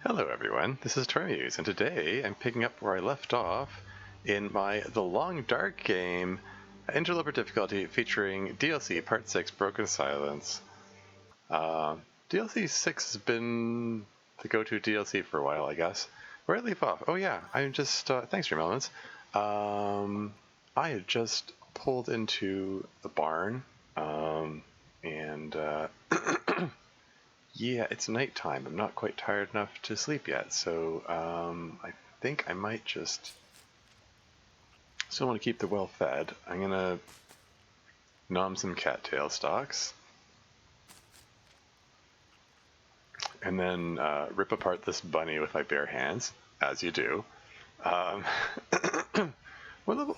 Hello everyone, this is Tormuse, and today I'm picking up where I left off in my The Long Dark game, Interloper difficulty featuring DLC Part 6 Broken Silence. DLC 6 has been the go-to DLC for a while, I guess. Where did I leave off? Oh yeah, I'm just, thanks Dream Elements. I had just pulled into the barn, and yeah, it's nighttime. I'm not quite tired enough to sleep yet, so I think I might just still want to keep the well fed. I'm gonna nom some cattail stalks, and then rip apart this bunny with my bare hands, as you do. What level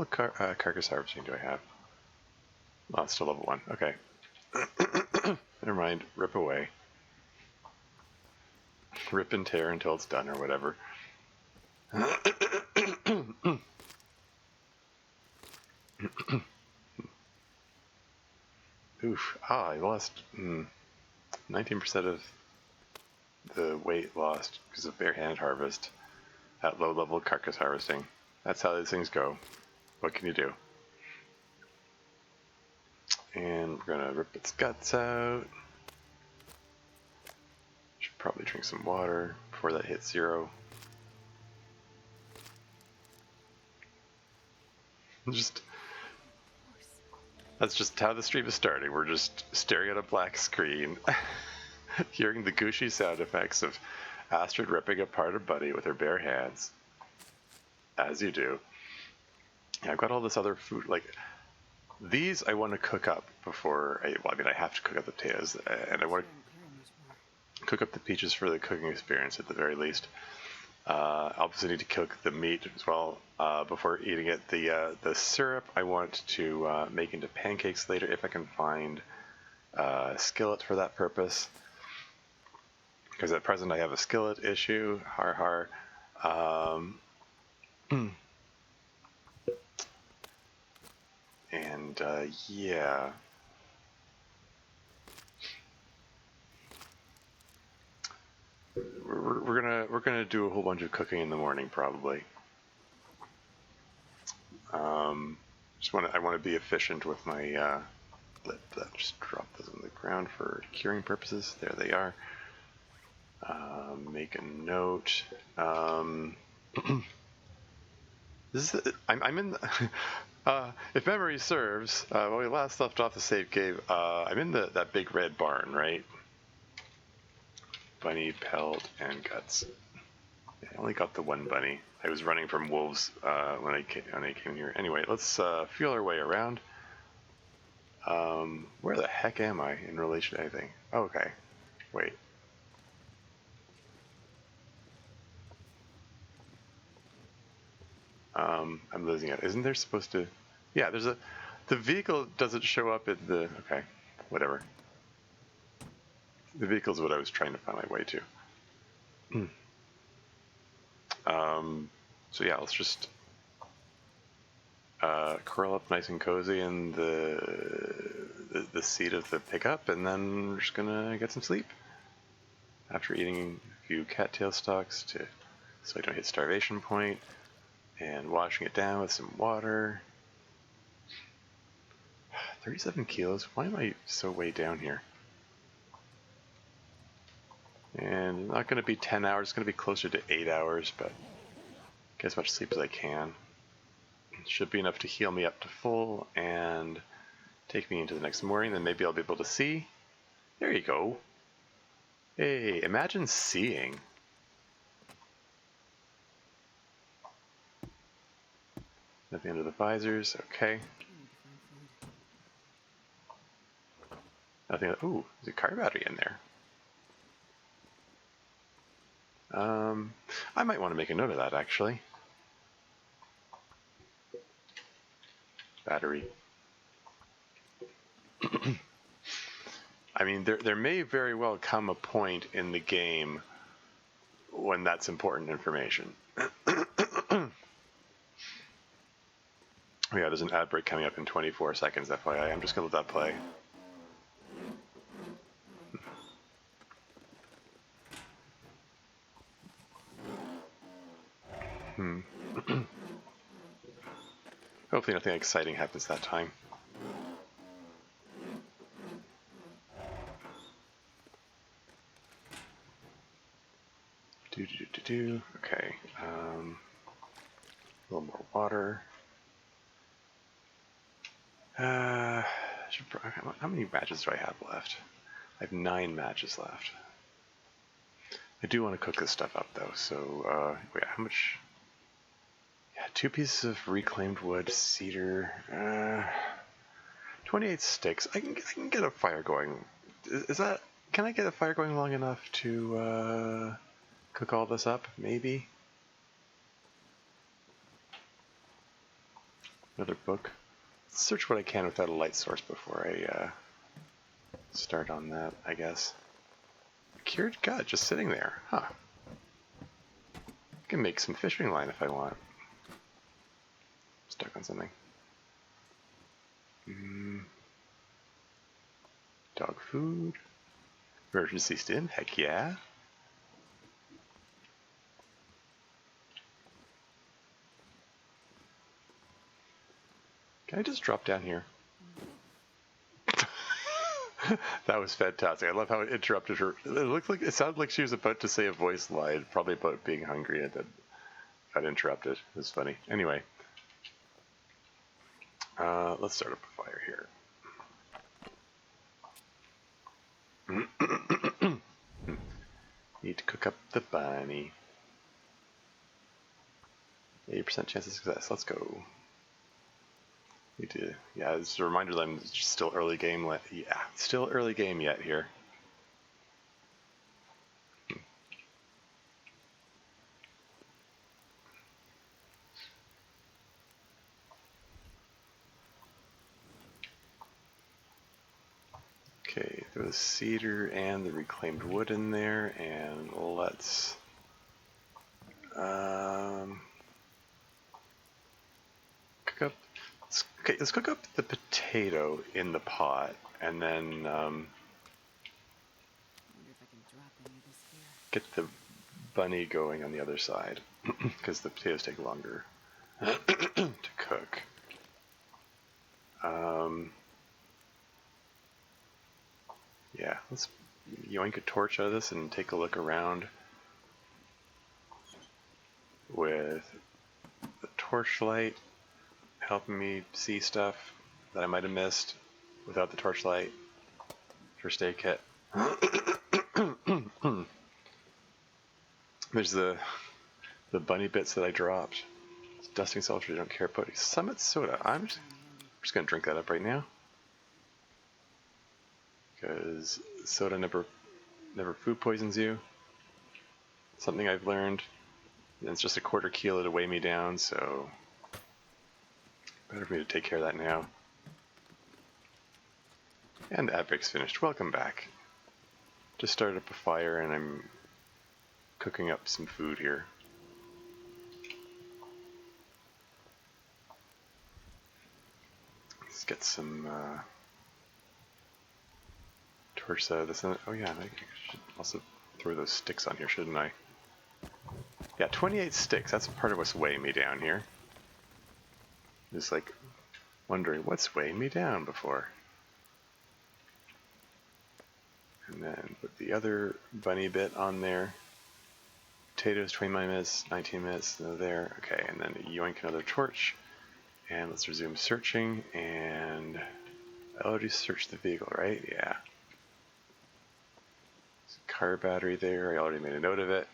of carcass harvesting do I have? Oh, it's still level 1. Okay. Never mind. Rip away. Rip and tear until it's done, or whatever. Oof. I lost 19% of the weight lost because of bare-handed harvest at low-level carcass harvesting. That's how these things go. What can you do? And we're gonna rip its guts out. Should probably drink some water before that hits 0. That's just how the stream is starting. We're just staring at a black screen, hearing the gushy sound effects of Astrid ripping apart a bunny with her bare hands, as you do. Yeah, I've got all this other food, like these I want to cook up before I have to cook up the potatoes, and I want to cook up the peaches for the cooking experience at the very least. I also need to cook the meat as well before eating it. The syrup I want to make into pancakes later if I can find a skillet for that purpose. Because at present I have a skillet issue. Har har. And yeah. We're gonna do a whole bunch of cooking in the morning probably. I want to be efficient with my just drop those on the ground for curing purposes. There they are. Make a note. This is I'm in the, if memory serves, when we last left off the save cave, I'm in that big red barn, right? Bunny, pelt, and guts. I only got the one bunny. I was running from wolves when I came here. Anyway, let's feel our way around. Where the heck am I in relation to anything? Oh, okay. Wait. I'm losing it. Isn't there supposed to... Yeah, there's the vehicle doesn't show up at the... Okay, whatever. The vehicle's what I was trying to find my way to. So yeah, let's just curl up nice and cozy in the seat of the pickup, and then we're just gonna get some sleep after eating a few cattail stalks so I don't hit starvation point, and washing it down with some water. 37 kilos. Why am I so way down here? And not going to be 10 hours, it's going to be closer to 8 hours, but get as much sleep as I can. Should be enough to heal me up to full and take me into the next morning, then maybe I'll be able to see. There you go. Hey, imagine seeing. Nothing under the visors, okay. Nothing, ooh, there's a car battery in there. I might want to make a note of that, actually. Battery. I mean, there may very well come a point in the game when that's important information. Oh yeah, there's an ad break coming up in 24 seconds, FYI. I'm just going to let that play. Hopefully nothing exciting happens that time. Okay. A little more water. How many matches do I have left? I have 9 matches left. I do want to cook this stuff up though, so wait, how much? Yeah, 2 pieces of reclaimed wood, cedar, 28 sticks. I can get a fire going. Is that? Can I get a fire going long enough to cook all this up? Maybe. Another book. Let's search what I can without a light source before I start on that, I guess. Cured gut, just sitting there. Huh. I can make some fishing line if I want. Stuck on something. Dog food. Emergency stim, heck yeah. Can I just drop down here? That was fantastic. I love how it interrupted her. It sounded like she was about to say a voice line, probably about being hungry, and then got interrupted. It was funny. Anyway, let's start up a fire here. Need to cook up the bunny. 80% chance of success. Let's go. Need to, yeah, it's a reminder that I'm still early game. Yeah, still early game yet here. Okay, there was cedar and the reclaimed wood in there, and let's cook up. Let's cook up the potato in the pot, and then get the bunny going on the other side, because the potatoes take longer to cook. Yeah, let's yoink a torch out of this and take a look around with the torchlight helping me see stuff that I might have missed without the torchlight. First aid kit. There's the bunny bits that I dropped. Dusting sulfur, don't care about. Summit soda. I'm just gonna drink that up right now, because soda never food poisons you. Something I've learned. And it's just a quarter kilo to weigh me down, so better for me to take care of that now. And the epic's finished. Welcome back. Just started up a fire and I'm cooking up some food here. Let's get some torch out of this. Oh yeah, I should also throw those sticks on here, shouldn't I? Yeah, 28 sticks. That's part of what's weighing me down here. Just like wondering what's weighing me down before. And then put the other bunny bit on there. Potatoes, 29 minutes, 19 minutes, there. Okay, and then yoink another torch. And let's resume searching. And I already searched the vehicle, right? Yeah. There's a car battery there. I already made a note of it.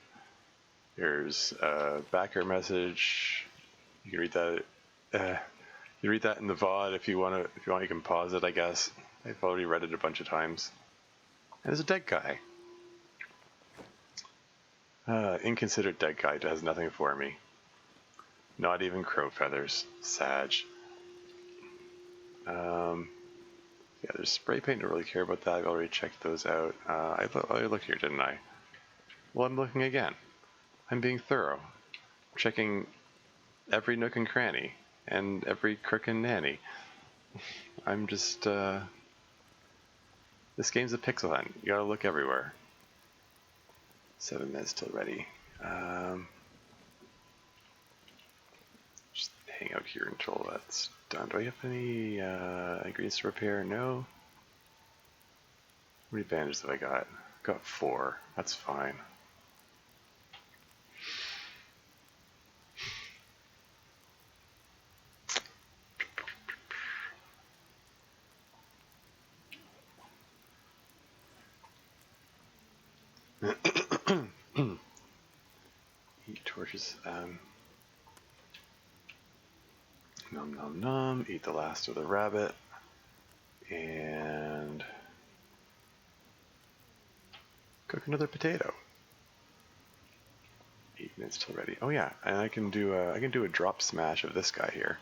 There's a backer message. You can read that. You read that in the VOD if you want. If you want, you can pause it. I guess I've already read it a bunch of times. And there's a dead guy. Inconsiderate dead guy does nothing for me. Not even crow feathers. Sag. Yeah, there's spray paint. Don't really care about that. I've already checked those out. I looked here, didn't I? Well, I'm looking again. I'm being thorough. Checking every nook and cranny and every crook and nanny. I'm just, this game's a pixel hunt. You gotta look everywhere. 7 minutes till ready. hang out here until that's done. Do I have any ingredients to repair? No. How many bandages have I got? Got 4. That's fine. Eat torches. Nom nom nom. Eat the last of the rabbit. And cook another potato. 8 minutes till ready. Oh yeah, and I can do a drop smash of this guy here.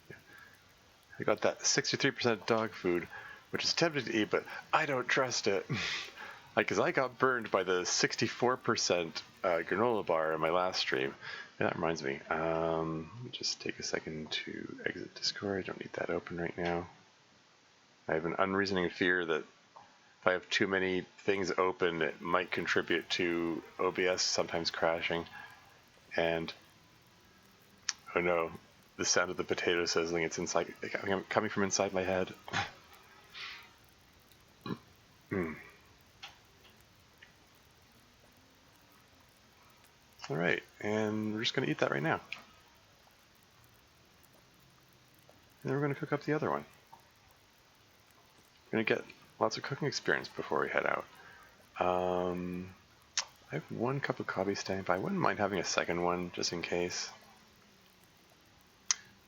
Yeah. I got that 63% dog food, which is tempting to eat, but I don't trust it. Because I got burned by the 64% granola bar in my last stream. And that reminds me, let me just take a second to exit Discord. I don't need that open right now. I have an unreasoning fear that if I have too many things open, it might contribute to OBS sometimes crashing. And, oh no, the sound of the potato sizzling, it's inside, coming from inside my head. All right, and we're just going to eat that right now. And then we're going to cook up the other one. We're going to get lots of cooking experience before we head out. I have 1 cup of coffee standby. I wouldn't mind having a second one just in case.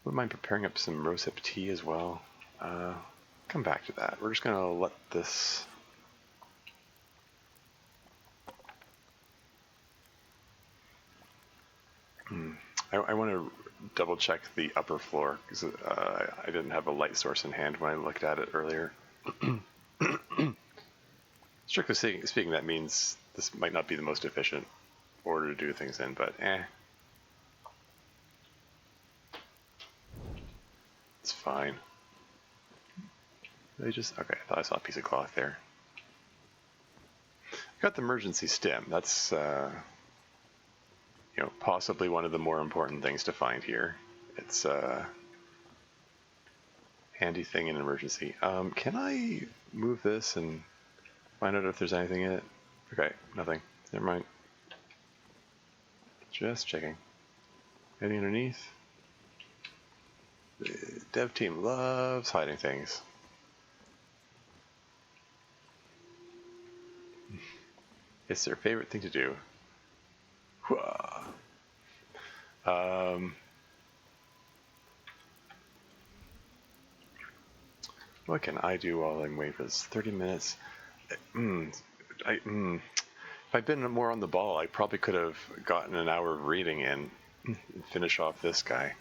Wouldn't mind preparing up some rosehip tea as well. Come back to that. We're just going to let this... I want to double check the upper floor because I didn't have a light source in hand when I looked at it earlier. Strictly speaking, that means this might not be the most efficient order to do things in, but it's fine. They just okay. I thought I saw a piece of cloth there. I got the emergency stem. That's possibly one of the more important things to find here. It's a handy thing in an emergency. Can I move this and find out if there's anything in it? Okay, nothing. Never mind. Just checking. Anything underneath? The dev team loves hiding things. It's their favorite thing to do. What can I do while I'm waiting for this? 30 minutes. If I'd been more on the ball, I probably could have gotten an hour of reading in and finish off this guy.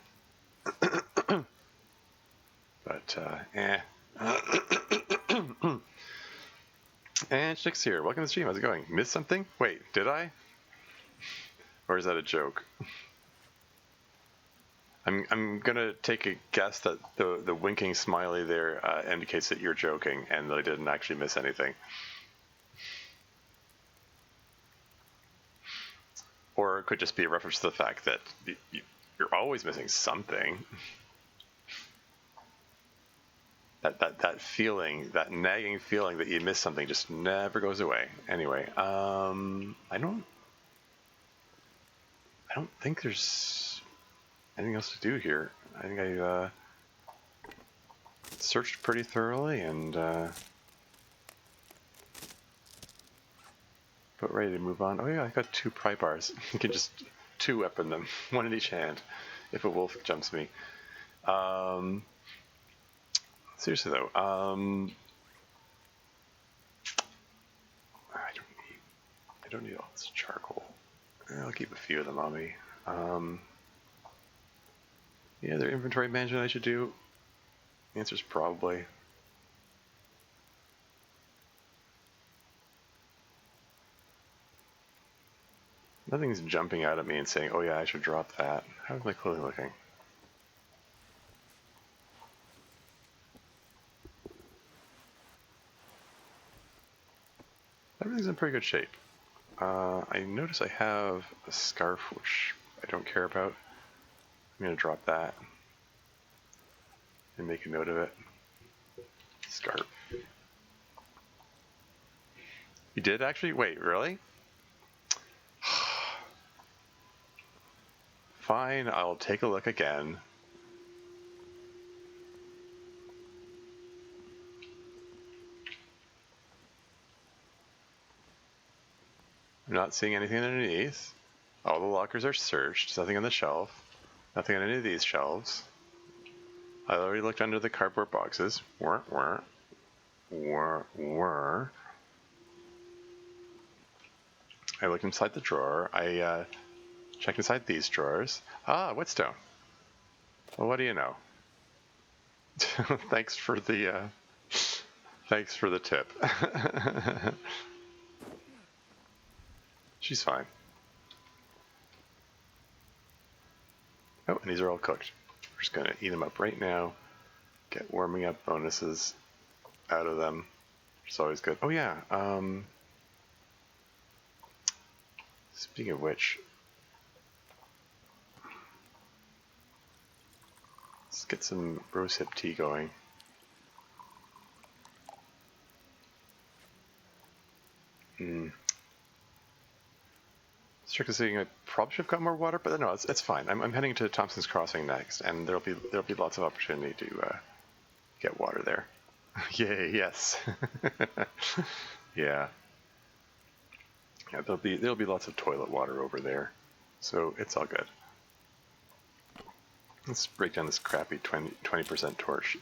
But, And Chick's here. Welcome to the stream. How's it going? Missed something? Wait, did I? Or is that a joke? I'm gonna take a guess that the winking smiley there indicates that you're joking and that I didn't actually miss anything. Or it could just be a reference to the fact that you're always missing something. That feeling, that nagging feeling that you miss something just never goes away. Anyway, I don't think there's anything else to do here. I think I searched pretty thoroughly and but ready to move on. Oh yeah, I got 2 pry bars. You can just 2-weapon them, 1 in each hand, if a wolf jumps me. Seriously though, I don't need all this charcoal. I'll keep a few of them on me. Yeah, their inventory management I should do. The answer's probably. Nothing's jumping out at me and saying, oh yeah, I should drop that. How's my clothing looking? Everything's in pretty good shape. I notice I have a scarf, which I don't care about. I'm going to drop that and make a note of it. Scarf. You did actually? Wait, really? Fine, I'll take a look again. I'm not seeing anything underneath. All the lockers are searched. Nothing on the shelf. Nothing on any of these shelves. I already looked under the cardboard boxes. Were. I looked inside the drawer. I checked inside these drawers. Ah, whetstone. Well, what do you know? Thanks for the tip. She's fine. Oh, and these are all cooked. We're just gonna eat them up right now. Get warming up bonuses out of them. It's always good. Oh yeah. Speaking of which, let's get some rosehip tea going. Strictly speaking, I probably should have got more water, but no, it's fine. I'm heading to Thompson's Crossing next, and there'll be lots of opportunity to get water there. Yay! Yes. Yeah. Yeah, there'll be lots of toilet water over there, so it's all good. Let's break down this crappy 20% torch.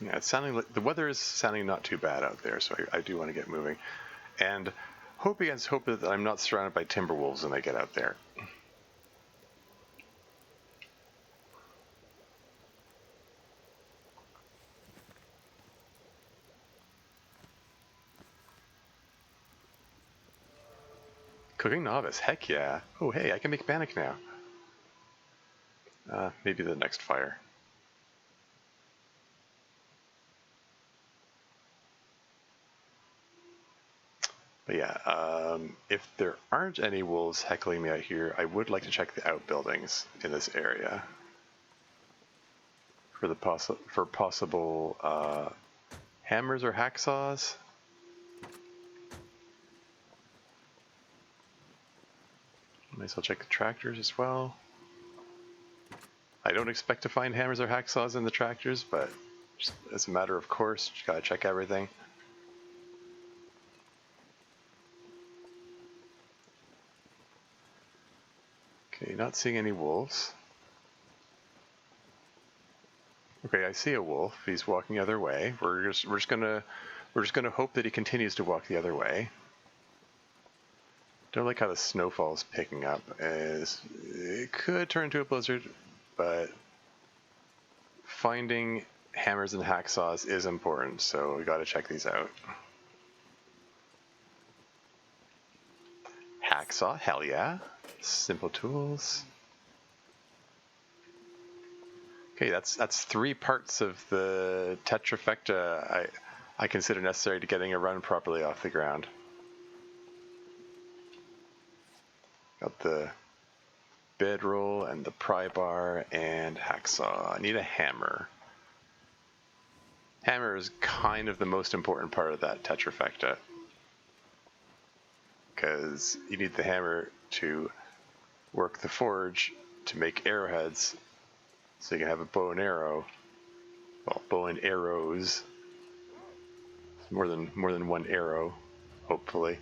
Yeah, it's sounding like the weather is sounding not too bad out there, so I do want to get moving, and hope against hope that I'm not surrounded by timber wolves when I get out there. Cooking novice, heck yeah! Oh hey, I can make bannock now. Maybe the next fire. But yeah, if there aren't any wolves heckling me out here, I would like to check the outbuildings in this area for the possible hammers or hacksaws. Might as well check the tractors as well. I don't expect to find hammers or hacksaws in the tractors, but just as a matter of course, you gotta check everything. Okay, not seeing any wolves. Okay, I see a wolf. He's walking the other way. We're just gonna hope that he continues to walk the other way. Don't like how the snowfall's picking up. It could turn into a blizzard, but finding hammers and hacksaws is important, so we gotta check these out. Hacksaw, hell yeah. Simple tools. Okay, that's 3 parts of the tetrafecta I consider necessary to getting a run properly off the ground. Got the bedroll and the pry bar and hacksaw. I need a hammer. Hammer is kind of the most important part of that tetrafecta, because you need the hammer to work the forge to make arrowheads, so you can have a bow and arrow. Well, bow and arrows. More than one arrow, hopefully.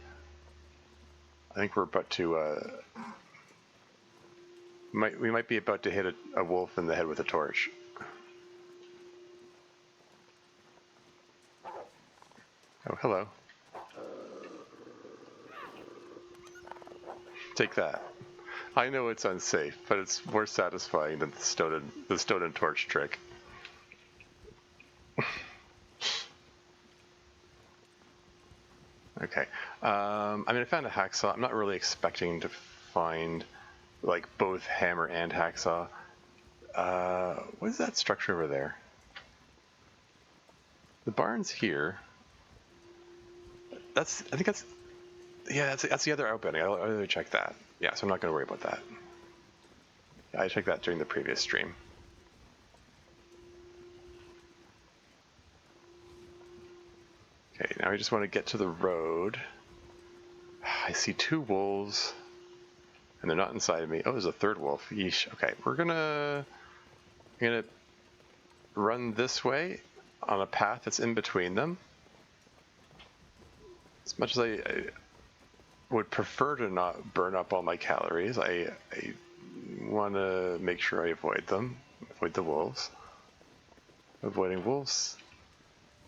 I think we're about to we might be about to hit a wolf in the head with a torch. Oh, hello. Take that. I know it's unsafe, but it's more satisfying than the stone and torch trick. Okay. I mean, I found a hacksaw. I'm not really expecting to find like both hammer and hacksaw. What is that structure over there? The barn's here. I think that's, yeah, that's the other outbuilding. I'll really check that. Yeah, so I'm not going to worry about that. Yeah, I checked that during the previous stream. Okay, now I just want to get to the road. I see 2 wolves, and they're not inside of me. Oh, there's a 3rd wolf. Yeesh. Okay, I'm gonna run this way on a path that's in between them. As much as I would prefer to not burn up all my calories, I want to make sure I avoid them, avoid the wolves. Avoiding wolves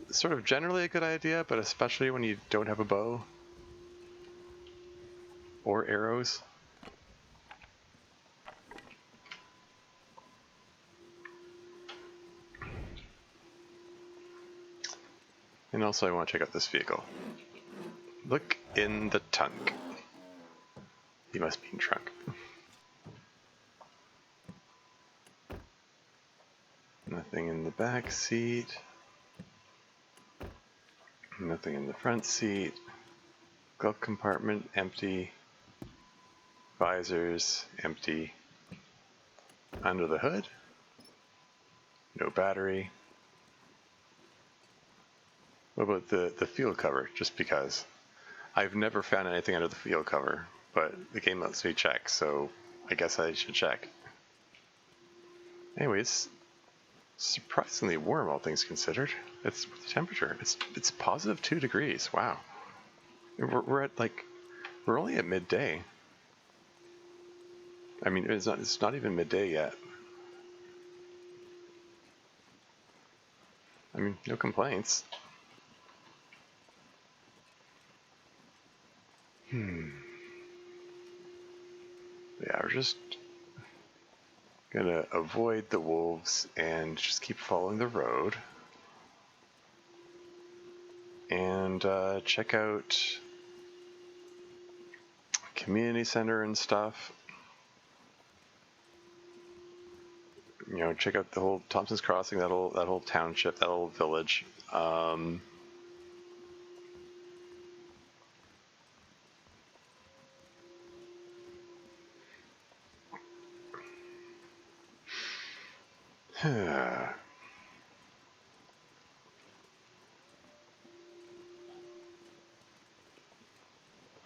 is sort of generally a good idea, but especially when you don't have a bow or arrows. And also I want to check out this vehicle. Look in the trunk. He must be in trunk. Nothing in the back seat. Nothing in the front seat. Glove compartment, empty. Visors, empty. Under the hood, no battery. What about the field cover? Just because. I've never found anything under the field cover, but the game lets me check, so I guess I should check. Anyway, it's surprisingly warm, all things considered. It's the temperature. It's positive 2 degrees. Wow. We're only at midday. I mean, it's not even midday yet. I mean, no complaints. Yeah, we're just gonna avoid the wolves and just keep following the road. And check out community center and stuff. You know, check out the whole Thompson's Crossing, that whole township, that whole village.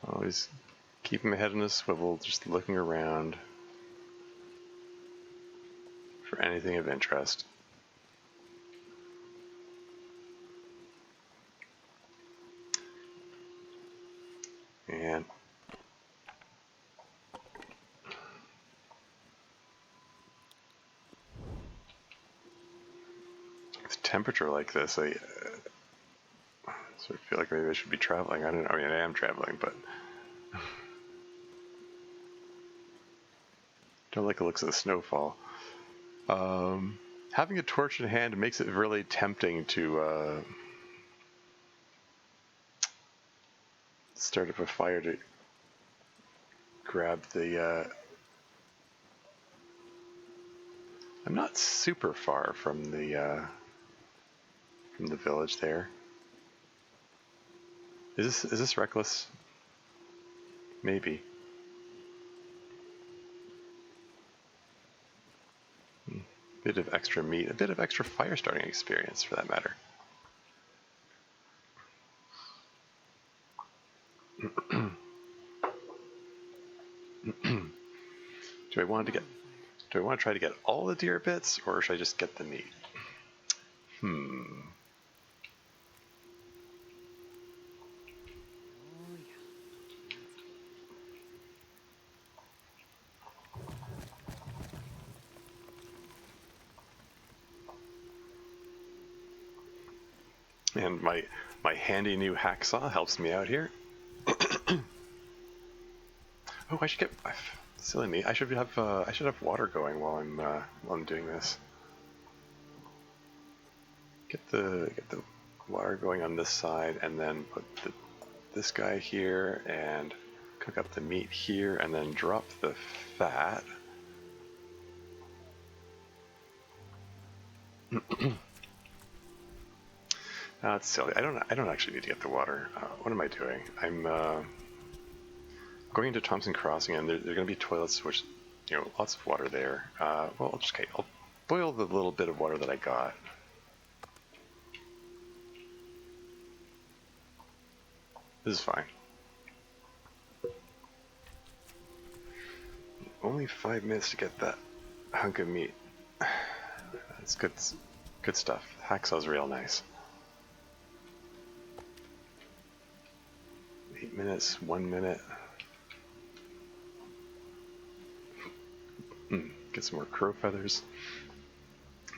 Always keeping my head on a swivel, just looking around for anything of interest. And with temperature like this, I sort of feel like maybe I should be traveling. I don't know. I mean, I am traveling, but don't like the looks of the snowfall. Having a torch in hand makes it really tempting to start up a fire to grab the. I'm not super far from the village there. Is this reckless? Maybe. Bit of extra meat, a bit of extra fire starting experience for that matter. Do I want to try to get all the deer bits, or should I just get the meat? And my handy new hacksaw helps me out here. Oh, I should get silly me. I should have water going while I'm doing this. Get the water going on this side, and then put this guy here, and cook up the meat here, and then drop the fat. That's silly. I don't actually need to get the water. What am I doing? I'm going into Thompson Crossing, and there are going to be toilets, which, lots of water there. Well, I'll boil the little bit of water that I got. This is fine. Only 5 minutes to get that hunk of meat. That's good stuff. Hacksaw's real nice. 8 minutes, 1 minute. Get some more crow feathers.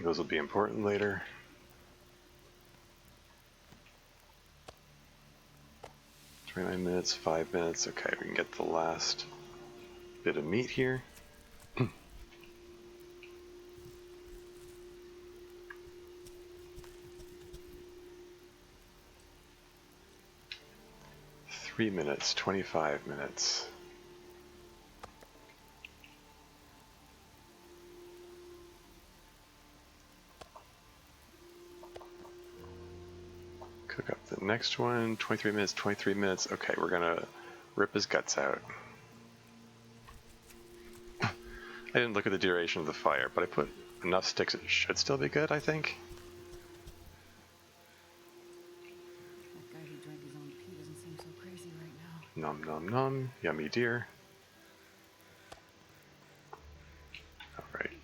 Those will be important later. "29 minutes, 5 minutes. Okay, we can get the last bit of meat here. 3 minutes, 25 minutes. Cook up the next one. 23 minutes, 23 minutes. Okay, we're gonna rip his guts out. I didn't look at the duration of the fire, but I put enough sticks it should still be good, I think. That guy who drank his own pee doesn't seem so crazy right now. Nom nom nom. Yummy deer. Alright.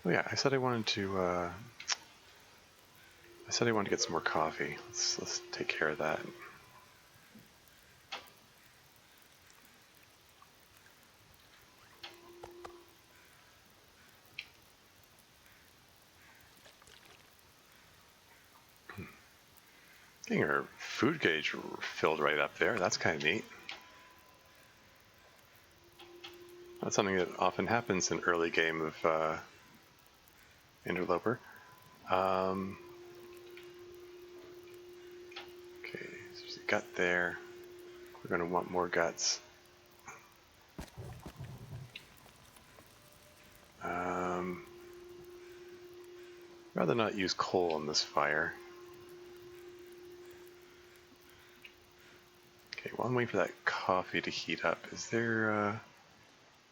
Oh yeah, I said I wanted to get some more coffee. Let's take care of that. Getting our food gauge filled right up there. That's kind of neat. That's something that often happens in early game of Interloper. Okay, so there's a gut there. We're going to want more guts. Rather not use coal on this fire. Okay, while I'm waiting for that coffee to heat up, is there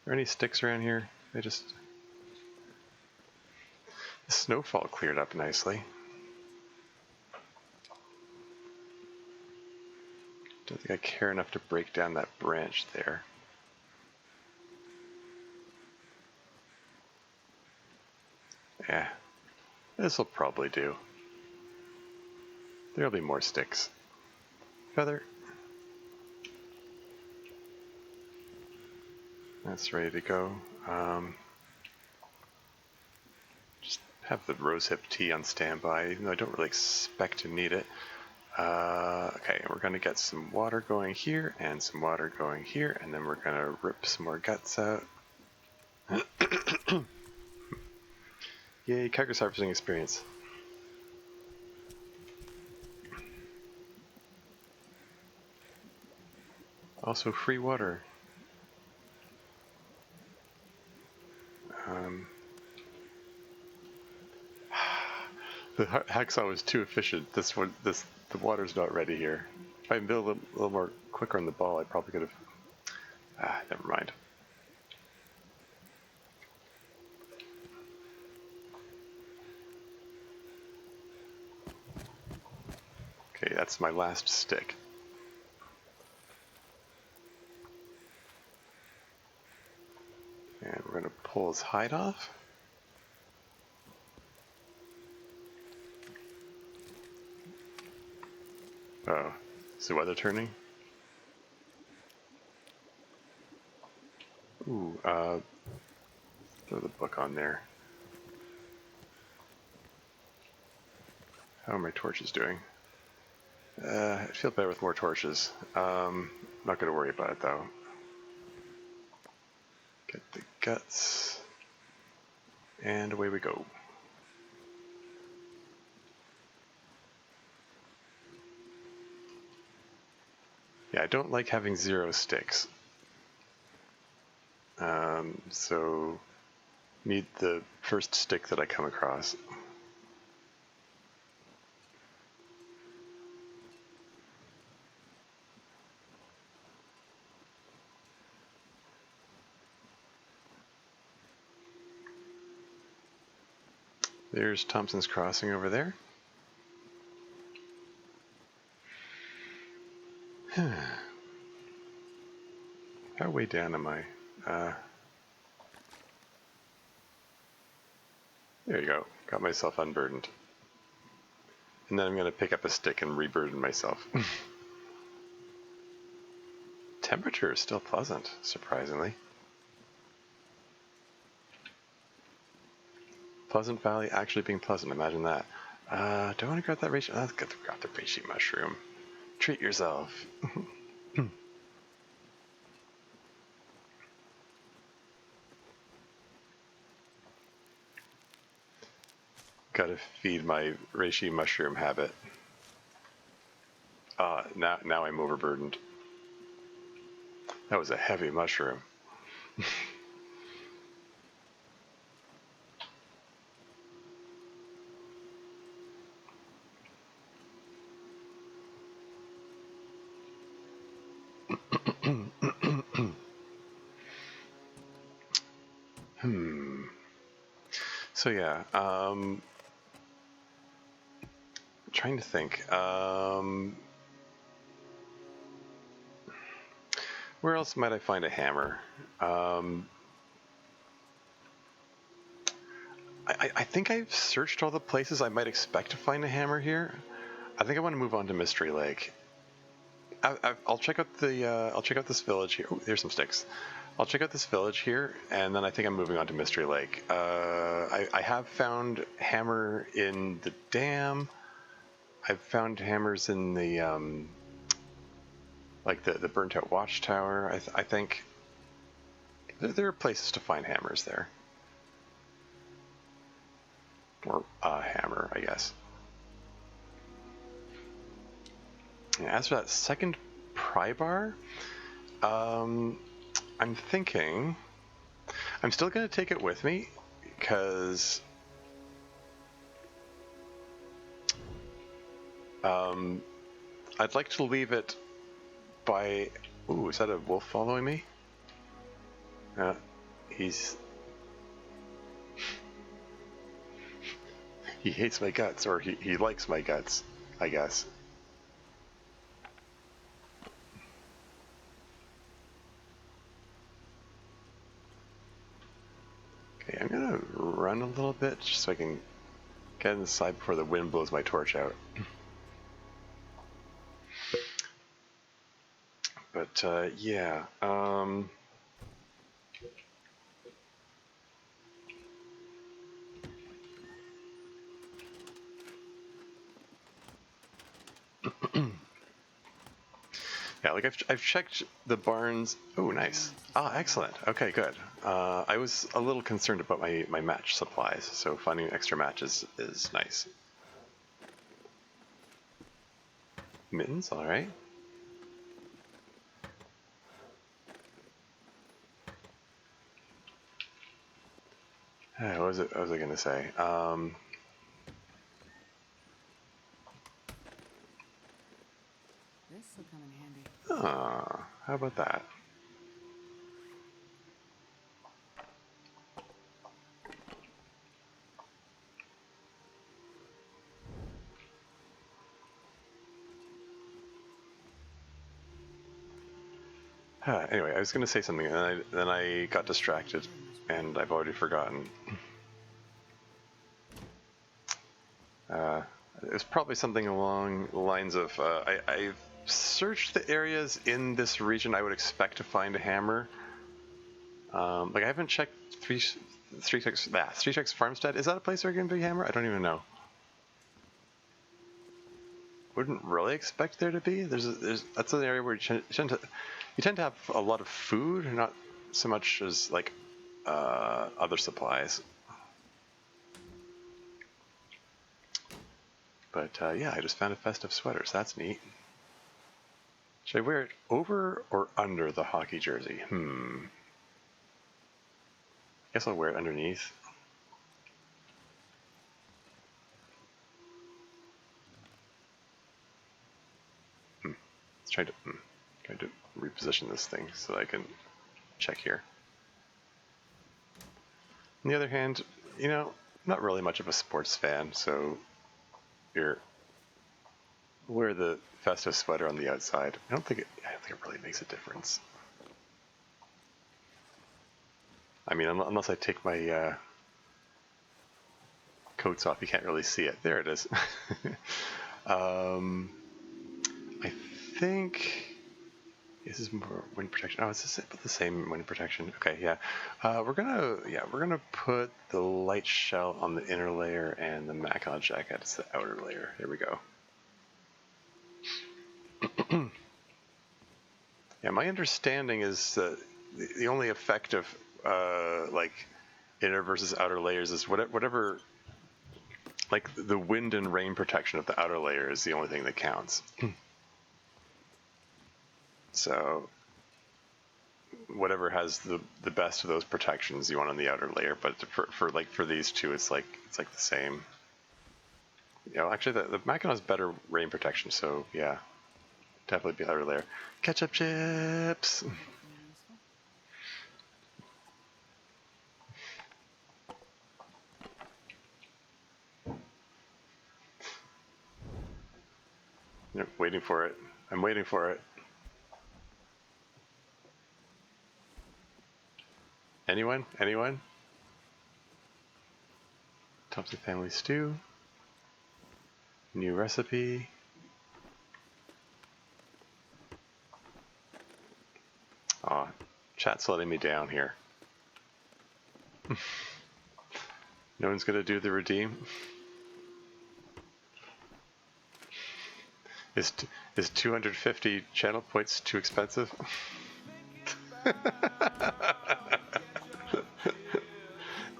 any sticks around here? The snowfall cleared up nicely. Don't think I care enough to break down that branch there. Yeah, this will probably do. There'll be more sticks. Feather. That's ready to go. Just have the rosehip tea on standby, even though I don't really expect to need it. Okay, we're going to get some water going here and some water going here, and then we're going to rip some more guts out. Yay, carcass harvesting experience. Also free water. The hacksaw was too efficient. The water's not ready here. If I'd been a little more quicker on the ball, I probably could have. Never mind. Okay, that's my last stick. And we're going to pull his hide off. Oh, is the weather turning? Ooh, throw the book on there. How are my torches doing? I'd feel better with more torches. not going to worry about it though. Get the guts, and away we go. Yeah, I don't like having 0 sticks. So need the first stick that I come across. There's Thompson's Crossing over there. How way down am I? There you go. Got myself unburdened. And then I'm going to pick up a stick and reburden myself. Temperature is still pleasant, surprisingly. Pleasant Valley actually being pleasant, imagine that. Do I want to grab that reishi? Let's grab the reishi mushroom. Treat yourself. Gotta feed my reishi mushroom habit. Now I'm overburdened. That was a heavy mushroom. So yeah, trying to think. Where else might I find a hammer? I think I've searched all the places I might expect to find a hammer here. I think I want to move on to Mystery Lake. I'll check out this village here. Ooh, there's some sticks. I'll check out this village here, and then I think I'm moving on to Mystery Lake. I have found hammer in the dam. I've found hammers in the like the burnt out watchtower. I think there are places to find hammers there, or a hammer, I guess. Yeah, as for that second pry bar, I'm thinking I'm still going to take it with me because I'd like to leave it by... Ooh, is that a wolf following me? He's... He hates my guts, or he likes my guts, I guess. Okay, I'm gonna run a little bit just so I can get inside before the wind blows my torch out. But yeah, yeah, like I've checked the barns. Oh, nice. Ah, excellent. Okay, good. I was a little concerned about my match supplies, so finding extra matches is nice. Mittens, all right. What was I gonna say? This will come in handy. How about that? Anyway, I was gonna say something, and then I got distracted, and I've already forgotten. It was probably something along the lines of I've searched the areas in this region I would expect to find a hammer. Like I haven't checked Three Checks Farmstead. Is that a place where there can be a hammer? I don't even know. wouldn't really expect there to be. That's an area where you tend to have a lot of food, not so much as like other supplies. But yeah, I just found a festive sweater, so that's neat. Should I wear it over or under the hockey jersey? I guess I'll wear it underneath. Let's try to reposition this thing so that I can check here. On the other hand, you know, not really much of a sports fan, so here, wear the festive sweater on the outside. I don't think it really makes a difference. I mean, unless I take my coats off, you can't really see it. There it is. I think this is more wind protection. Oh, it's about the same wind protection. Okay, yeah. We're gonna put the light shell on the inner layer and the Mackinac jacket is the outer layer. There we go. Yeah, my understanding is that the only effective like inner versus outer layers is whatever like the wind and rain protection of the outer layer is the only thing that counts. So whatever has the best of those protections you want on the outer layer, but for these two it's like the same. You know, actually the Mackinac has better rain protection, so yeah, definitely be outer layer. Ketchup chips. Yep, waiting for it. I'm waiting for it. Anyone? Anyone? Thompson family stew. New recipe. Aw, chat's letting me down here. No one's gonna do the redeem. Is 250 channel points too expensive?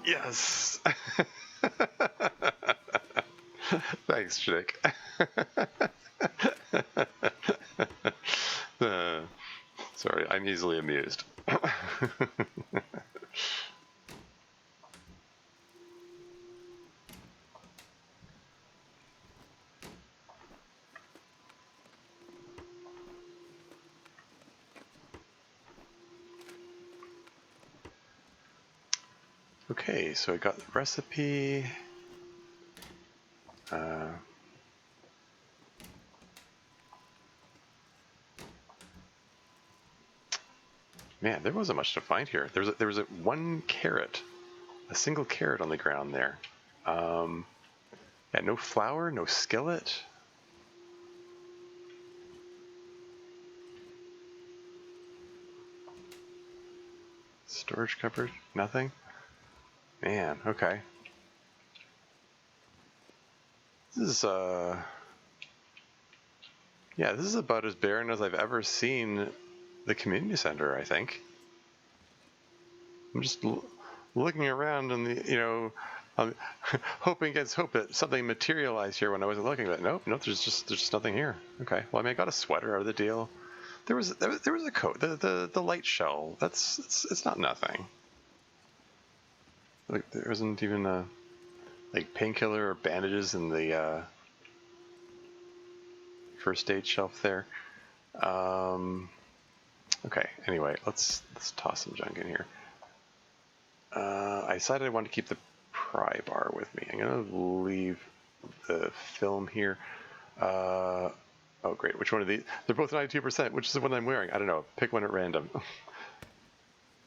Yes. Thanks, Chick. Sorry, I'm easily amused. Okay, so I got the recipe. Man, there wasn't much to find here. There was a one carrot, a single carrot on the ground there. Yeah, no flour, no skillet. Storage cupboard, nothing. Man, okay. This is yeah, this is about as barren as I've ever seen the community center, I think. I'm just looking around and I'm hoping against hope that something materialized here when I wasn't looking, but nope, there's just nothing here. Okay, well, I mean, I got a sweater out of the deal. There was a coat, the light shell. It's not nothing. Like there isn't even a like painkiller or bandages in the first aid shelf there. Okay, anyway, let's toss some junk in here. I decided I wanted to keep the pry bar with me. I'm gonna leave the film here. Oh great, which one of these? They're both 92%. Which is the one I'm wearing? I don't know. Pick one at random.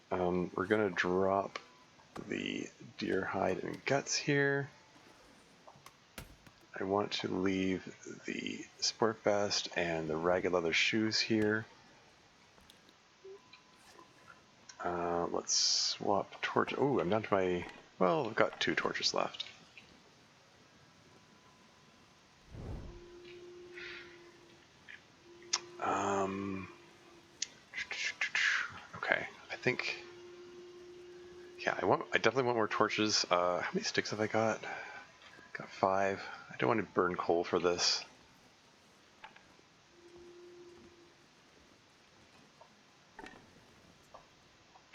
We're gonna drop the deer hide and guts here. I want to leave the sport vest and the ragged leather shoes here. Let's swap torch. Oh, I'm down to my. Well, I've got 2 torches left. Okay, I think. Yeah, I definitely want more torches. How many sticks have I got? Got 5. I don't want to burn coal for this.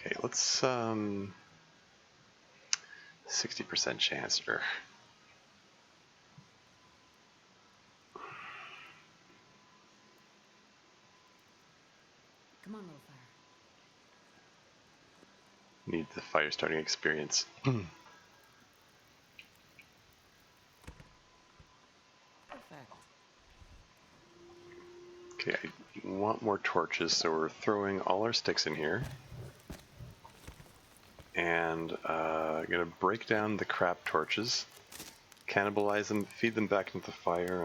Okay, let's 60% chance. Come on, little fire. Need the fire starting experience. Perfect. Okay, I want more torches, so we're throwing all our sticks in here. And I'm going to break down the crap torches, cannibalize them, feed them back into the fire,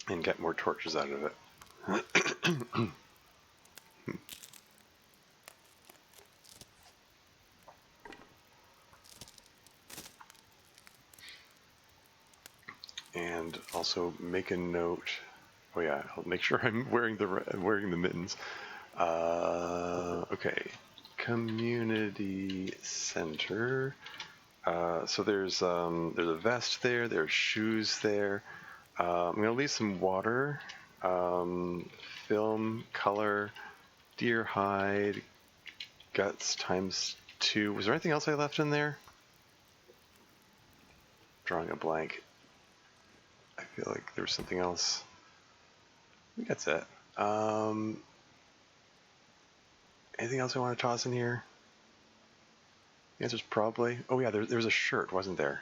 and get more torches out of it. And also make a note. Oh yeah, I'll make sure I'm wearing the mittens. Okay, community center. So there's a vest there. There's shoes there. I'm gonna leave some water, film, color, deer hide, guts ×2. Was there anything else I left in there? Drawing a blank. I feel like there was something else. I think that's it. Anything else I want to toss in here? The answer's probably. Oh yeah, there was a shirt, wasn't there?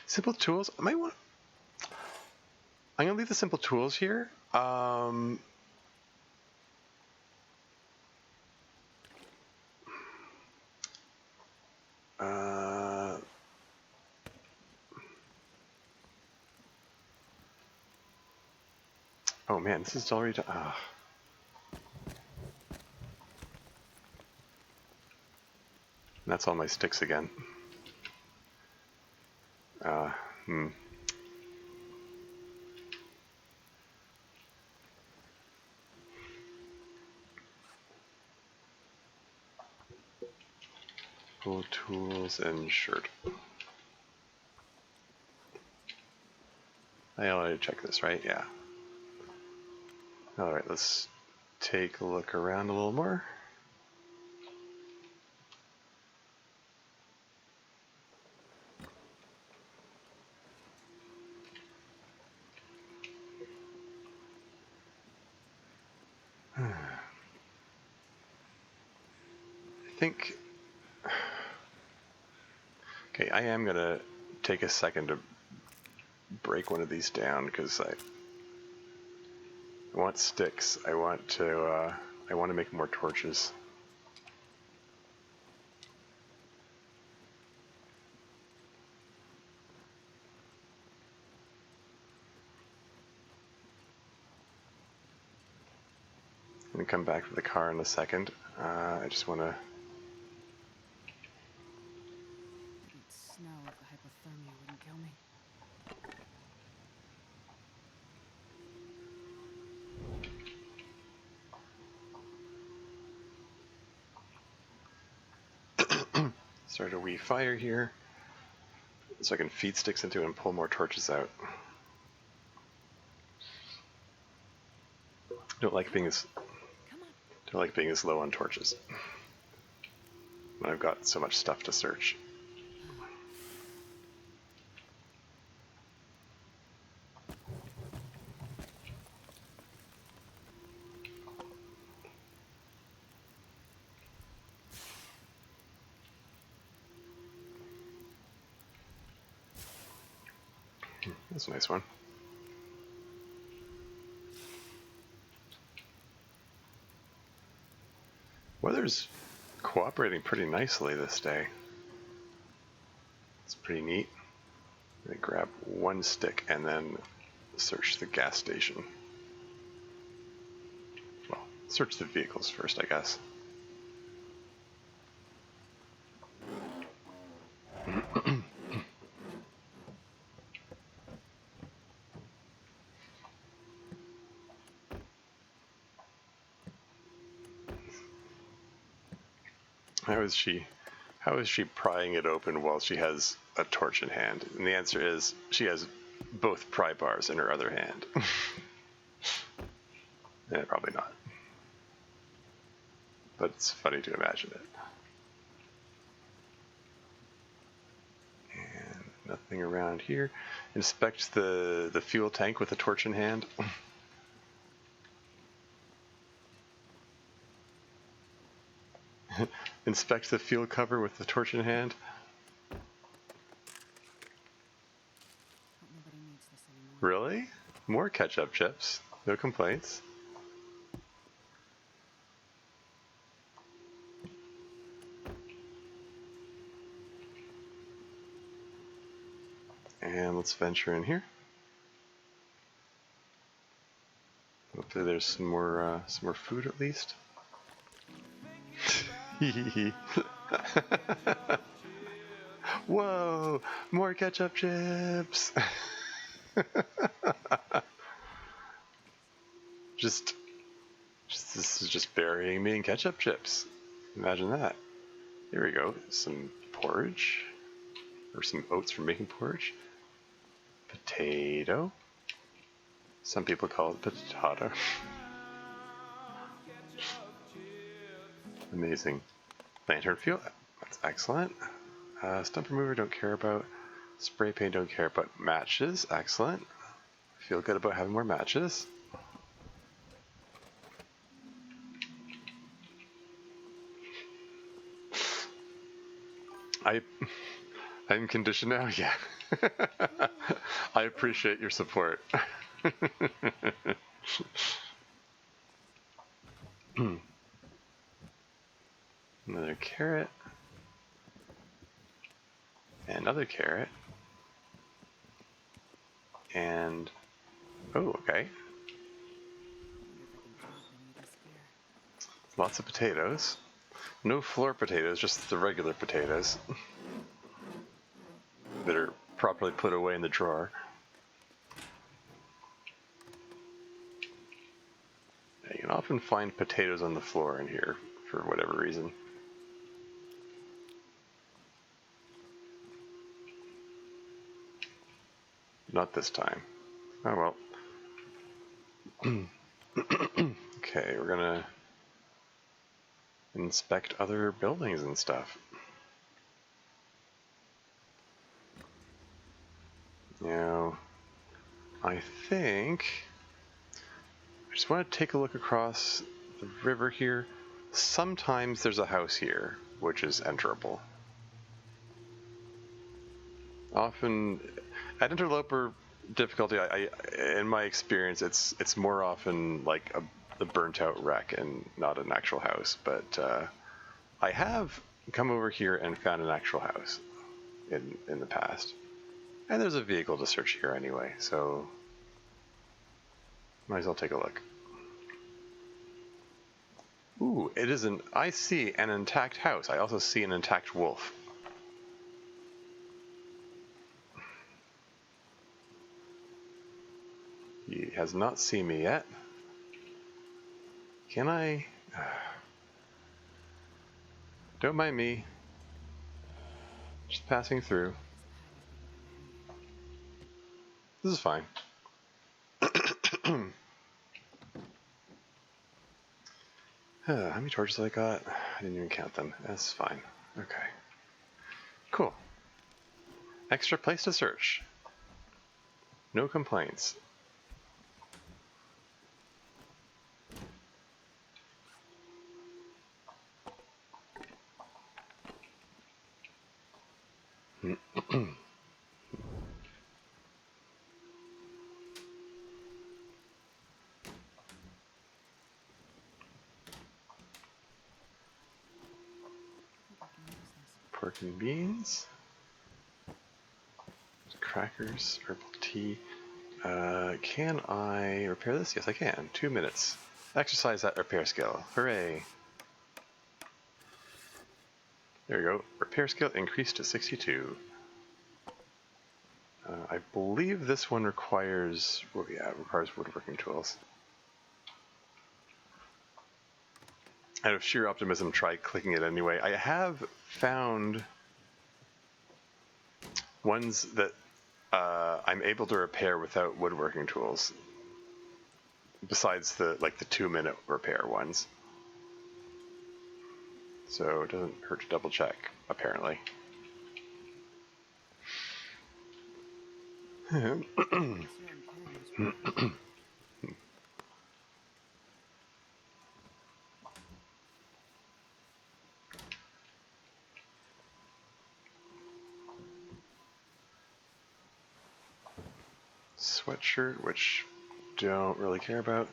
Simple tools. I might want. I'm gonna leave the simple tools here. Oh man, this is already done. That's all my sticks again. Full tools and shirt. I already check this, right? Yeah. All right, let's take a look around a little more. I think. Okay, I am gonna take a second to break one of these down because I want sticks. I want to make more torches. I'm gonna come back to the car in a second. I just want to. I'd snow if the hypothermia wouldn't kill me. Start a wee fire here so I can feed sticks into it and pull more torches out. Don't like being as low on torches when I've got so much stuff to search. That's a nice one. Weather's cooperating pretty nicely this day. It's pretty neat. I'm gonna grab one stick and then search the gas station. Well, search the vehicles first, I guess. How is she prying it open while she has a torch in hand? And the answer is she has both pry bars in her other hand. Yeah, probably not. But it's funny to imagine it. And nothing around here. Inspect the fuel tank with a torch in hand. Inspect the fuel cover with the torch in hand. Nobody needs this anymore. Really? More ketchup chips. No complaints. And let's venture in here. Hopefully there's some more food at least. Whoa! More ketchup chips! Just this is just burying me in ketchup chips. Imagine that. Here we go. Some porridge. Or some oats for making porridge. Potato. Some people call it potato. Amazing. Lantern fuel. That's excellent. Stump remover, don't care about. Spray paint, don't care about. Matches. Excellent. Feel good about having more matches. I'm conditioned now? Yeah. I appreciate your support. Another carrot. Another carrot. And... oh, okay. Lots of potatoes. No floor potatoes, just the regular potatoes. That are properly put away in the drawer. Yeah, you can often find potatoes on the floor in here for whatever reason. Not this time. Oh well. Okay, we're gonna inspect other buildings and stuff. Now, I think I just want to take a look across the river here. Sometimes there's a house here, which is enterable. Often, at Interloper difficulty, in my experience, it's more often like a burnt-out wreck and not an actual house. But I have come over here and found an actual house in the past. And there's a vehicle to search here anyway, so might as well take a look. Ooh, I see an intact house. I also see an intact wolf. He has not seen me yet. Can I? Don't mind me. Just passing through. This is fine. How many torches I got? I didn't even count them. That's fine. Okay. Cool. Extra place to search. No complaints. Pork and beans. Crackers, herbal tea. Can I repair this? Yes, I can. 2 minutes. Exercise that repair skill. Hooray! There we go. Repair skill increased to 62. I believe this one requires... well, yeah, it requires woodworking tools. out of sheer optimism, tried clicking it anyway. I have found ones that I'm able to repair without woodworking tools, besides the 2-minute repair ones. So it doesn't hurt to double check, apparently. Sweatshirt, which don't really care about.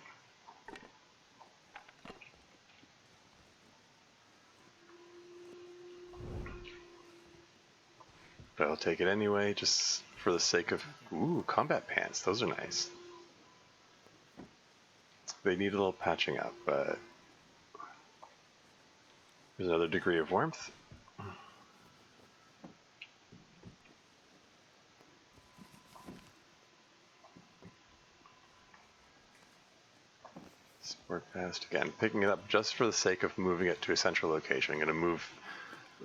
But I'll take it anyway, just for the sake of... Ooh, combat pants. Those are nice. They need a little patching up, but... There's another degree of warmth. Sport fast again. Picking it up just for the sake of moving it to a central location. I'm going to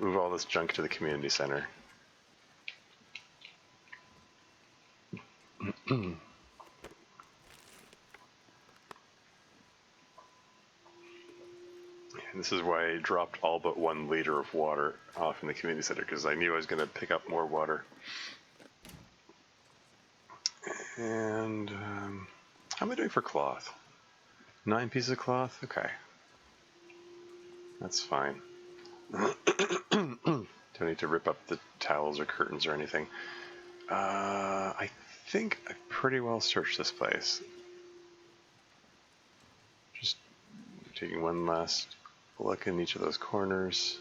move all this junk to the community center. And this is why I dropped all but 1 liter of water off in the community center, because I knew I was going to pick up more water. And how am I doing for cloth? 9 pieces of cloth? Okay. That's fine. Don't need to rip up the towels or curtains or anything. I think I've pretty well searched this place. Just taking one last look in each of those corners.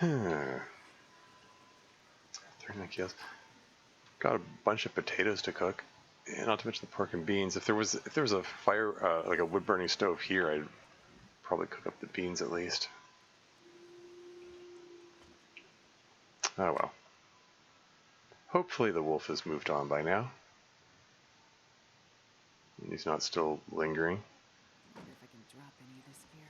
Huh. 39 kilos. Got a bunch of potatoes to cook, and not to mention the pork and beans. If there was a fire, like a wood burning stove here, I'd probably cook up the beans at least. Oh well. Hopefully the wolf has moved on by now. And he's not still lingering. I wonder if I can drop any of this here.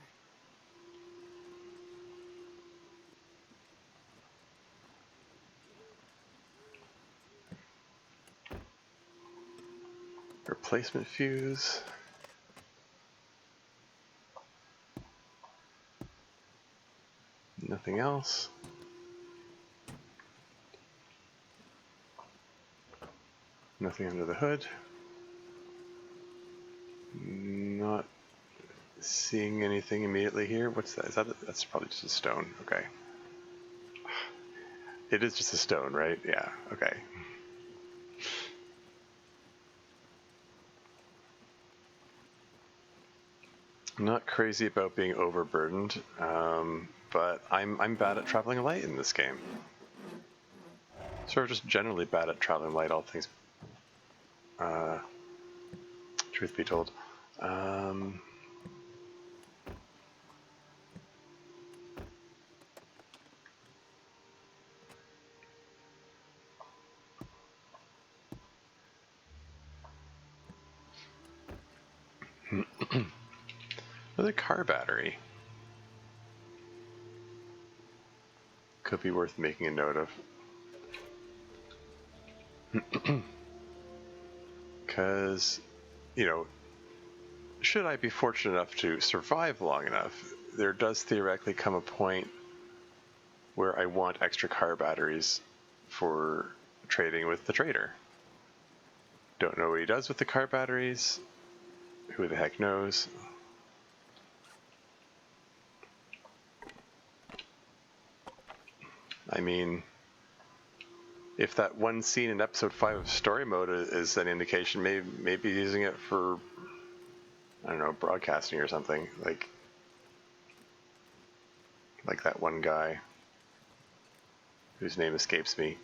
Replacement fuse. Nothing else. Nothing under the hood. Not seeing anything immediately here. What's that? Is that that's probably just a stone. Okay. It is just a stone, right? Yeah. Okay. I'm not crazy about being overburdened, but I'm bad at traveling light in this game. Sort of just generally bad at traveling light, all things truth be told. Another car battery. Could be worth making a note of. Because, you know, should I be fortunate enough to survive long enough, there does theoretically come a point where I want extra car batteries for trading with the trader. Don't know what he does with the car batteries. Who the heck knows? I mean, if that one scene in episode 5 of story mode is an indication, maybe using it for, I don't know, broadcasting or something, like that one guy whose name escapes me.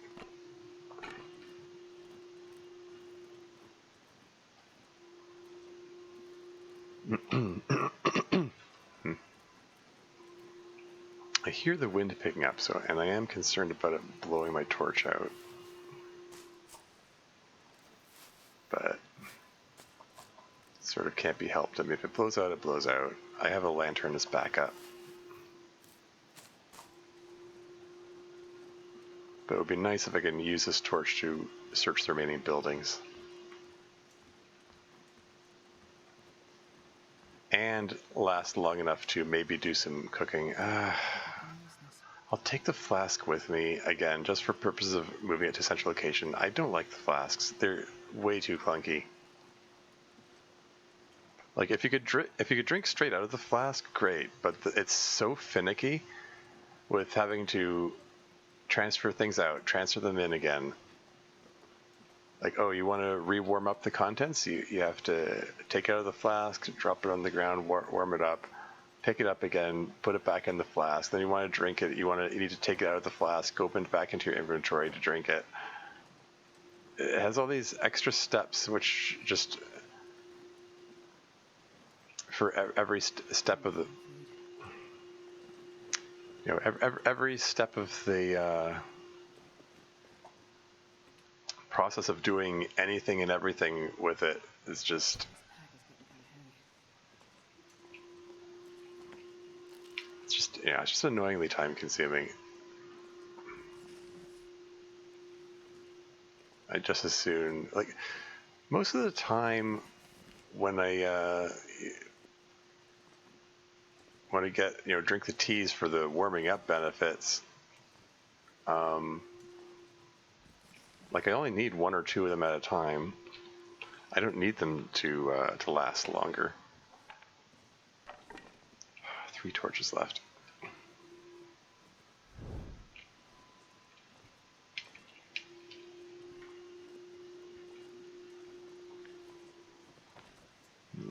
I hear the wind picking up, and I am concerned about it blowing my torch out. But sort of can't be helped. I mean, if it blows out, it blows out. I have a lantern as backup. But it would be nice if I can use this torch to search the remaining buildings. And last long enough to maybe do some cooking. I'll take the flask with me, again, just for purposes of moving it to a central location. I don't like the flasks. They're way too clunky. Like, if you could drink straight out of the flask, great. But it's so finicky with having to transfer things out, transfer them in again. Like, oh, you want to re-warm up the contents? You have to take it out of the flask, drop it on the ground, warm it up, pick it up again, put it back in the flask. Then you want to drink it. You need to take it out of the flask, open it back into your inventory to drink it. It has all these extra steps, which just for every step of the, every step of the process of doing anything and everything with it is just. It's just annoyingly time consuming. I just as soon, like, most of the time when I want to get, drink the teas for the warming up benefits, like, I only need one or two of them at a time. I don't need them to last longer. 3 torches left.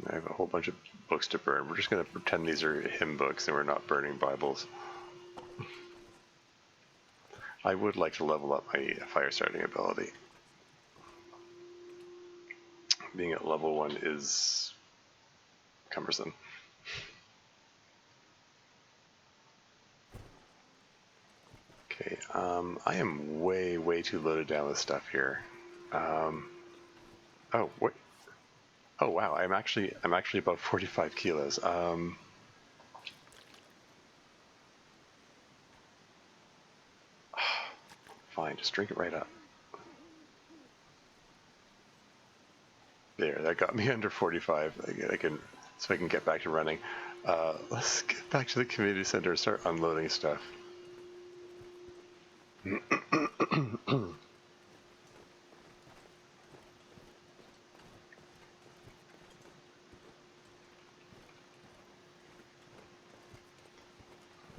I have a whole bunch of books to burn. We're just going to pretend these are hymn books and we're not burning Bibles. I would like to level up my fire starting ability. Being at level 1 is cumbersome. Okay, I am way too loaded down with stuff here. Oh, what? Oh wow, I'm actually about 45 kilos. Fine, just drink it right up. There, that got me under 45. I can, so I can get back to running. Let's get back to the community center and start unloading stuff.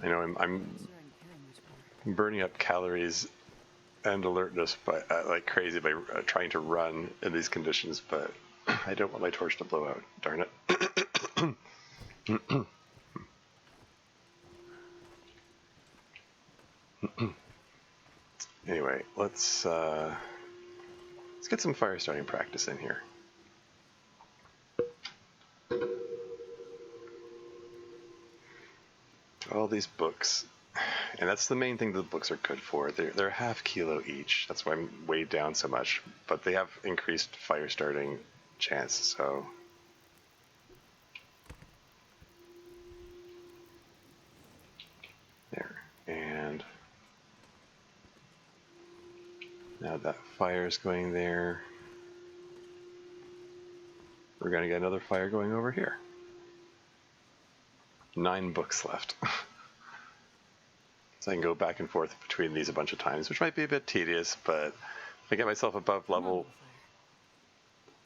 I know I'm burning up calories and alertness like crazy by trying to run in these conditions, but I don't want my torch to blow out. Darn it. Anyway, let's get some fire starting practice in here. All these books, and that's the main thing the books are good for. They're half kilo each. That's why I'm weighed down so much. But they have increased fire starting chance. So there, and now that fire is going there. We're gonna get another fire going over here. 9 books left. So I can go back and forth between these a bunch of times, which might be a bit tedious, but if I get myself above level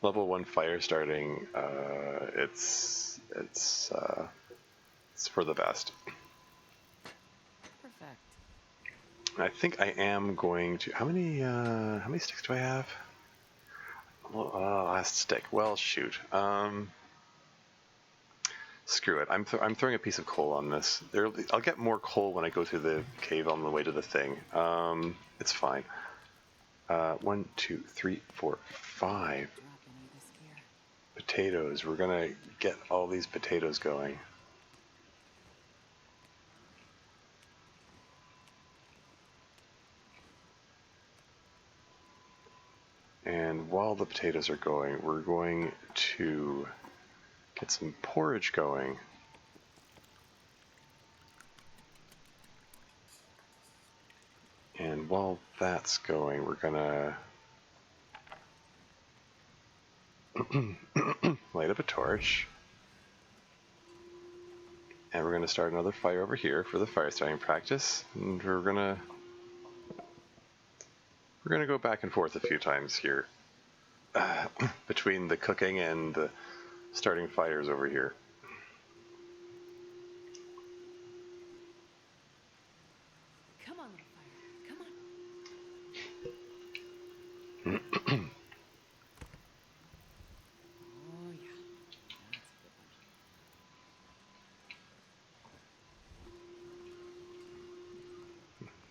1 fire starting, it's for the best. Perfect. I think I am going to. How many sticks do I have? Well, last stick. Well, shoot. Screw it. I'm throwing a piece of coal on this. I'll get more coal when I go through the cave on the way to the thing. It's fine. 1, 2, 3, 4, 5. potatoes. We're gonna get all these potatoes going. And while the potatoes are going, we're going to get some porridge going. And while that's going, we're gonna light up a torch. And we're gonna start another fire over here for the fire starting practice. And we're gonna go back and forth a few times here between the cooking and the starting fires over here. Come on, little fire. Come on. Oh, yeah.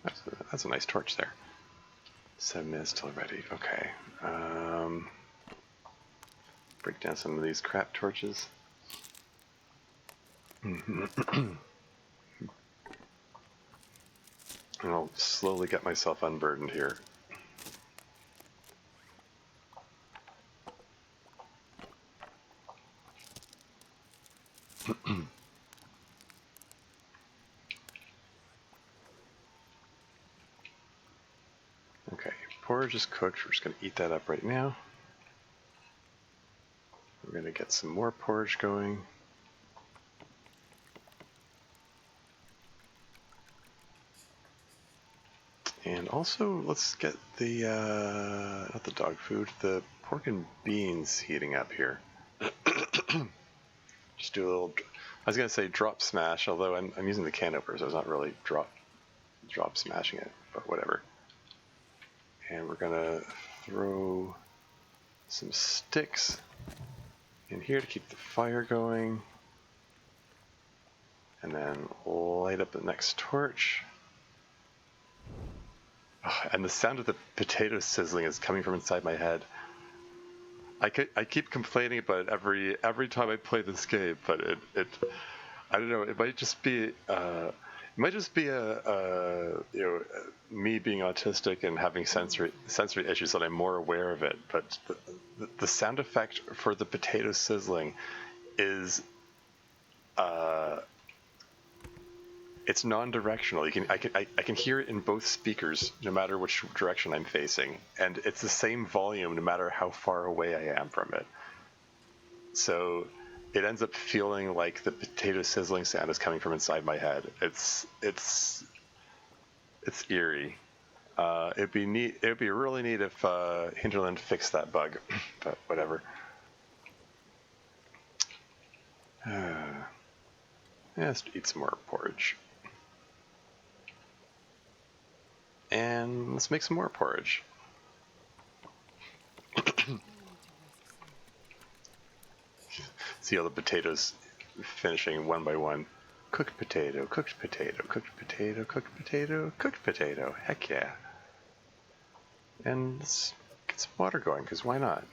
That's a good one. That's a nice torch there. 7 minutes till ready. Okay. Break down some of these crap torches. And I'll slowly get myself unburdened here. Okay, porridge is cooked. We're just going to eat that up right now. We're going to get some more porridge going. And also, let's get the, not the dog food, the pork and beans heating up here. Just do a little, I was going to say drop smash, although I'm using the can opener, so it's not really drop smashing it, but whatever. And we're going to throw some sticks in here to keep the fire going. And then light up the next torch. And the sound of the potato sizzling is coming from inside my head. I keep complaining about it every time I play this game, but it I don't know. It might just be me being autistic and having sensory issues that I'm more aware of it. But the sound effect for the potato sizzling is it's non-directional. I can hear it in both speakers, no matter which direction I'm facing, and it's the same volume no matter how far away I am from it. So it ends up feeling like the potato sizzling sound is coming from inside my head. It's eerie. It'd be neat. It'd be really neat if Hinterland fixed that bug, but whatever. Let's eat some more porridge. And let's make some more porridge. See all the potatoes finishing one by one. Cooked potato, cooked potato, cooked potato, cooked potato, cooked potato. Heck yeah. And let's get some water going, because why not?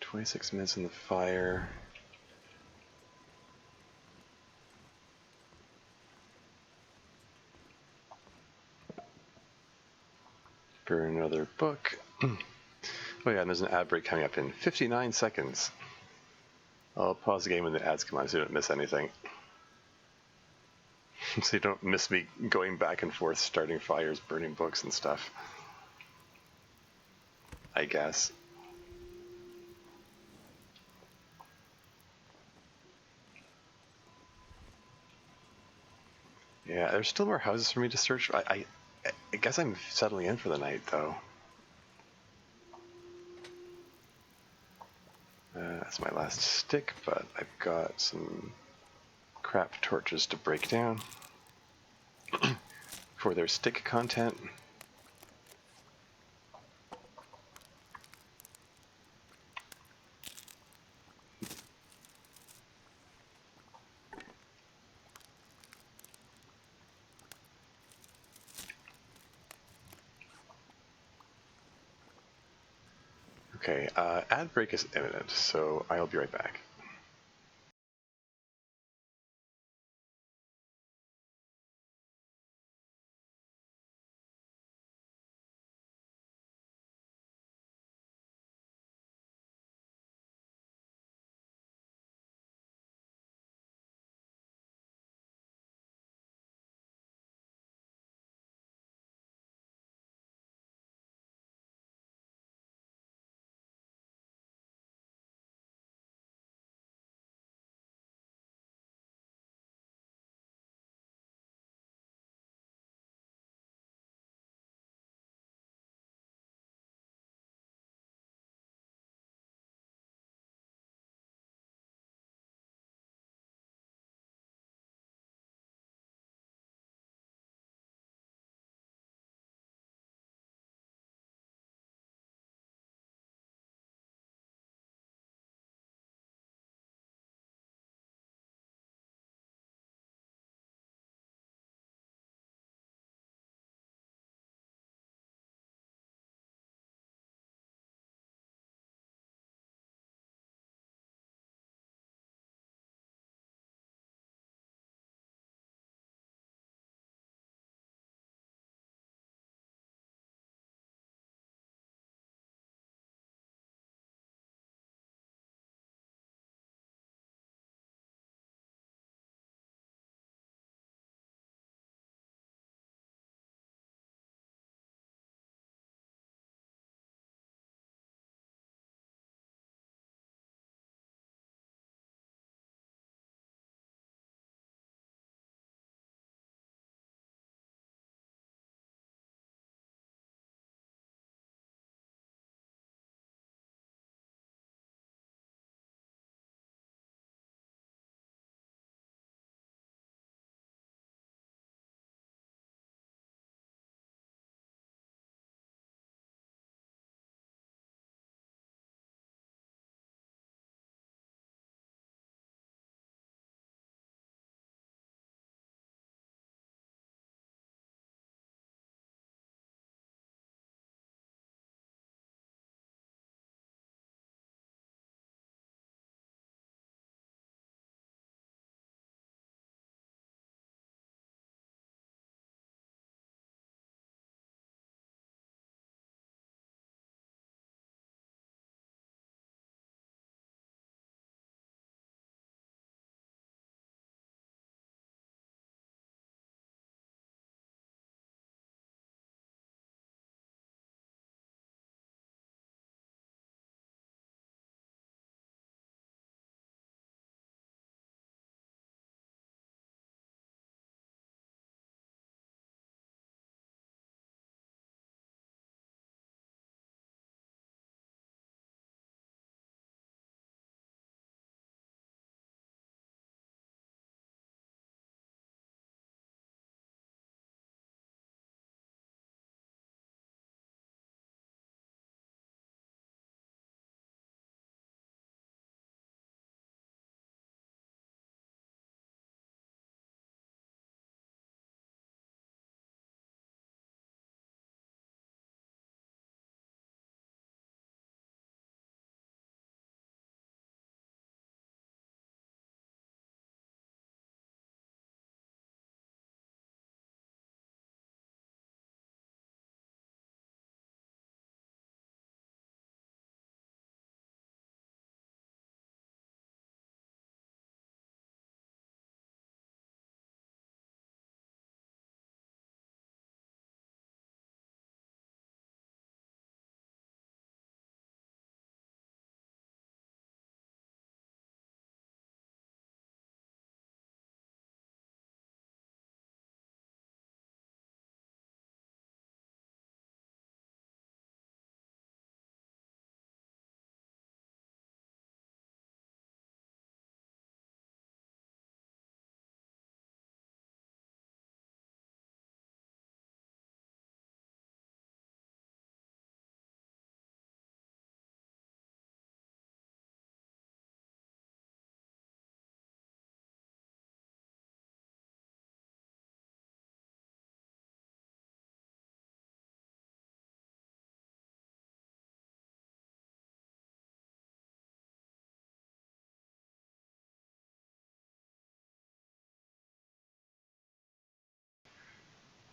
26 minutes in the fire. For another book. Oh yeah, and there's an ad break coming up in 59 seconds. I'll pause the game when the ads come on so you don't miss anything. So you don't miss me going back and forth, starting fires, burning books and stuff. I guess. Yeah, there's still more houses for me to search. I guess I'm settling in for the night, though. That's my last stick, but I've got some crap torches to break down for their stick content. Okay, ad break is imminent, so I'll be right back.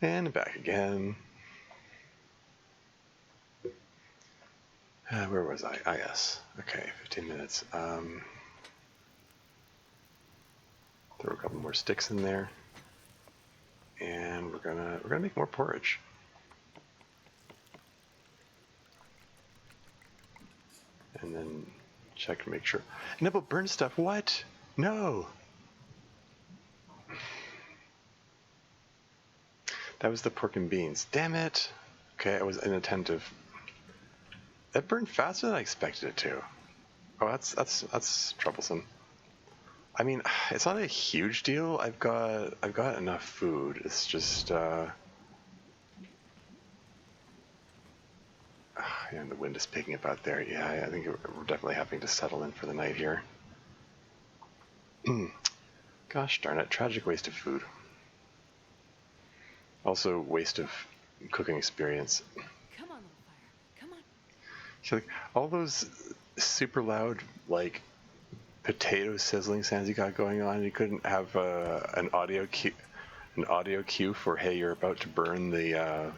And back again. Where was I? Ah, yes. Okay, 15 minutes. Throw a couple more sticks in there, and we're gonna make more porridge. And then check to make sure. No, but burn stuff. What? No. That was the pork and beans. Damn it. Okay, I was inattentive. It burned faster than I expected it to. Oh, that's troublesome. I mean, it's not a huge deal. I've got enough food. It's just yeah, the wind is picking up out there. Yeah, I think we're definitely having to settle in for the night here. Gosh darn it, tragic waste of food. Also, waste of cooking experience. Come on, little fire. Come on. So, like, all those super loud, like, potato sizzling sounds you got going on, you couldn't have an audio cue for, hey, you're about to burn the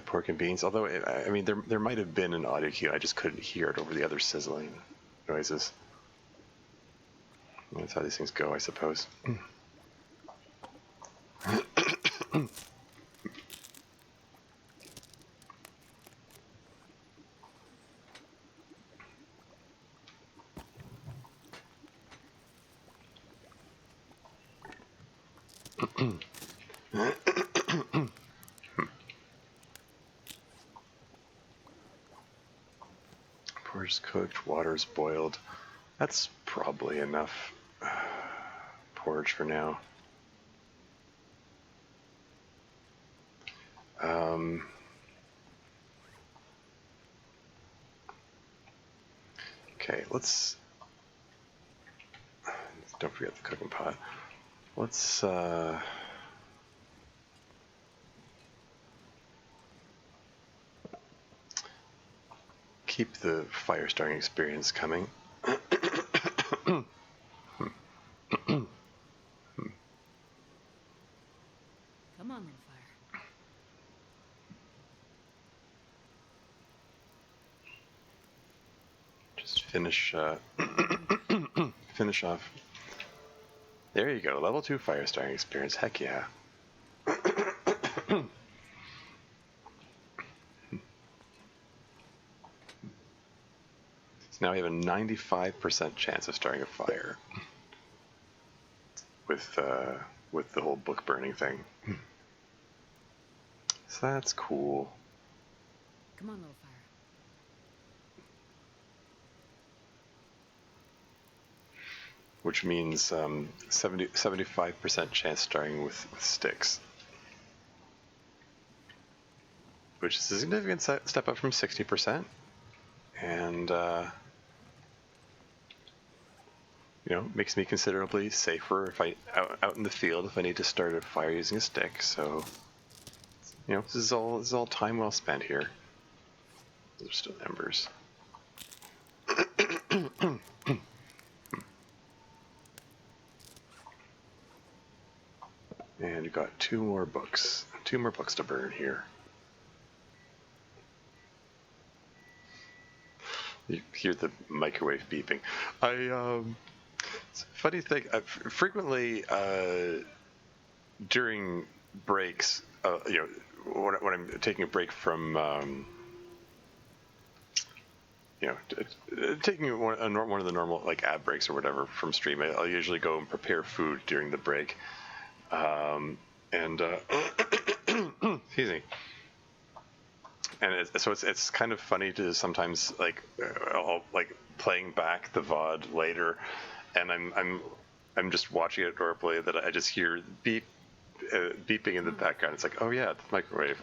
pork and beans. Although, I mean, there might have been an audio cue. I just couldn't hear it over the other sizzling noises. That's how these things go, I suppose. Porridge cooked, water's boiled. That's probably enough porridge for now. Okay, let's... Don't forget the cooking pot. Let's... keep the fire starting experience coming. Come on, little fire. Just finish finish off. There you go, level 2 fire starting experience. Heck yeah. So now we have a 95% chance of starting a fire with the whole book burning thing. So that's cool. Come on, little fire. Which means 75% chance starting with sticks. Which is a significant step up from 60%. And, you know, makes me considerably safer if out in the field if I need to start a fire using a stick. So, you know, this is all time well spent here. Those are still embers. And we've got two more books to burn here. You hear the microwave beeping. It's a funny thing. Frequently, during breaks, you know, when I'm taking a break from, you know, taking one of the normal like ad breaks or whatever from stream, I'll usually go and prepare food during the break, and excuse me. And so it's kind of funny to sometimes like I'll like playing back the VOD later, and I'm just watching it normally that I just hear beeping in the background. It's like, oh yeah, the microwave.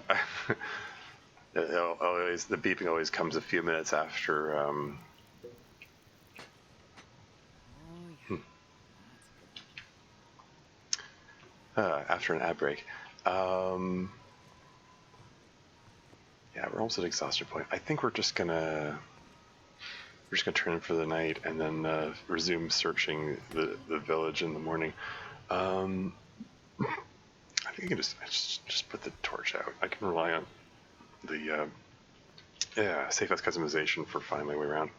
The beeping always comes a few minutes after. Oh, yeah. After an ad break. Yeah, we're almost at exhaustion point. I think we're just gonna turn in for the night and then resume searching the village in the morning. you can just put the torch out. I can rely on the safe house customization for finding my way around.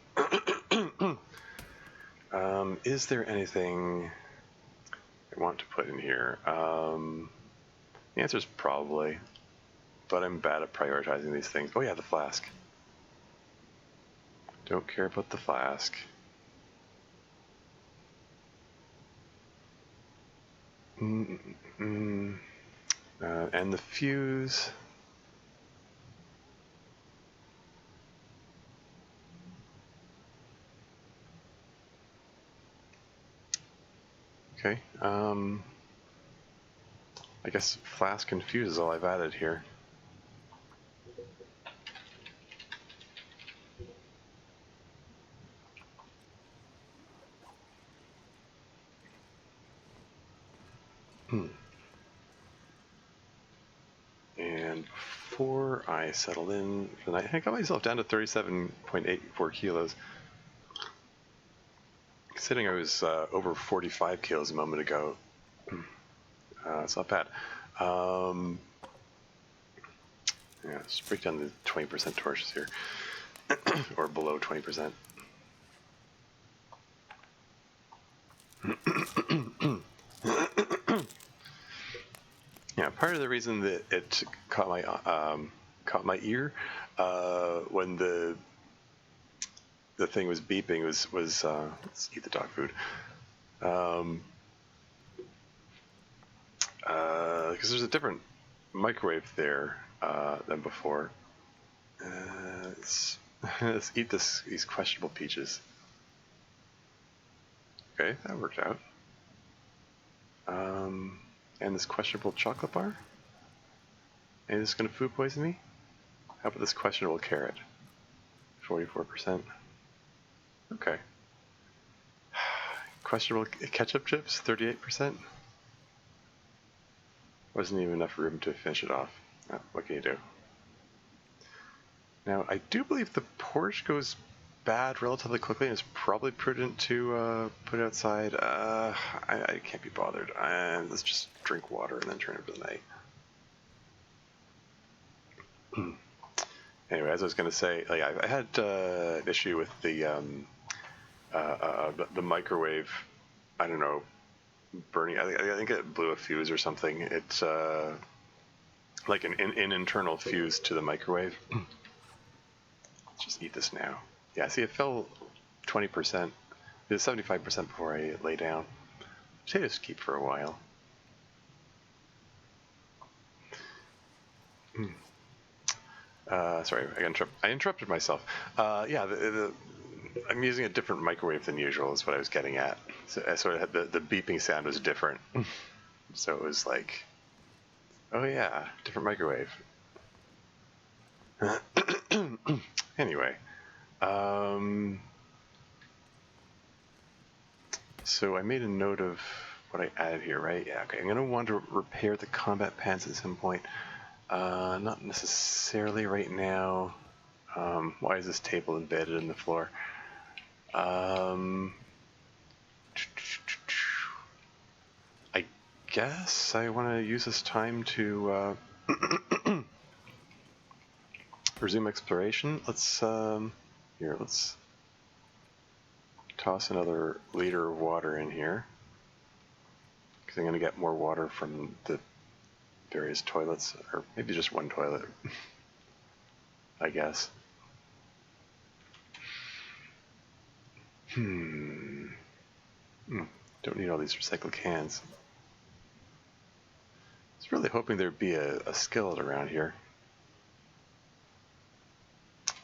Is there anything I want to put in here? The answer is probably, but I'm bad at prioritizing these things. Oh yeah, the flask. Don't care about the flask. And the fuse. Okay. I guess flask and fuse is all I've added here. And before I settle in for the night, I got myself down to 37.84 kilos. Considering I was over 45 kilos a moment ago, it's not bad. Yeah, let's break down the 20% torches here, or below 20%. Yeah, part of the reason that it caught my ear when the thing was beeping was let's eat the dog food. Because there's a different microwave there than before. Let's eat these questionable peaches. Okay, that worked out. And this questionable chocolate bar? And this going to food poison me? How about this questionable carrot? 44%. Okay. Questionable ketchup chips? 38%. Wasn't even enough room to finish it off. Oh, what can you do? Now, I do believe the porch goes bad relatively quickly, and it's probably prudent to put it outside. I can't be bothered. Let's just drink water and then turn it for the night. Anyway, as I was going to say, like I had an issue with the microwave. I don't know, burning. I think it blew a fuse or something. It's like an internal fuse to the microwave. Just eat this now. Yeah, see, it fell 20%. It was 75% before I lay down. Potatoes keep for a while. Sorry, I interrupted myself. Yeah, I'm using a different microwave than usual is what I was getting at. So it had the beeping sound was different. So it was like, oh yeah, different microwave. Anyway, so I made a note of what I added here, right? Yeah, okay. I'm going to want to repair the combat pants at some point. Not necessarily right now. Why is this table embedded in the floor? I guess I want to use this time to resume exploration. Let's let's toss another liter of water in here because I'm going to get more water from the various toilets, or maybe just one toilet, I guess. Don't need all these recycled cans. I was really hoping there'd be a skillet around here.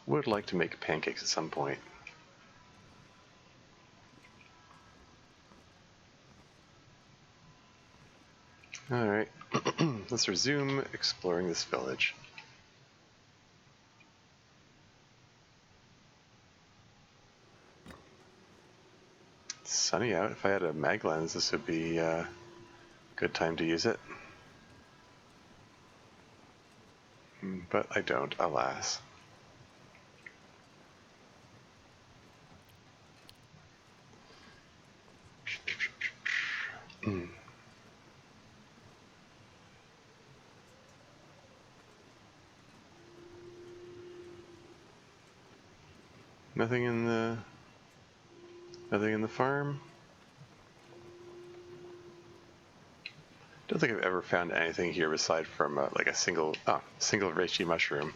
Would like to make pancakes at some point. Alright, let's resume exploring this village. It's sunny out. If I had a mag lens, this would be a good time to use it. But I don't, alas. Nothing in the farm. Don't think I've ever found anything here aside from like a single reishi mushroom.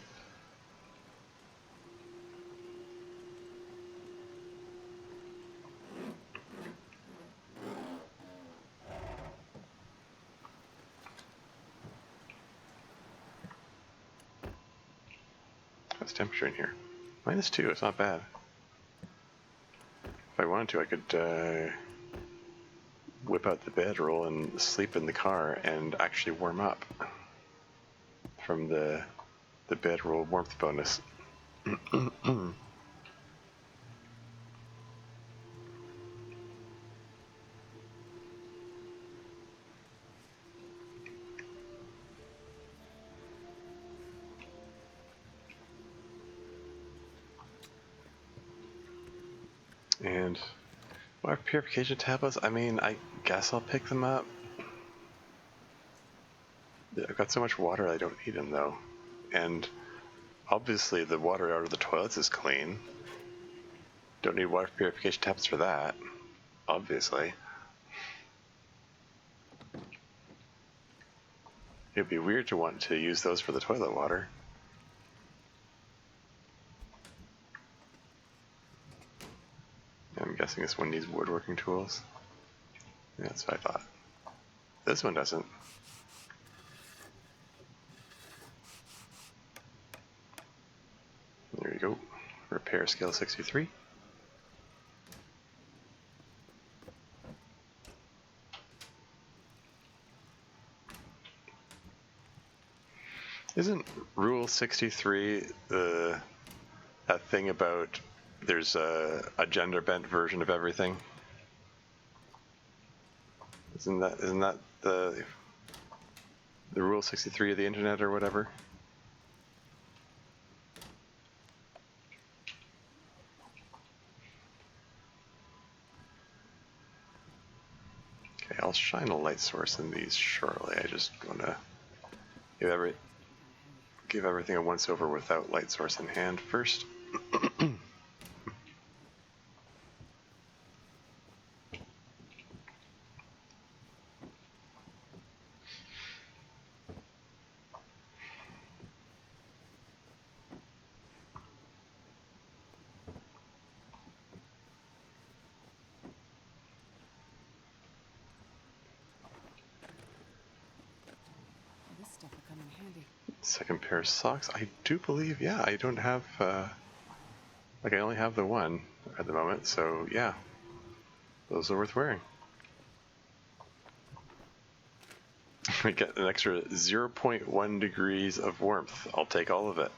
What's temperature in here? -2. It's not bad. If I wanted to, I could whip out the bedroll and sleep in the car and actually warm up from the bedroll warmth bonus. And water purification tablets, I mean, I guess I'll pick them up. I've got so much water I don't need them though. And obviously the water out of the toilets is clean. Don't need water purification tablets for that, obviously. It'd be weird to want to use those for the toilet water. I'm guessing this one needs woodworking tools. Yeah, that's what I thought. This one doesn't. There you go. Repair skill 63. Isn't Rule 63 that thing about there's a gender bent version of everything? Isn't that the Rule 63 of the internet or whatever? Okay, I'll shine a light source in these shortly. I just want to give everything a once over without light source in hand first. Second pair of socks. I do believe, yeah, I don't have, like I only have the one at the moment, so yeah, those are worth wearing. We get an extra 0.1 degrees of warmth. I'll take all of it.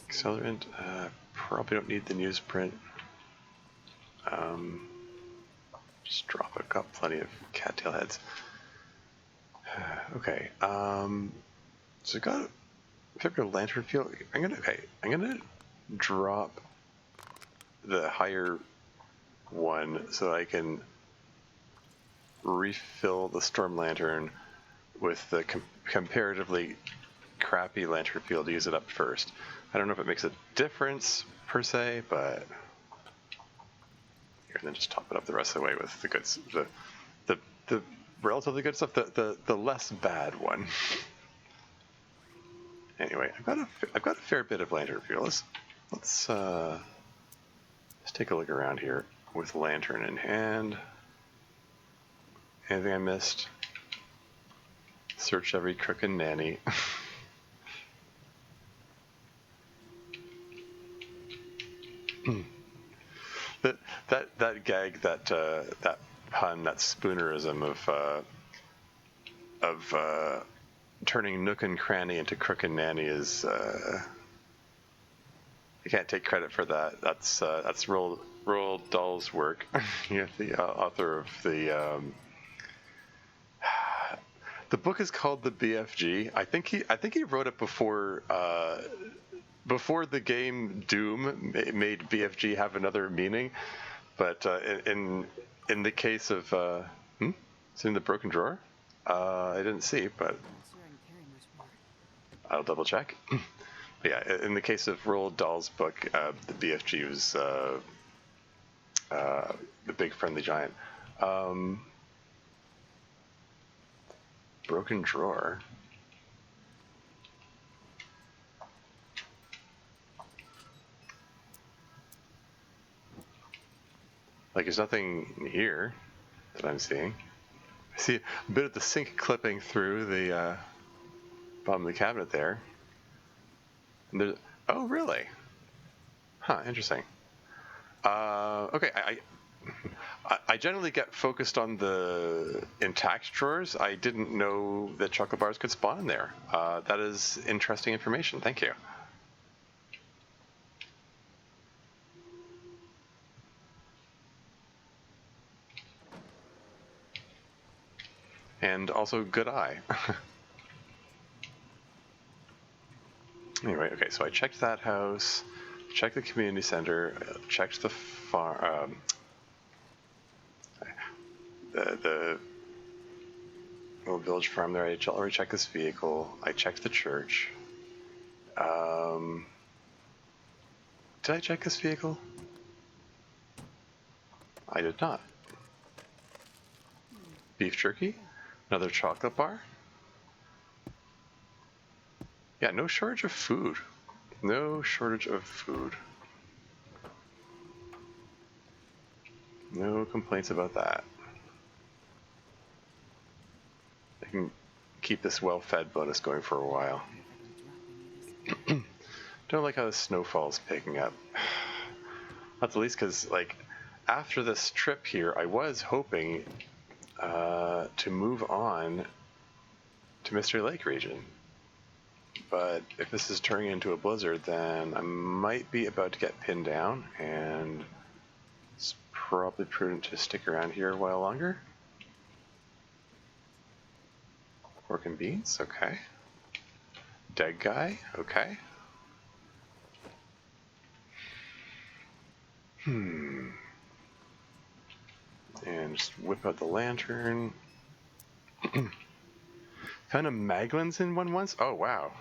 Accelerant, probably don't need the newsprint. Just drop it. Got plenty of cattail heads. Okay. So got a lantern fuel. I'm gonna drop the higher one so I can refill the storm lantern with the comparatively crappy lantern fuel to use it up first. I don't know if it makes a difference per se, but here, and then just top it up the rest of the way with the good, the relatively good stuff, the less bad one. Anyway, I've got a fair bit of lantern fuel. Let's take a look around here with lantern in hand. Anything I missed? Search every crook and nanny. that gag, that pun, that spoonerism of turning nook and cranny into crook and nanny is I can't take credit for that. That's Roald Dahl's work. The author of the book is called The BFG. I think he wrote it before the game Doom made BFG have another meaning. But in the case of it's in the broken drawer. I didn't see, but I'm not sure I can carry much more. I'll double check. Yeah, in the case of Roald Dahl's book, the BFG was the big friendly giant. Broken drawer. Like, there's nothing here that I'm seeing. I see a bit of the sink clipping through the bottom of the cabinet there. And there's, oh, really? Huh, interesting. Okay, I generally get focused on the intact drawers. I didn't know that chocolate bars could spawn in there. That is interesting information. Thank you. And also, good eye. Anyway, okay, so I checked that house, checked the community center, checked the farm, the little village farm there. I already checked this vehicle. I checked the church. Did I check this vehicle? I did not. Beef jerky? Another chocolate bar? Yeah, no shortage of food. No shortage of food. No complaints about that. I can keep this well-fed bonus going for a while. Don't like how the snowfall's picking up. Not the least because, like, after this trip here, I was hoping to move on to Mystery Lake region. But if this is turning into a blizzard, then I might be about to get pinned down, and it's probably prudent to stick around here a while longer. Pork and beans, okay. Dead guy, okay. And just whip out the lantern. Found a Maglins in one once? Oh, wow.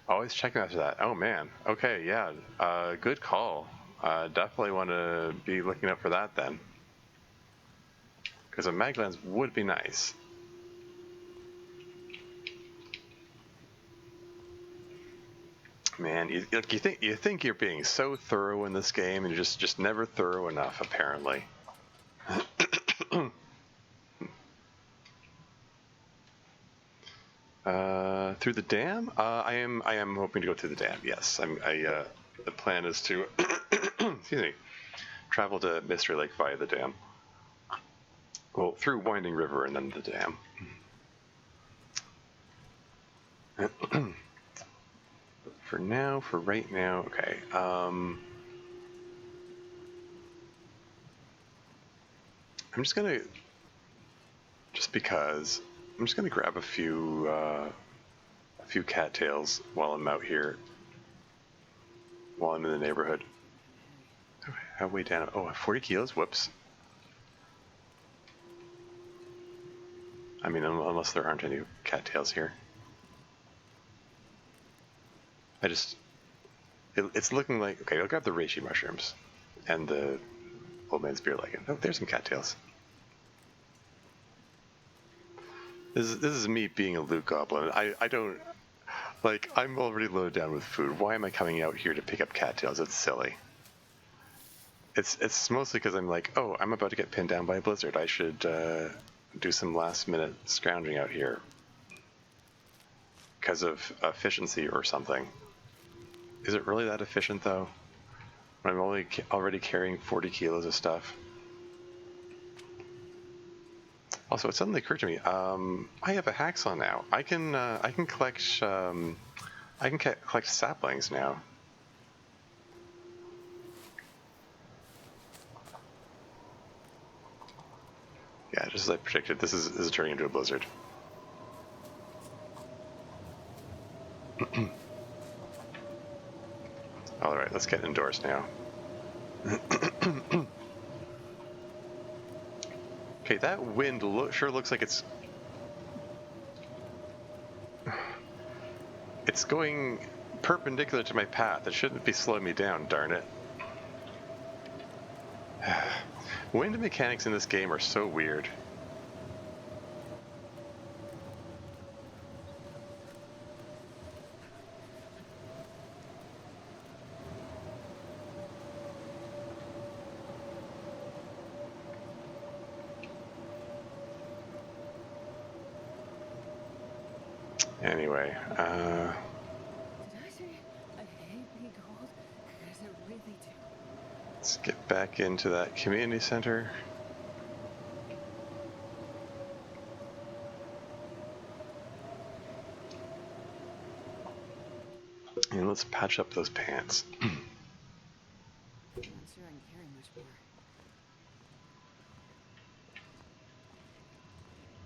Always checking after that. Oh, man. Okay, yeah. Good call. Definitely want to be looking out for that then. Because a Maglins would be nice. Man, you think you're being so thorough in this game, and you're just never thorough enough, apparently. Through the dam? I am hoping to go through the dam. Yes, the plan is to excuse me, travel to Mystery Lake via the dam. Well, through Winding River and then the dam. For right now, okay. I'm just gonna, because I'm just gonna grab a few cattails while I'm out here, while I'm in the neighborhood. Okay, how way down? Oh, 40 kilos. Whoops. I mean, unless there aren't any cattails here. It's looking like, okay, I'll grab the reishi mushrooms and the old man's beer lichen. Oh, there's some cattails. This is me being a loot goblin. I don't, like, I'm already loaded down with food. Why am I coming out here to pick up cattails? It's silly. It's mostly because I'm like, oh, I'm about to get pinned down by a blizzard. I should do some last minute scrounging out here because of efficiency or something. Is it really that efficient though? I'm already carrying 40 kilos of stuff. Also, it suddenly occurred to me, I have a hacksaw now. I can collect collect saplings now. Yeah, just as I predicted, this is turning into a blizzard. All right, let's get indoors now. Okay, that wind sure looks like it's It's going perpendicular to my path. It shouldn't be slowing me down, darn it. Wind mechanics in this game are so weird. Anyway, Did I say I hate being cold? Because I really do. let's get back into that community center. And let's patch up those pants. I'm not sure I can carry much more.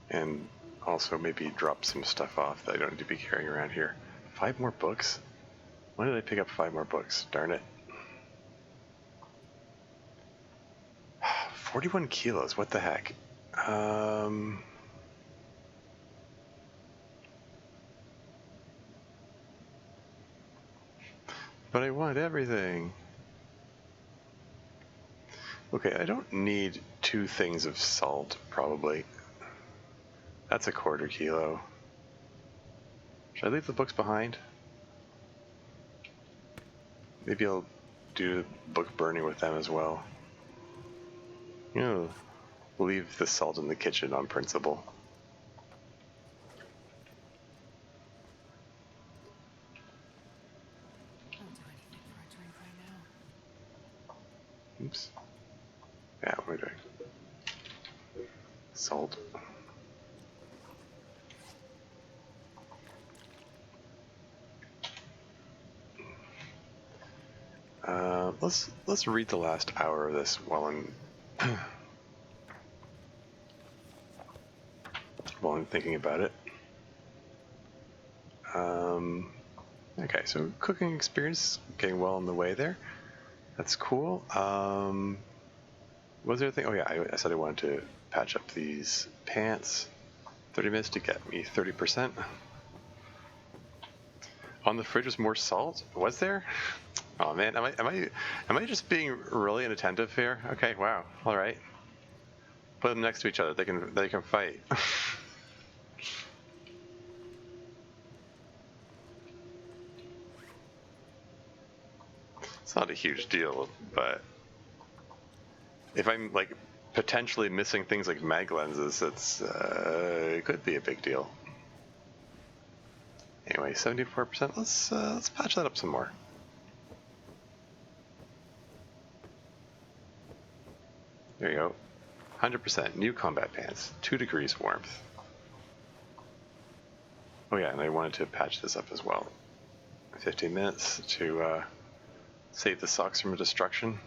And also maybe drop some stuff off that I don't need to be carrying around here. 5 more books? When did I pick up 5 more books? Darn it. 41 kilos, what the heck? But I want everything. Okay, I don't need 2 things of salt, probably. That's a 1/4 kilo. Should I leave the books behind? Maybe I'll do book burning with them as well. We'll leave the salt in the kitchen on principle. I'll do anything for a drink right now. Oops. Yeah, what am I doing? Salt. Let's read the last hour of this while I'm while I'm thinking about it. Okay, so cooking experience getting well on the way there. That's cool. What was the other thing? Oh yeah, I said I wanted to patch up these pants. 30 minutes to get me 30%. On the fridge was more salt. Was there? Oh man, am I just being really inattentive here? Okay, wow. All right. Put them next to each other. They can fight. It's not a huge deal, but if I'm like potentially missing things like mag lenses, it could be a big deal. Anyway, 74%. Let's patch that up some more. There you go. 100% new combat pants. 2 degrees warmth. Oh yeah, and I wanted to patch this up as well. 15 minutes to save the socks from destruction.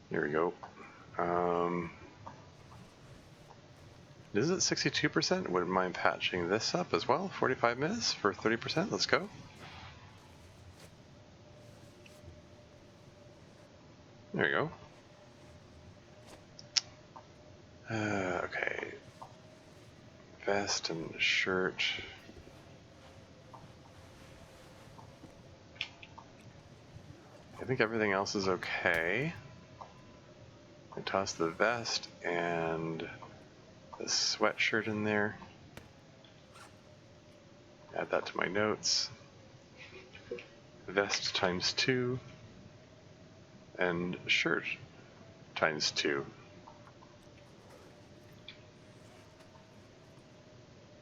Here we go. Is it 62%? Wouldn't mind patching this up as well. 45 minutes for 30%. Let's go. There you go. Okay. Vest and shirt. I think everything else is okay. I toss the vest and the sweatshirt in there. Add that to my notes. Vest times 2 and shirt times 2.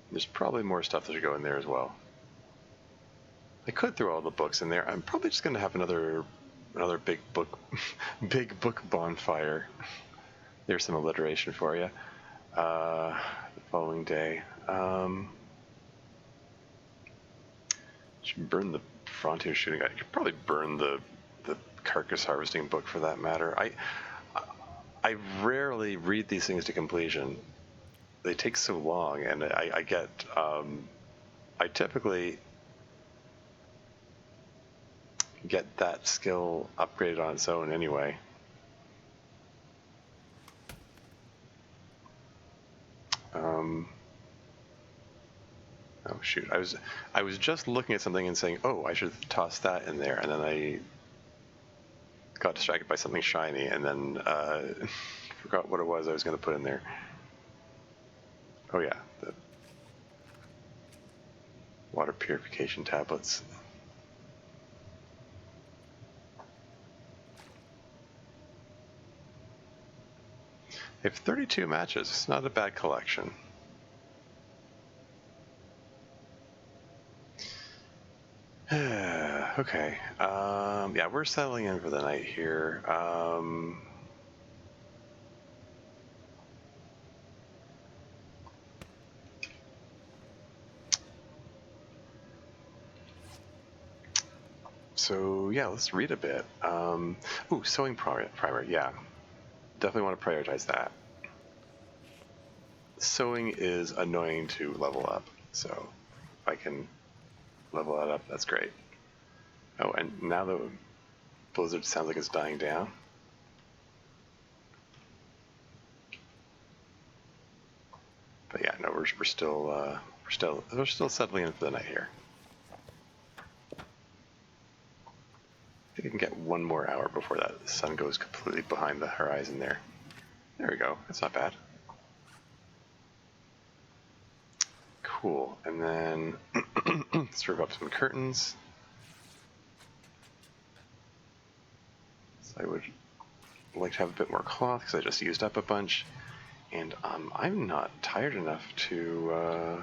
There's probably more stuff that should go in there as well. I could throw all the books in there. I'm probably just going to have another big book bonfire. There's some alliteration for you. The following day. Should burn the frontier shooting. I could probably burn the carcass harvesting book for that matter. I rarely read these things to completion. They take so long, and I typically get that skill upgraded on its own anyway. Oh shoot! I was just looking at something and saying, "Oh, I should toss that in there," and then I got distracted by something shiny, and then forgot what it was I was going to put in there. Oh yeah, the water purification tablets. They have 32 matches. It's not a bad collection. Okay. Yeah, we're settling in for the night here. So yeah, let's read a bit. Ooh, sewing primer. Yeah, definitely want to prioritize that. Sewing is annoying to level up, so if I can level that up, that's great. Oh, and now the blizzard sounds like it's dying down. But yeah, no, we're still settling in for the night here. I think I can get one more hour before that sun goes completely behind the horizon there. There we go. That's not bad. Cool. And then let's rip up some curtains. So I would like to have a bit more cloth because I just used up a bunch. And I'm not tired enough to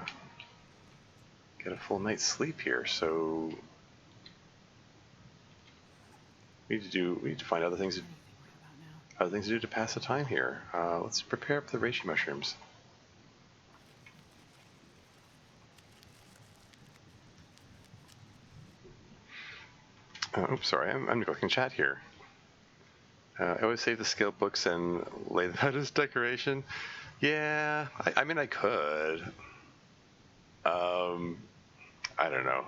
get a full night's sleep here, so we need to find other things to do to pass the time here. Let's prepare up the reishi mushrooms. Oops, sorry, I'm neglecting chat here. I always save the skill books and lay them out as decoration. Yeah, I mean I could. I don't know.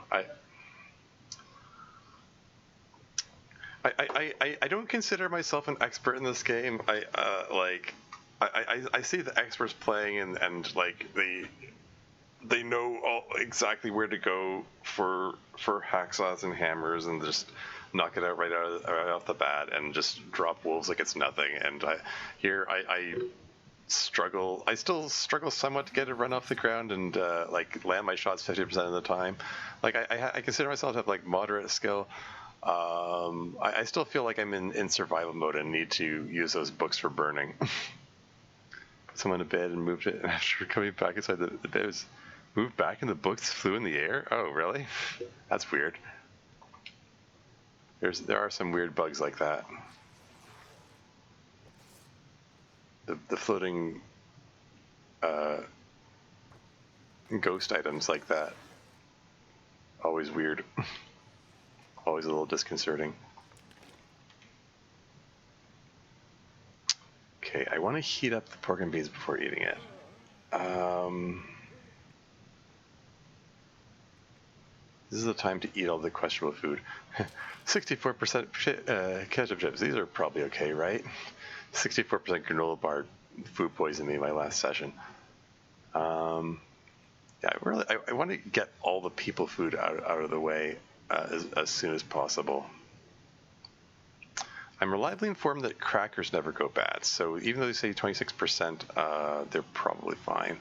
I don't consider myself an expert in this game. I see the experts playing and like they know exactly where to go for hacksaws and hammers and just knock it out right off the bat and just drop wolves like it's nothing. And I struggle. I still struggle somewhat to get a run off the ground and like land my shots 50% of the time. Like I consider myself to have like moderate skill. I still feel like I'm in survival mode and need to use those books for burning. Put someone to bed and moved it, and after coming back inside the bed, it was moved back and the books flew in the air. Oh, really? That's weird. There are some weird bugs like that. The floating ghost items like that. Always weird. Always a little disconcerting. Okay, I want to heat up the pork and beans before eating it. This is the time to eat all the questionable food. 64% ketchup chips. These are probably okay, right? 64% granola bar food poisoned me my last session. Yeah, I want to get all the people food out of the way as soon as possible. I'm reliably informed that crackers never go bad, so even though they say 26%, they're probably fine.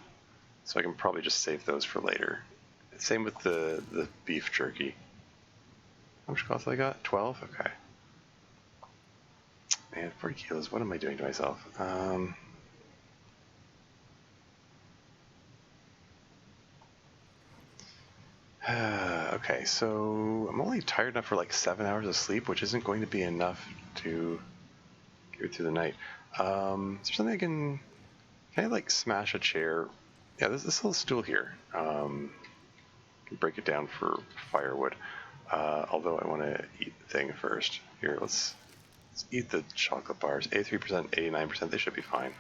So I can probably just save those for later. Same with the beef jerky. How much cloth I got? 12? Okay. Man, 40 kilos. What am I doing to myself? Okay, so I'm only tired enough for like 7 hours of sleep, which isn't going to be enough to get me through the night. Is there something I can I like smash a chair? Yeah, this little stool here. Can break it down for firewood. Although I want to eat the thing first. Here, let's eat the chocolate bars. 83%, 89%, they should be fine.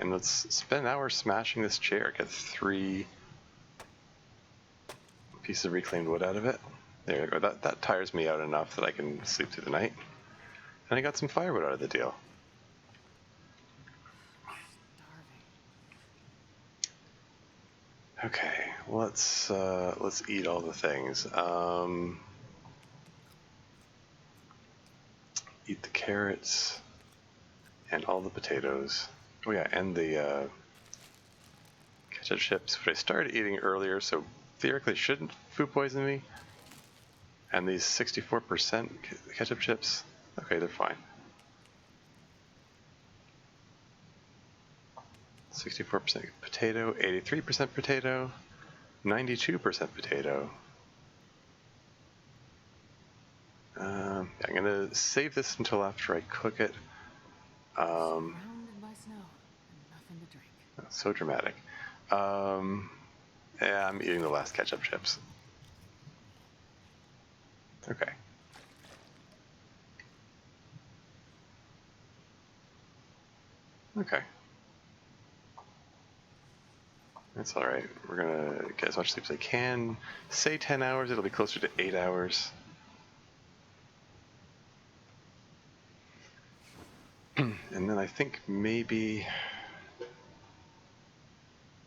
And let's spend an hour smashing this chair. Get 3 pieces of reclaimed wood out of it. There you go. That tires me out enough that I can sleep through the night. And I got some firewood out of the deal. Okay, let's eat all the things. Eat the carrots and all the potatoes. Oh yeah, and the ketchup chips, which I started eating earlier, so theoretically shouldn't food poison me. And these 64% ketchup chips, okay, they're fine. 64% potato, 83% potato, 92% potato. I'm gonna save this until after I cook it. Surrounded by snow and nothing to drink. So dramatic. Yeah, I'm eating the last ketchup chips. Okay. Okay. That's alright. We're gonna get as much sleep as I can. Say 10 hours, it'll be closer to 8 hours. And then I think maybe...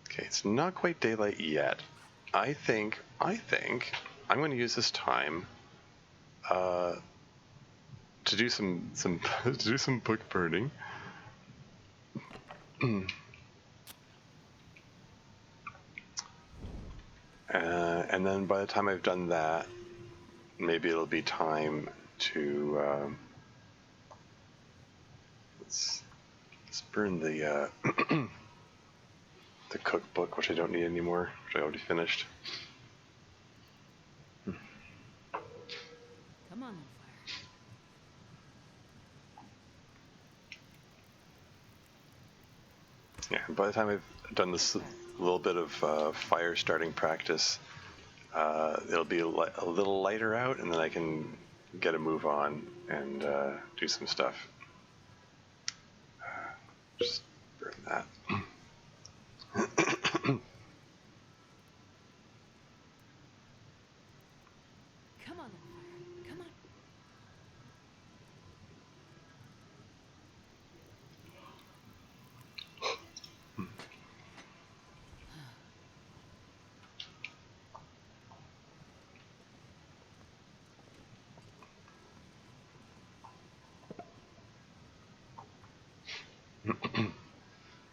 Okay, it's not quite daylight yet. I think I'm going to use this time to do some to do some book burning. And then by the time I've done that, maybe it'll be time to let's burn the the cookbook, which I don't need anymore, which I already finished. Come on, little fire. Yeah, by the time I've done this little bit of fire starting practice, it'll be a little lighter out, and then I can get a move on and do some stuff. Just burn that. Come on, little fire. Come on.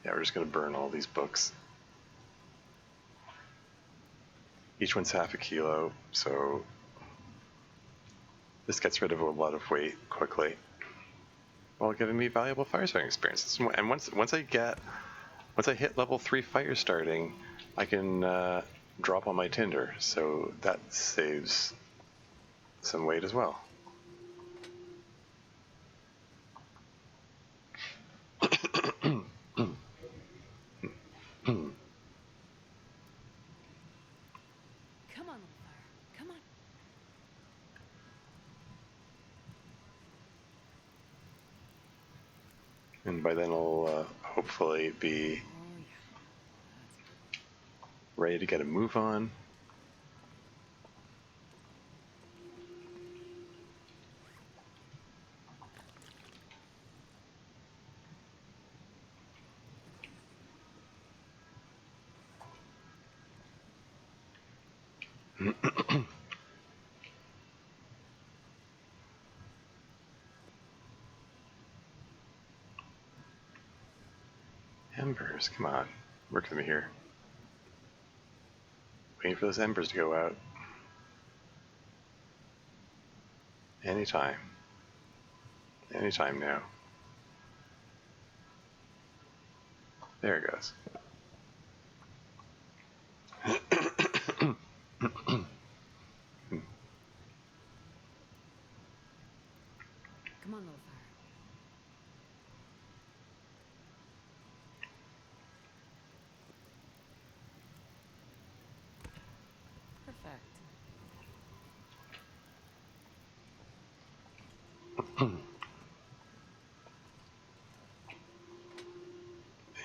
Yeah, we're just gonna burn all these books. Each one's half a kilo, so this gets rid of a lot of weight quickly, while giving me valuable fire starting experience. And once I hit level 3 fire starting, I can drop on my tinder, so that saves some weight as well. Come on, little fire. Come on. And by then I'll hopefully be Oh, yeah. That's good. ready to get a move on. Embers, come on. Work with me here. Waiting for those embers to go out. Anytime. Anytime now. There it goes. Come on, little fire. Perfect.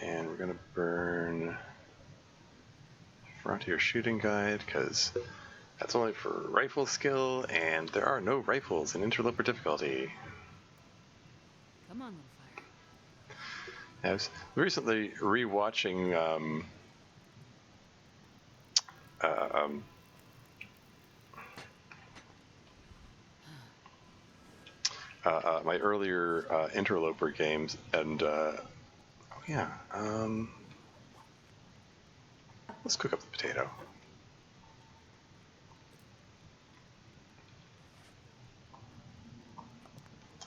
And we're gonna burn Frontier Shooting Guide, because that's only for rifle skill, and there are no rifles in Interloper difficulty. Come on, little fire. I was recently rewatching um, my earlier Interloper games, and oh yeah, let's cook up the potato.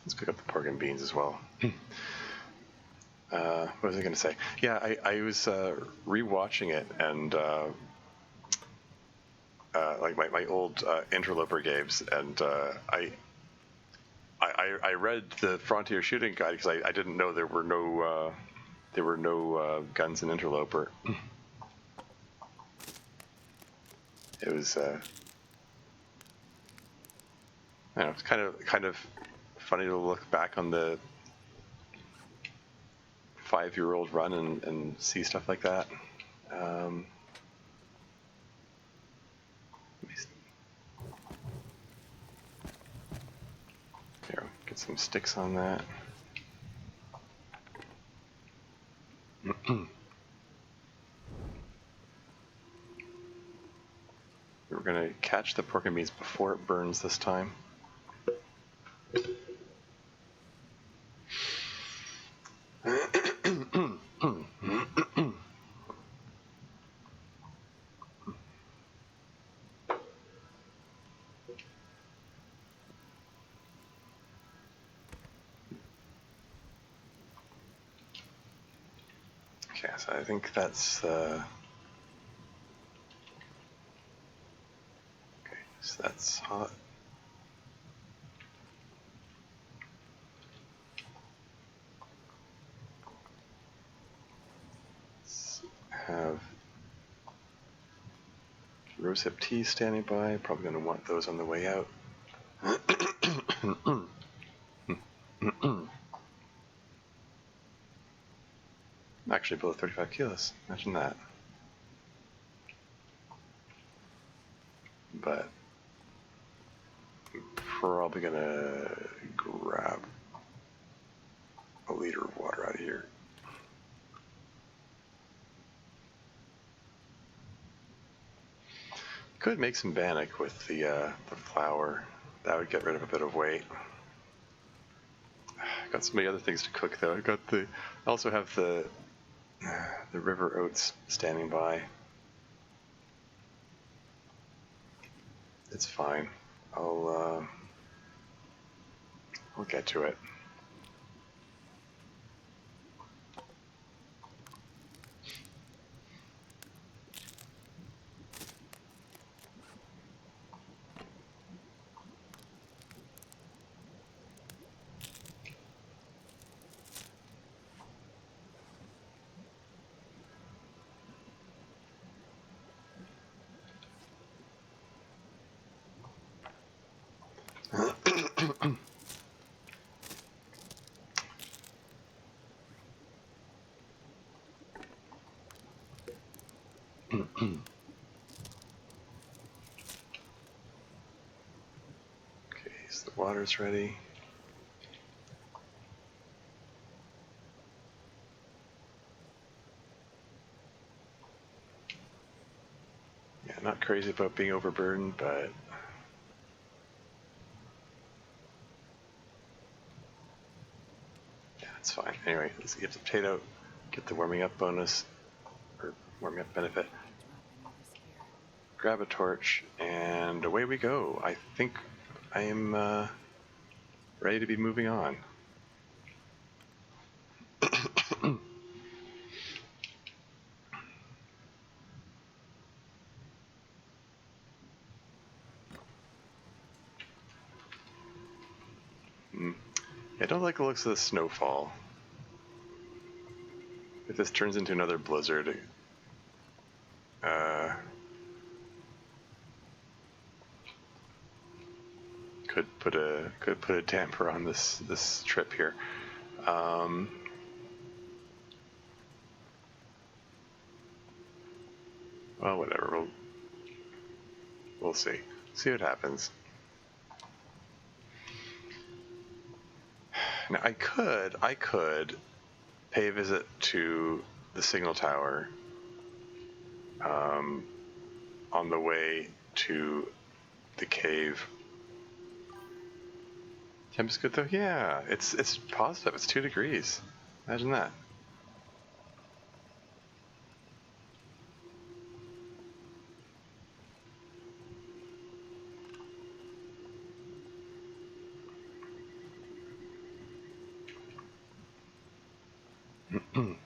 Let's cook up the pork and beans as well. What was I going to say? Yeah, I was rewatching it, and like my old Interloper games, and I read the Frontier Shooting Guide because I didn't know there were no guns in Interloper. It was I don't know, it's kind of funny to look back on the 5-year-old run and see stuff like that. Here, get some sticks on that. We're gonna catch the pork and beans before it burns this time. Okay, so I think that's okay, so that's hot. Let's have rosehip tea standing by. Probably going to want those on the way out. Actually below 35 kilos. Imagine that. But I'm probably going to grab a liter of water out of here. Could make some bannock with the flour. That would get rid of a bit of weight. Got so many other things to cook though. I also have the river oats standing by. It's fine. I'll get to it. Okay, so the water's ready. Yeah, not crazy about being overburdened, but yeah, it's fine. Anyway, let's get the potato, get the warming up bonus, or warming up benefit. Grab a torch, and away we go. I think I am ready to be moving on. I don't like the looks of the snowfall. If this turns into another blizzard, could put a damper on this trip here. Well, whatever. We'll see. See what happens. Now I could pay a visit to the signal tower, on the way to the cave. Temp is good though? Yeah, it's positive. It's 2 degrees. Imagine that. This pack is getting kind of heavy.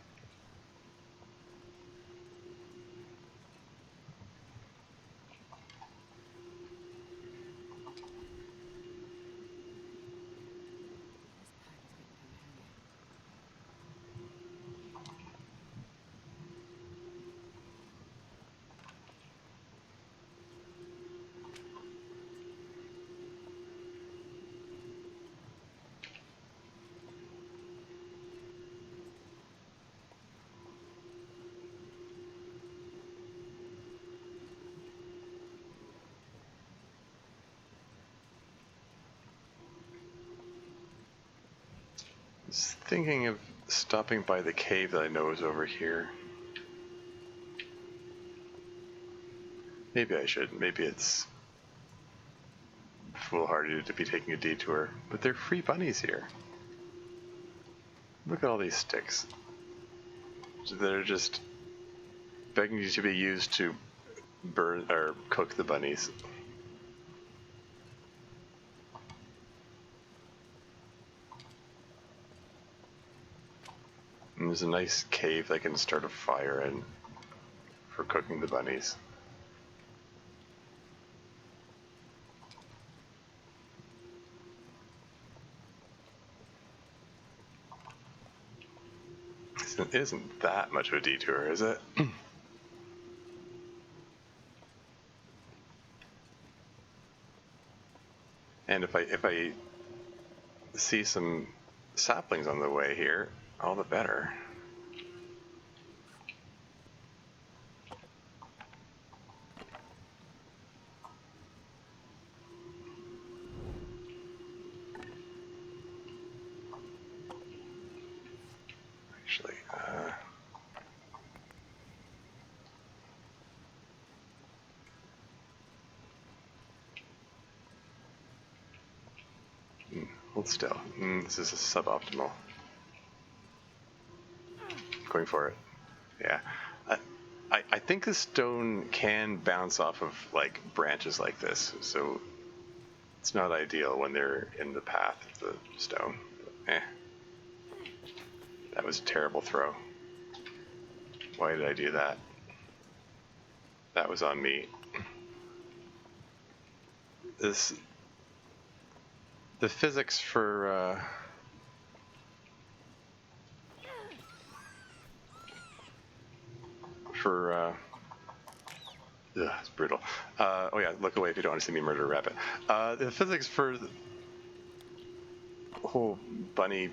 I was thinking of stopping by the cave that I know is over here. Maybe I should. Maybe it's foolhardy to be taking a detour. But they're free bunnies here. Look at all these sticks. They're just begging you to be used to burn or cook the bunnies. And there's a nice cave I can start a fire in for cooking the bunnies. It isn't that much of a detour, is it? And if I see some saplings on the way here, all the better. Actually, hold still. This is suboptimal. Going for it. Yeah. I think the stone can bounce off of like branches like this, so it's not ideal when they're in the path of the stone. But, that was a terrible throw. Why did I do that? That was on me. The physics for it's brutal. Oh yeah, look away if you don't want to see me murder a rabbit. The physics for the whole bunny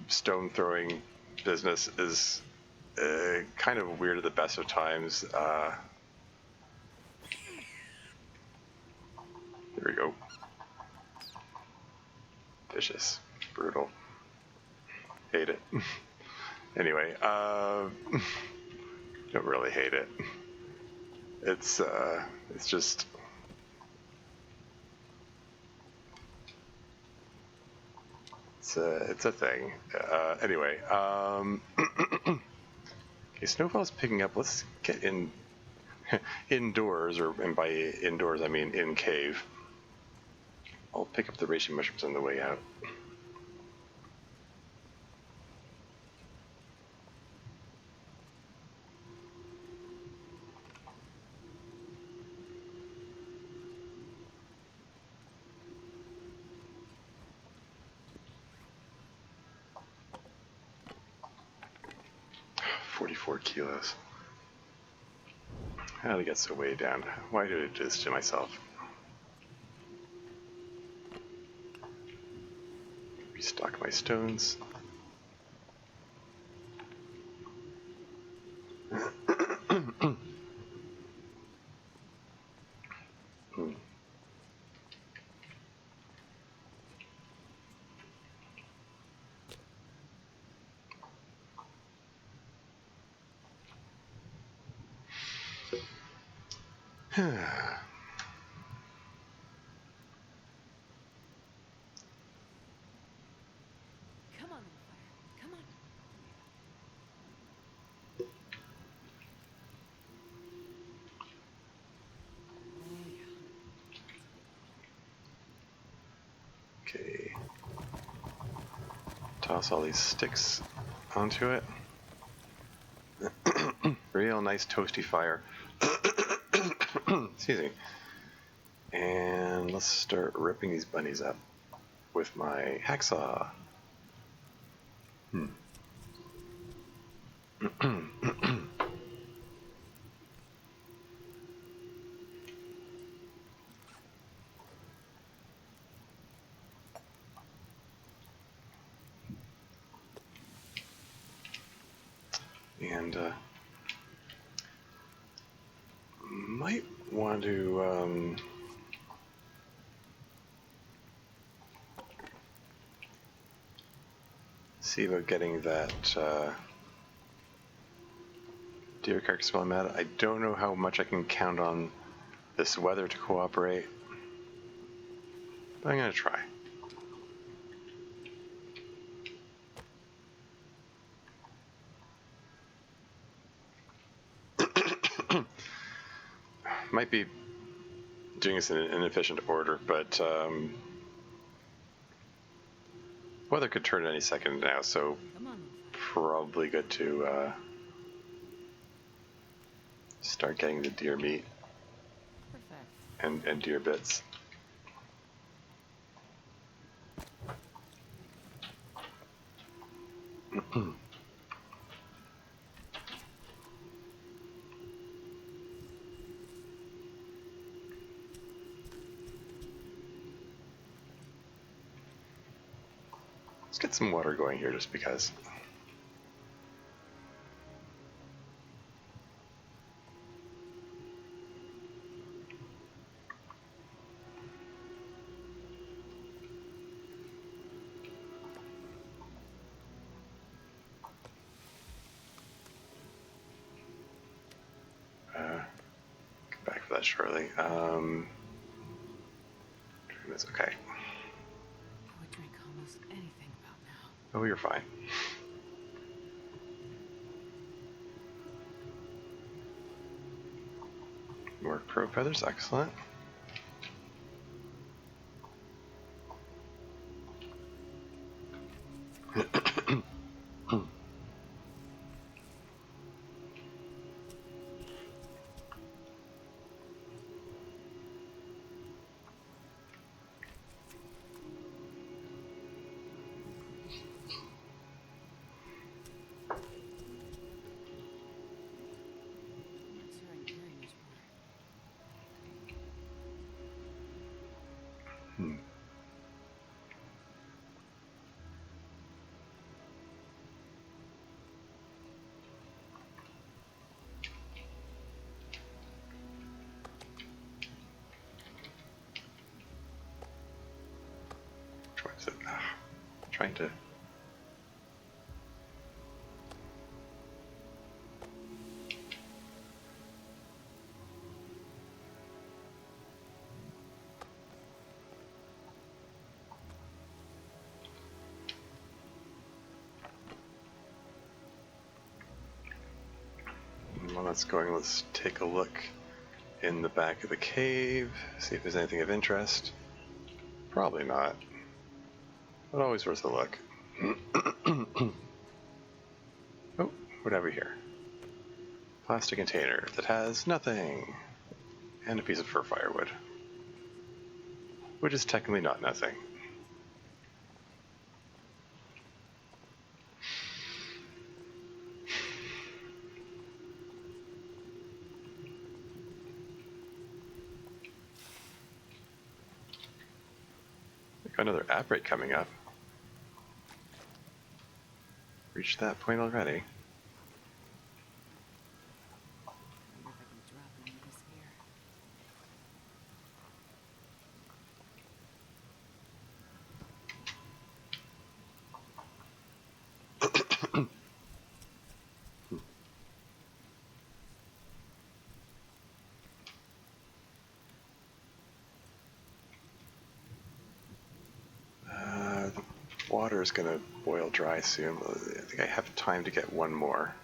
stone throwing business is kind of weird at the best of times. There we go. Vicious. Brutal. Hate it. Anyway, don't really hate it. It's just it's a thing. Anyway, okay, snowfall's picking up. Let's get in indoors, and by indoors I mean in cave. I'll pick up the reishi mushrooms on the way out. $44 kilos. How did I get so way down? Why did I do this to myself? Restock my stones. Come on, then, fire. Come on. Oh, yeah. Okay. Toss all these sticks onto it. Real nice toasty fire. Excuse me. And let's start ripping these bunnies up with my hacksaw. And might want to see about getting that deer carcass while I'm at it. I don't know how much I can count on this weather to cooperate, but I'm going to try. Might be doing this in an inefficient order, but weather could turn any second now, so Come on, then, fire. probably good to start getting the deer meat Perfect. and deer bits. Let's get some water going here just because. Come back for that shortly. That's okay. I would drink almost anything about now. Oh, you're fine. More crow feathers, excellent. I'm not sure I'm hearing much more. Which one is it? Trying to. While that's going, let's take a look in the back of the cave, see if there's anything of interest. Probably not, but always worth a look. Oh, what have we here? Plastic container that has nothing, and a piece of fir firewood, which is technically not nothing. Got another outbreak coming up. Reached that point already. I wonder if I can drop any of this here. water is going to boil dry soon. I think I have time to get one more.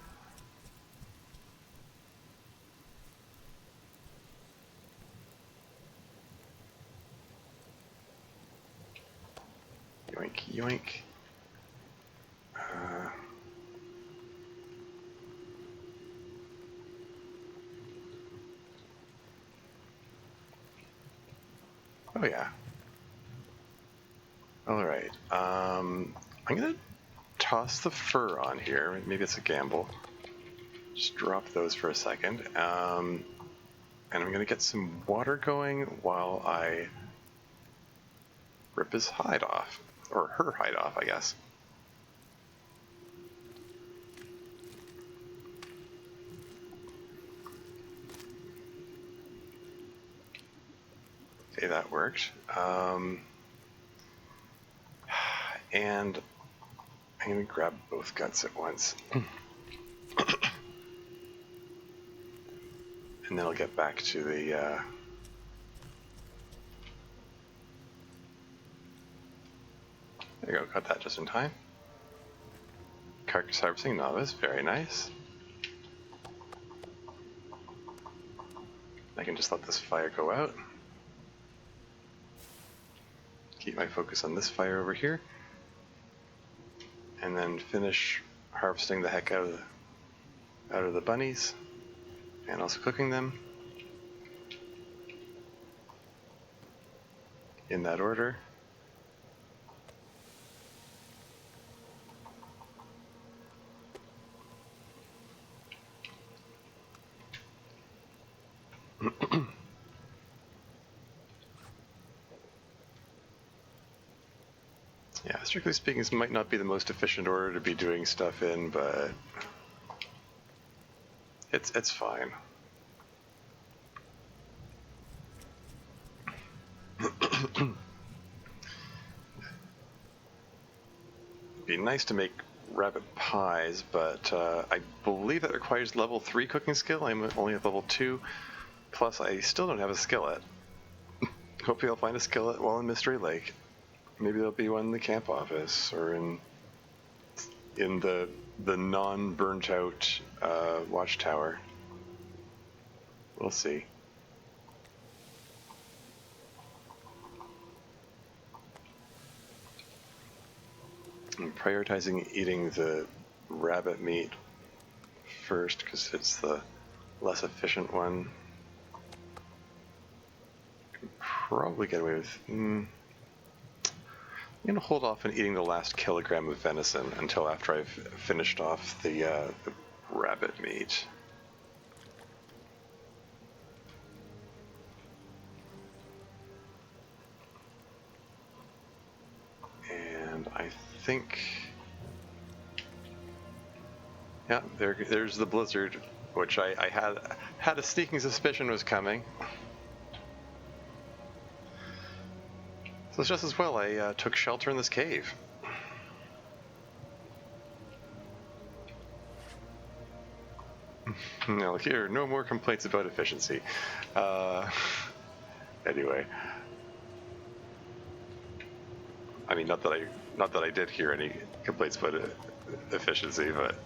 Yoink, yoink. Oh yeah. All right. I'm gonna toss the fur on here. Maybe it's a gamble. Just drop those for a second. And I'm gonna get some water going while I rip his hide off, or her hide off, I guess. Okay, that worked. And I'm gonna grab both guts at once. And then I'll get back to the there you go, got that just in time. Carcass harvesting novice, very nice. I can just let this fire go out. Keep my focus on this fire over here. And then finish harvesting the heck out of the bunnies. And also cooking them. In that order. Yeah, strictly speaking, this might not be the most efficient order to be doing stuff in, but it's fine. It'd be nice to make rabbit pies, but I believe that requires level 3 cooking skill. I'm only at level 2, plus I still don't have a skillet. Hopefully I'll find a skillet while in Mystery Lake. Maybe there'll be one in the camp office, or in the non-burnt out watchtower. We'll see. I'm prioritizing eating the rabbit meat first because it's the less efficient one. Can probably get away with. I'm gonna hold off on eating the last kilogram of venison until after I've finished off the rabbit meat. And I think, yeah, there's the blizzard, which I had a sneaking suspicion was coming. So it's just as well I took shelter in this cave. No, here, no more complaints about efficiency. Anyway, I mean, not that I did hear any complaints about efficiency, but.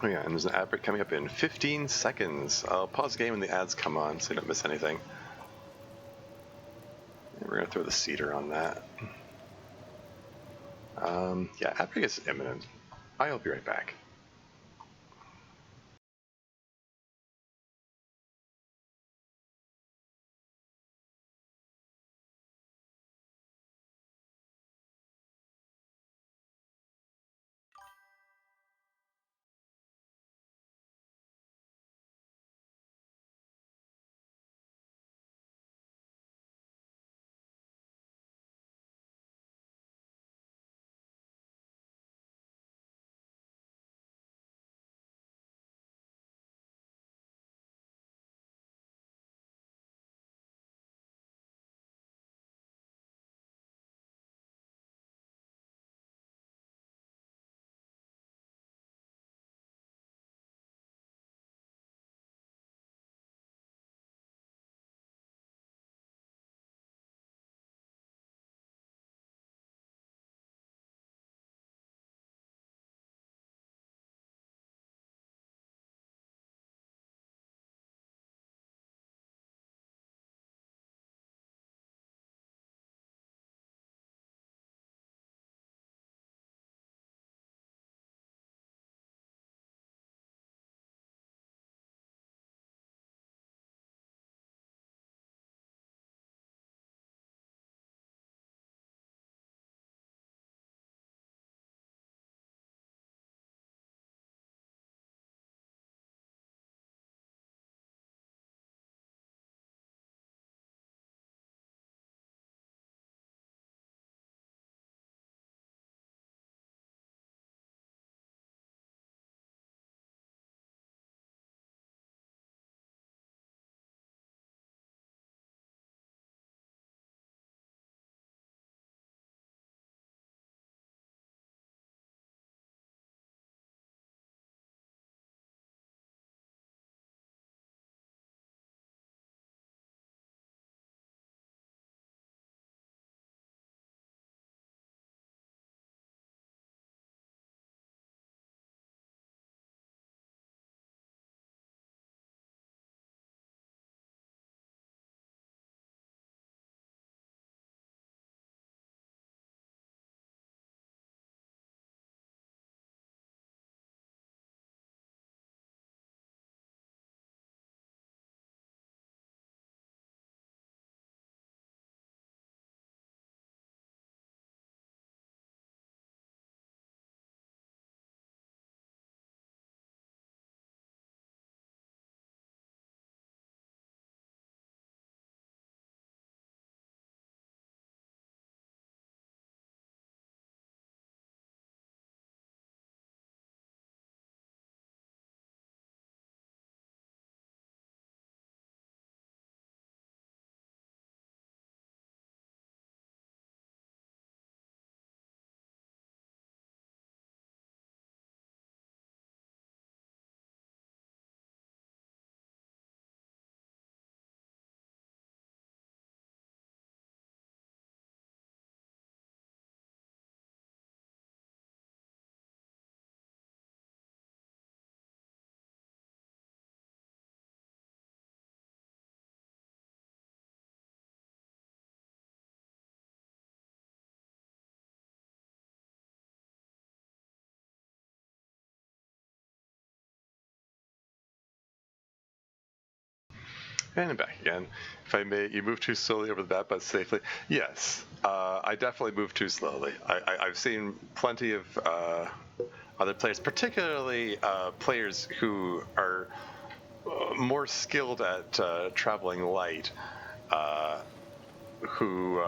Oh yeah, and there's an ad break coming up in 15 seconds. I'll pause the game when the ads come on so you don't miss anything. And we're going to throw the cedar on that. Yeah, ad break is imminent. I'll be right back. And back again. If I may, you move too slowly over the map, but safely. Yes, I definitely move too slowly. I've seen plenty of other players, particularly players who are more skilled at traveling light, who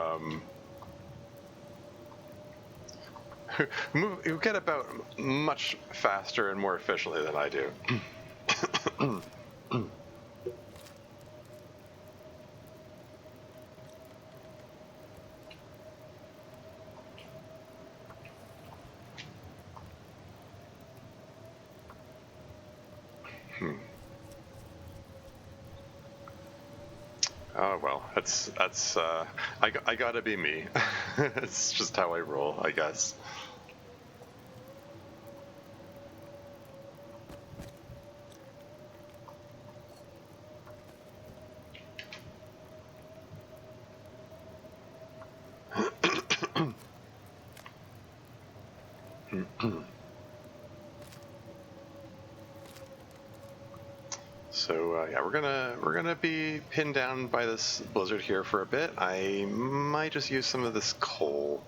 who get about much faster and more efficiently than I do. Oh well, that's I gotta be me. It's just how I roll, I guess. So yeah, we're gonna be pinned down by this blizzard here for a bit. I might just use some of this coal.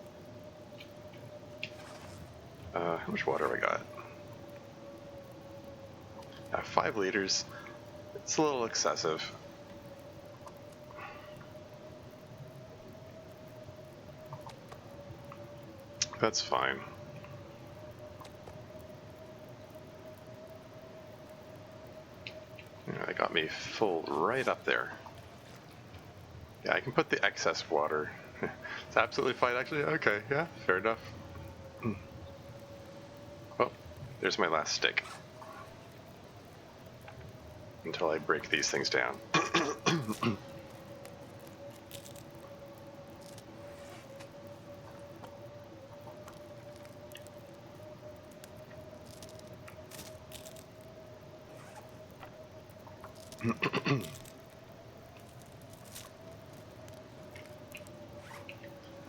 How much water have I got? 5 liters. It's a little excessive. That's fine. Yeah, they got me full right up there. Yeah, I can put the excess water. It's absolutely fine, actually. Okay, yeah, fair enough. Oh, there's my last stick. Until I break these things down.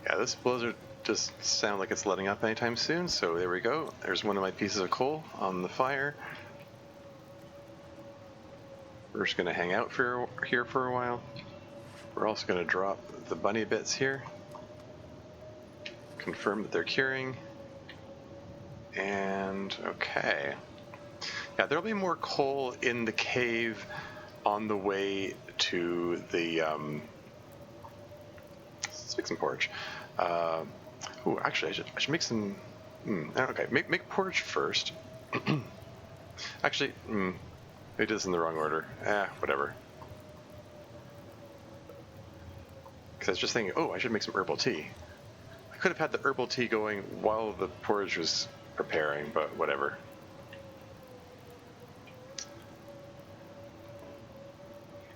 Yeah, this blizzard doesn't sound like it's letting up anytime soon, so there we go. There's one of my pieces of coal on the fire. We're just going to hang out here for a while. We're also going to drop the bunny bits here. Confirm that they're curing. And okay. Yeah, there'll be more coal in the cave on the way to the... let's make some porridge. Ooh, actually, I should make some... okay, make porridge first. Actually, it is in the wrong order. Whatever. Because I was just thinking, oh, I should make some herbal tea. I could have had the herbal tea going while the porridge was preparing, but whatever.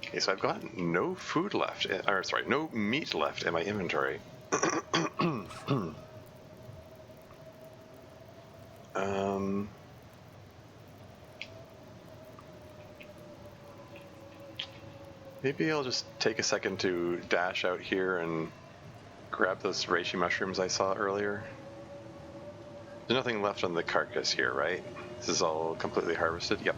Okay, so I've got no food left, or sorry, no meat left in my inventory. Maybe I'll just take a second to dash out here and grab those reishi mushrooms I saw earlier. There's nothing left on the carcass here, right? This is all completely harvested? Yep.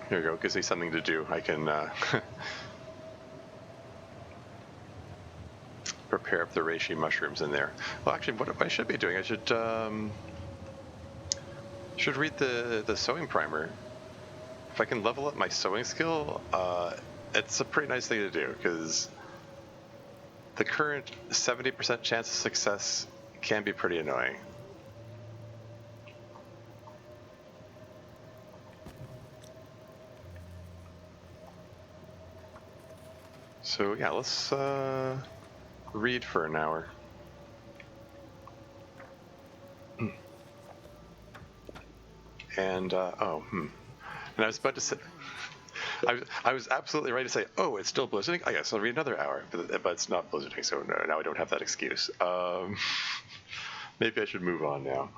Here we go, gives me something to do. I can prepare up the reishi mushrooms in there. Well, actually, what I should be doing, I should read the sewing primer. If I can level up my sewing skill, it's a pretty nice thing to do, because the current 70% chance of success can be pretty annoying. So yeah, let's read for an hour. And and I was about to say, I was absolutely right to say, oh, it's still blizzarding. I guess I'll read another hour, but it's not blizzarding, so no, now I don't have that excuse. Maybe I should move on now.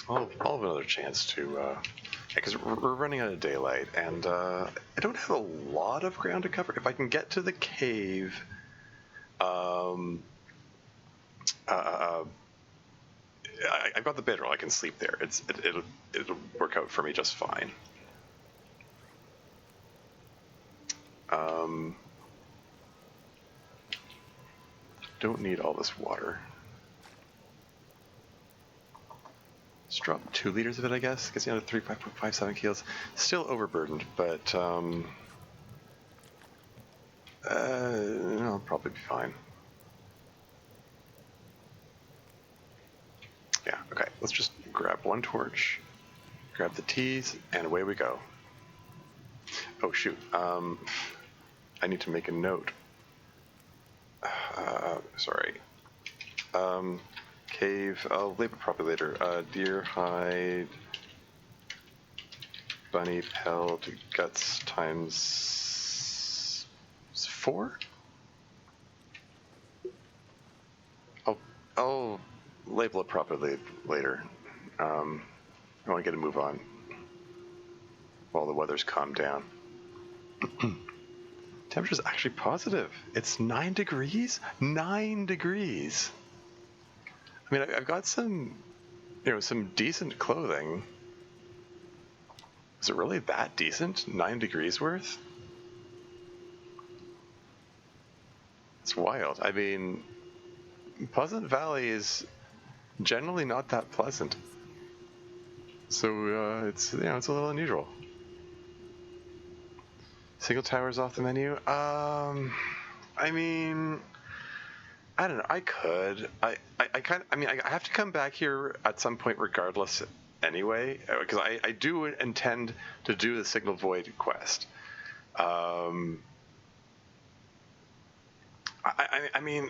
I'll have another chance to Because we're running out of daylight, and I don't have a lot of ground to cover. If I can get to the cave, I've got the bedroll. I can sleep there. It'll work out for me just fine. Don't need all this water. Let's drop 2 liters of it, I guess. Gets you down to 3.57 kilos. Still overburdened, but I'll probably be fine. Yeah, okay. Let's just grab 1 torch, grab the teas, and away we go. Oh shoot. I need to make a note. Sorry. Cave. I'll label probably later. Deer hide, bunny pelt, guts times 4. I'll label it properly later. I want to get a move on while the weather's calmed down. Temperature's actually positive. It's 9 degrees? 9 degrees! I mean, I've got some decent clothing. Is it really that decent? 9 degrees worth? It's wild. I mean, Pleasant Valley is generally not that pleasant. So, it's a little unusual. Single towers off the menu? I mean, I don't know. I could. I have to come back here at some point regardless anyway, because I do intend to do the Signal Void quest. I mean,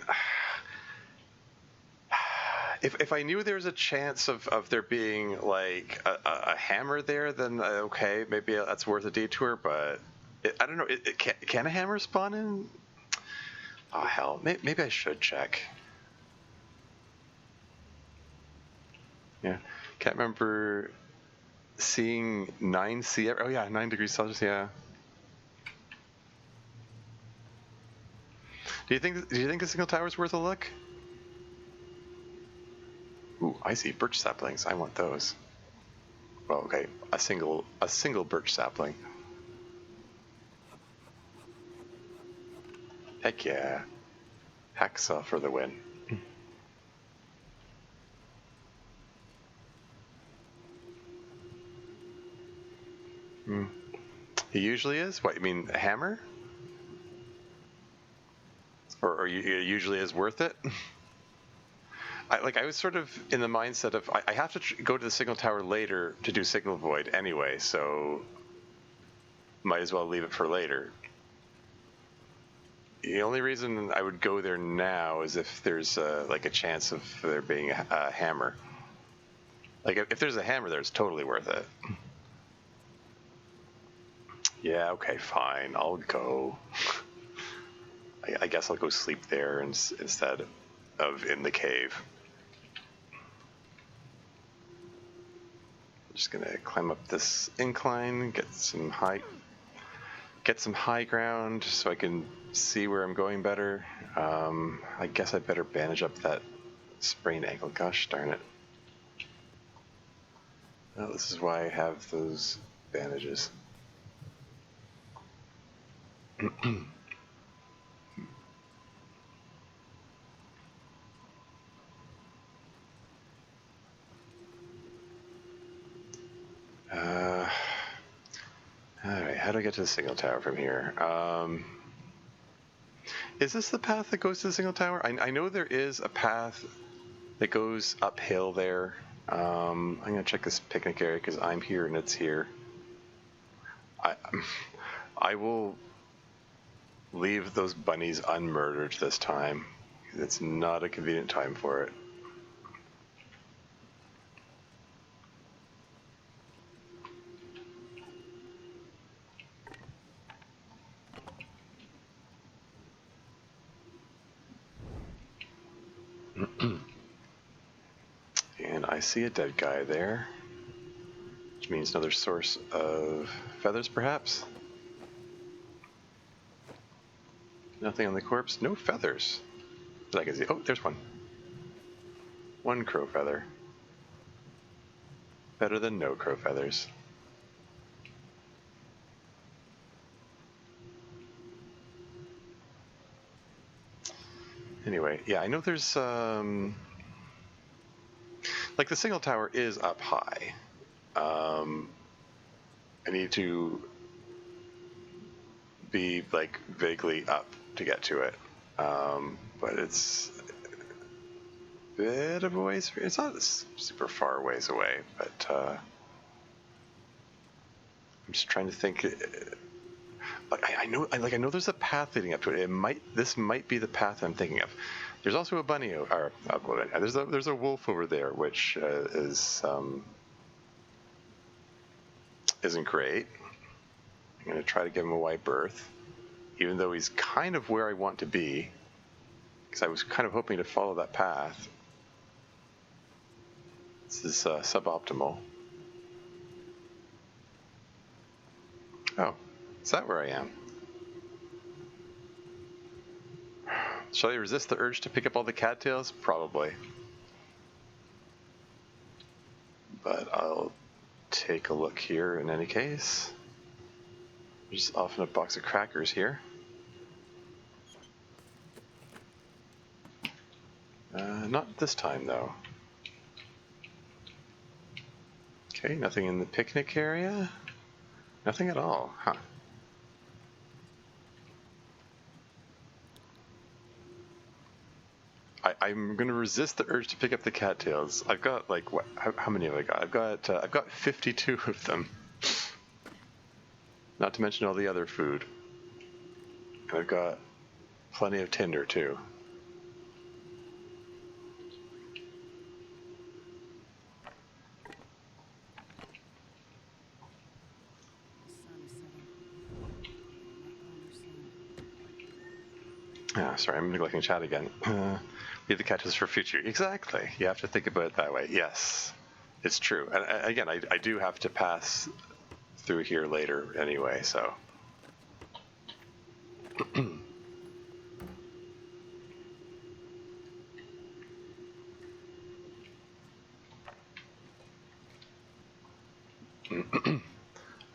if I knew there was a chance of there being like a hammer there, then okay, maybe that's worth a detour, but I don't know. Can a hammer spawn in? Oh, hell. Maybe I should check. Yeah. Can't remember seeing 9 C. Oh, yeah, 9 degrees Celsius, yeah. Do you think the signal tower's worth a look? Ooh, I see birch saplings. I want those. Well, okay. A single birch sapling. Heck yeah. Hacksaw for the win. He usually is? What, you mean a hammer? Or usually is worth it? I was sort of in the mindset of I have to go to the signal tower later to do Signal Void anyway, so might as well leave it for later. The only reason I would go there now is if there's like a chance of there being a hammer. Like if there's a hammer there, it's totally worth it. Yeah, okay, fine, I'll go. I guess I'll go sleep there instead of in the cave. I'm just gonna climb up this incline, get some high ground so I can see where I'm going better. I guess I better bandage up that sprained ankle. Gosh darn it. Well, this is why I have those bandages. Alright, how do I get to the signal tower from here? Is this the path that goes to the signal tower? I know there is a path that goes uphill there. I'm going to check this picnic area because I'm here and it's here. I will leave those bunnies unmurdered this time. It's not a convenient time for it. And I see a dead guy there. which means another source of feathers, perhaps. Nothing on the corpse. No feathers that I can see. Oh, there's one. One crow feather. Better than no crow feathers. Anyway, yeah, I know there's like the signal tower is up high. I need to be like vaguely up to get to it, but it's a bit of a ways. It's not super far ways away, but I'm just trying to think. I know there's a path leading up to it. This might be the path I'm thinking of. There's also a bunny, or there's a wolf over there, which isn't great. I'm going to try to give him a wide berth, even though he's kind of where I want to be, because I was kind of hoping to follow that path. This is suboptimal. Oh, is that where I am? Shall I resist the urge to pick up all the cattails? Probably. But I'll take a look here in any case. Just often a box of crackers here. Not this time, though. Okay, nothing in the picnic area. Nothing at all, huh? I'm going to resist the urge to pick up the cattails. I've got like what? How many have I got? I've got 52 of them. Not to mention all the other food. And I've got plenty of tinder too. Ah, sorry, I'm neglecting chat again. Leave the catches for future. Exactly. You have to think about it that way. Yes, it's true. And again, I do have to pass through here later anyway, so.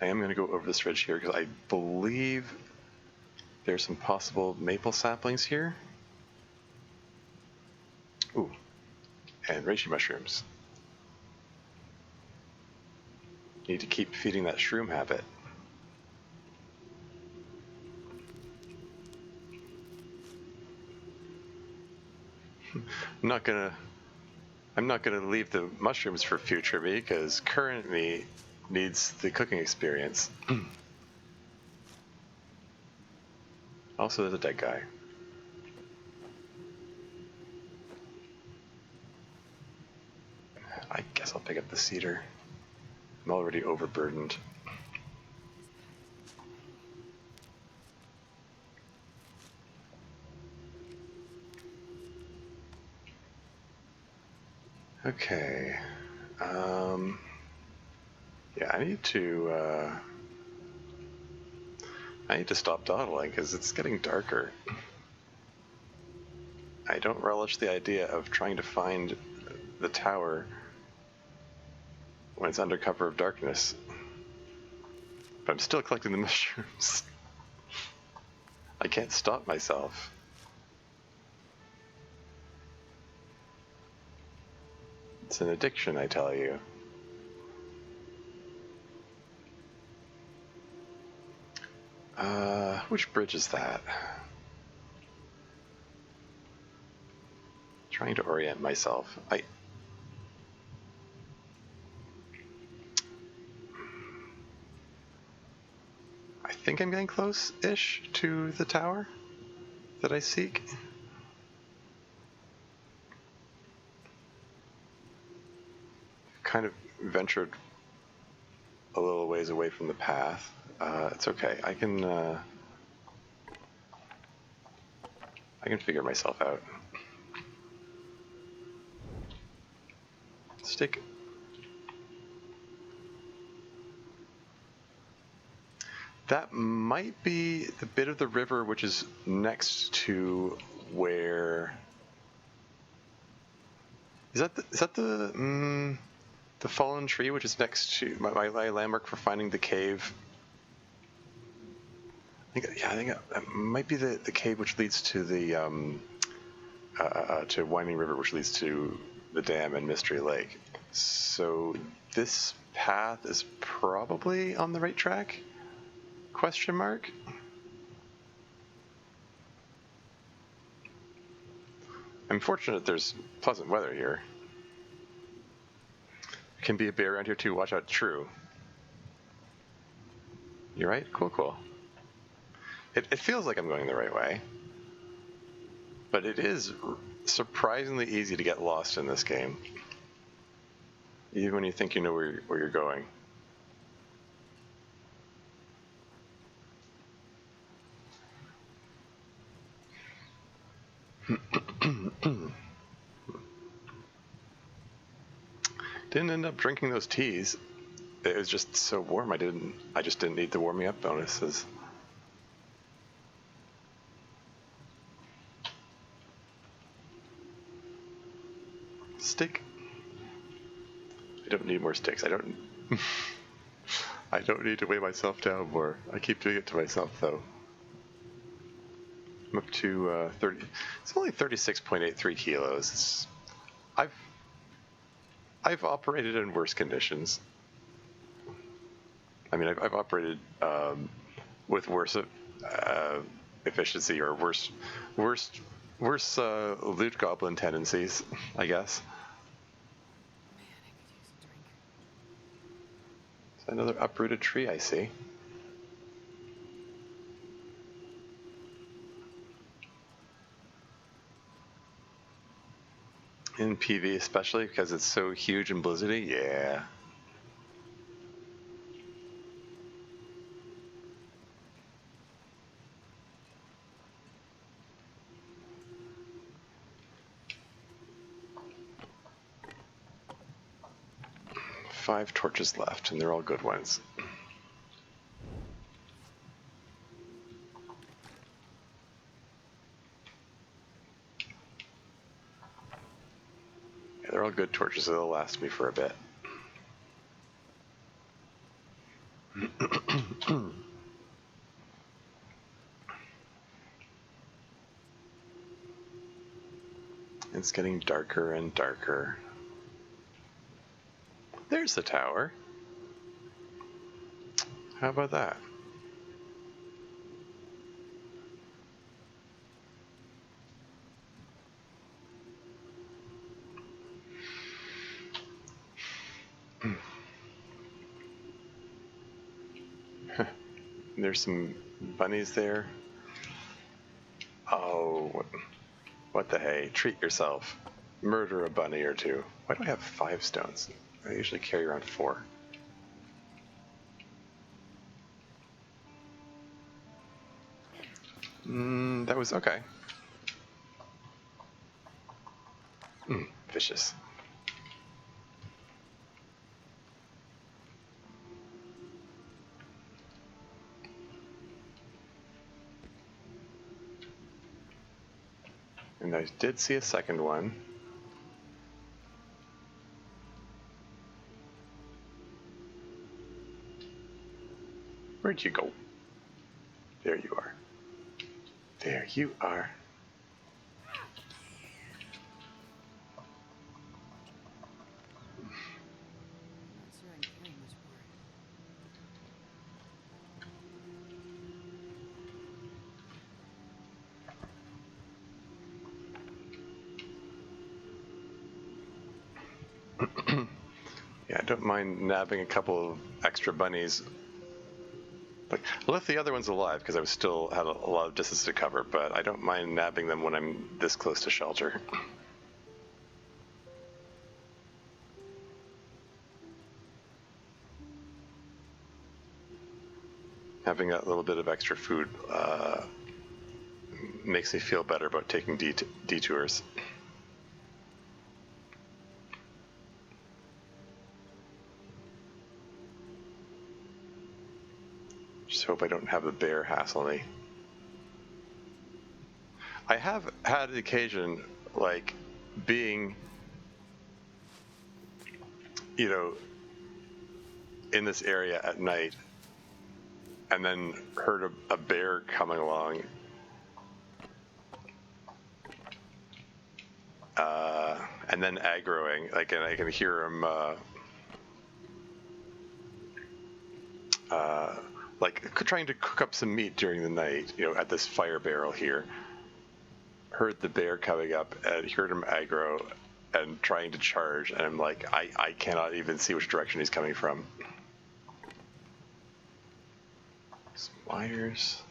I am going to go over this ridge here because I believe there's some possible maple saplings here. Ooh, and reishi mushrooms. Need to keep feeding that shroom habit. I'm not gonna leave the mushrooms for future me because current me needs the cooking experience. Also, there's a dead guy. I guess I'll pick up the cedar. I'm already overburdened. Okay. Yeah, I need to stop dawdling because it's getting darker. I don't relish the idea of trying to find the tower when it's under cover of darkness. But I'm still collecting the mushrooms. I can't stop myself. It's an addiction, I tell you. Which bridge is that? Trying to orient myself. I think I'm getting close-ish to the tower that I seek. Kind of ventured a little ways away from the path. It's okay. I can figure myself out. Stick. That might be the bit of the river which is next to where. Is that the fallen tree which is next to my landmark for finding the cave? I think it might be the cave which leads to the to Winding River, which leads to the dam and Mystery Lake. So this path is probably on the right track? Question mark? I'm fortunate there's pleasant weather here. Can be a bear around here too. Watch out, true. You're right? Cool. It feels like I'm going the right way. But it is surprisingly easy to get lost in this game. Even when you think you know where you're going. Didn't end up drinking those teas. It was just so warm. I just didn't need the warm me up bonuses. Stick. I don't need more sticks. I don't need to weigh myself down more. I keep doing it to myself though. I'm up to 30. It's only 36.83 kilos. I've operated in worse conditions. I mean, I've operated with worse efficiency or worse loot goblin tendencies, I guess. Man, I could use a drink. It's another uprooted tree I see. In PV especially, because it's so huge and blizzardy, yeah. Five torches left, and they're all good ones. Yeah, they're all good torches, so they'll last me for a bit. It's getting darker and darker. There's the tower. How about that? There's some bunnies there. Oh, what the hey? Treat yourself. Murder a bunny or two. Why do I have 5 stones? I usually carry around 4. That was okay. Vicious. And I did see a second one. Where'd you go? There you are. There you are. I'm not sure I can carry much more. Yeah, I don't mind nabbing a couple of extra bunnies. Like, I left the other ones alive because I was still had a lot of distance to cover, but I don't mind nabbing them when I'm this close to shelter. Having a little bit of extra food makes me feel better about taking detours. Just hope I don't have the bear hassle me. I have had the occasion, like, being, you know, in this area at night and then heard a bear coming along. And then aggroing, like, and I can hear him, like, trying to cook up some meat during the night, you know, at this fire barrel here. Heard the bear coming up and heard him aggro and trying to charge, and I'm like, I cannot even see which direction he's coming from. Some wires.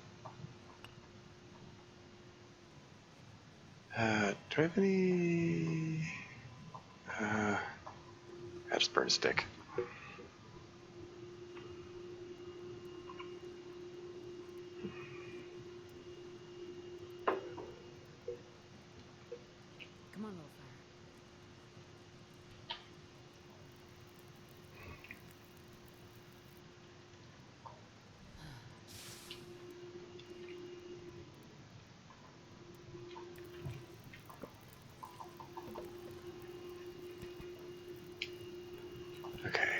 Do I have any? I just burned a stick. Come on, little fire. Okay.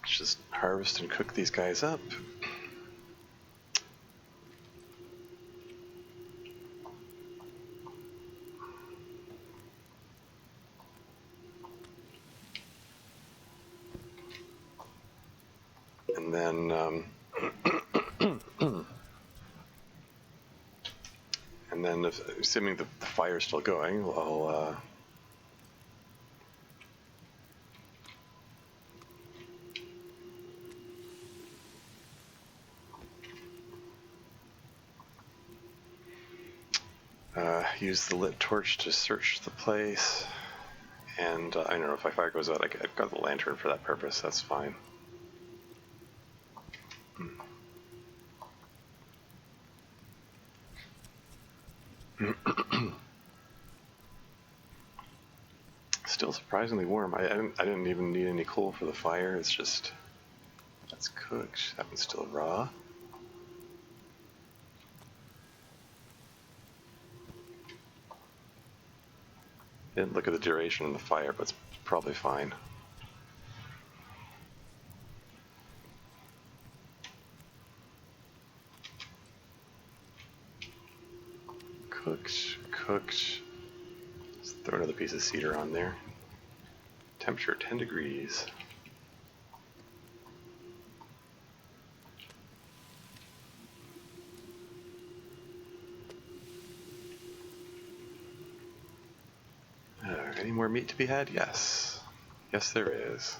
Let's just harvest and cook these guys up. And then, and then, assuming the fire's still going, I'll use the lit torch to search the place. And I don't know if my fire goes out. I've got the lantern for that purpose. That's fine. Still surprisingly warm. I didn't even need any coal for the fire. It's just, that's cooked. That one's still raw. Didn't look at the duration of the fire, but it's probably fine. Cooked. Let's throw another piece of cedar on there. Temperature 10 degrees. Any more meat to be had? Yes. Yes, there is.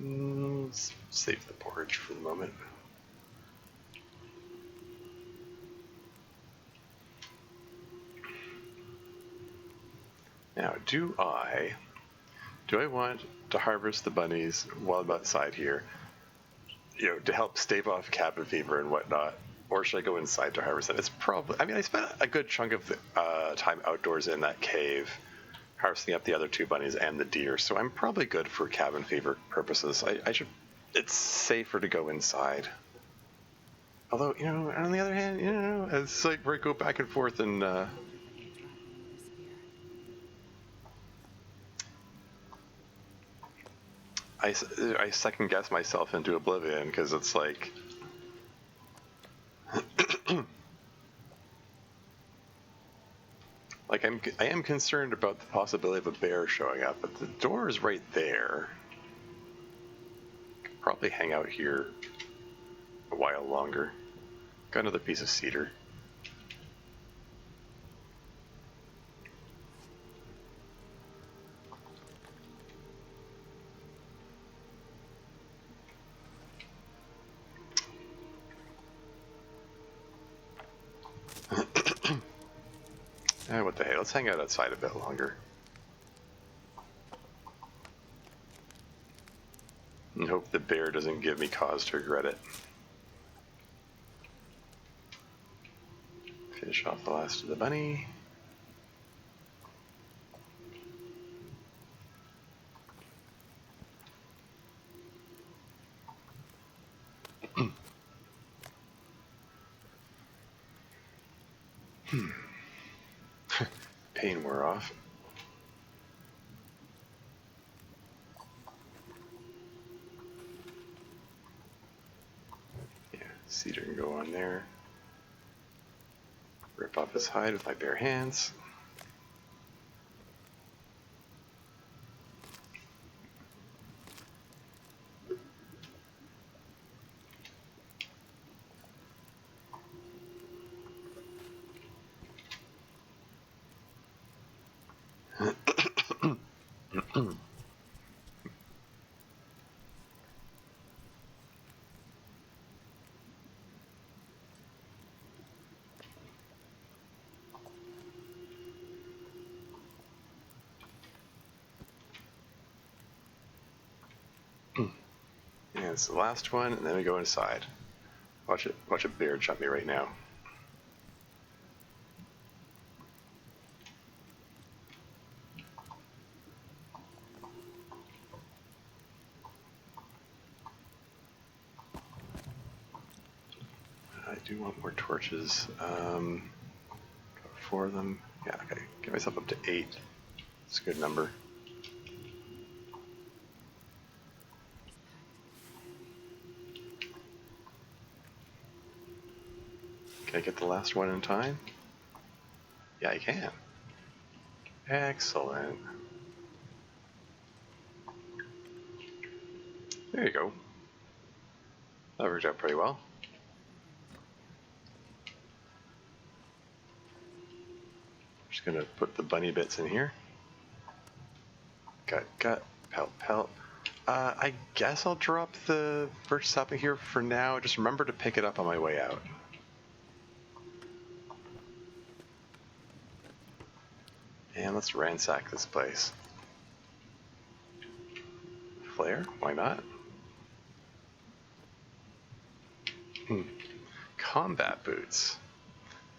Let's save the porridge for the moment. Now, do I want to harvest the bunnies while I'm outside here, you know, to help stave off cabin fever and whatnot, or should I go inside to harvest them? It's probably, I mean, I spent a good chunk of the time outdoors in that cave, harvesting up the other two bunnies and the deer, so I'm probably good for cabin fever purposes. I should, it's safer to go inside. Although, you know, on the other hand, you know, it's like where I go back and forth and I second guess myself into oblivion, because it's like like I am concerned about the possibility of a bear showing up, but the door is right there. Could probably hang out here a while longer. Got another piece of cedar. What the hey, let's hang out outside a bit longer. And hope the bear doesn't give me cause to regret it. Finish off the last of the bunny. Pain wore off. Yeah, cedar can go on there. Rip off his hide with my bare hands. And it's the last one, and then we go inside. Watch a bear jump me right now. I do want more torches. Got 4 of them. Yeah, okay. Get myself up to 8. It's a good number. Can I get the last one in time? Yeah, I can. Excellent. There you go. That worked out pretty well. Just gonna put the bunny bits in here. Gut, pelt. I guess I'll drop the birch sapling here for now. Just remember to pick it up on my way out. And let's ransack this place. Flare? Why not? Combat boots.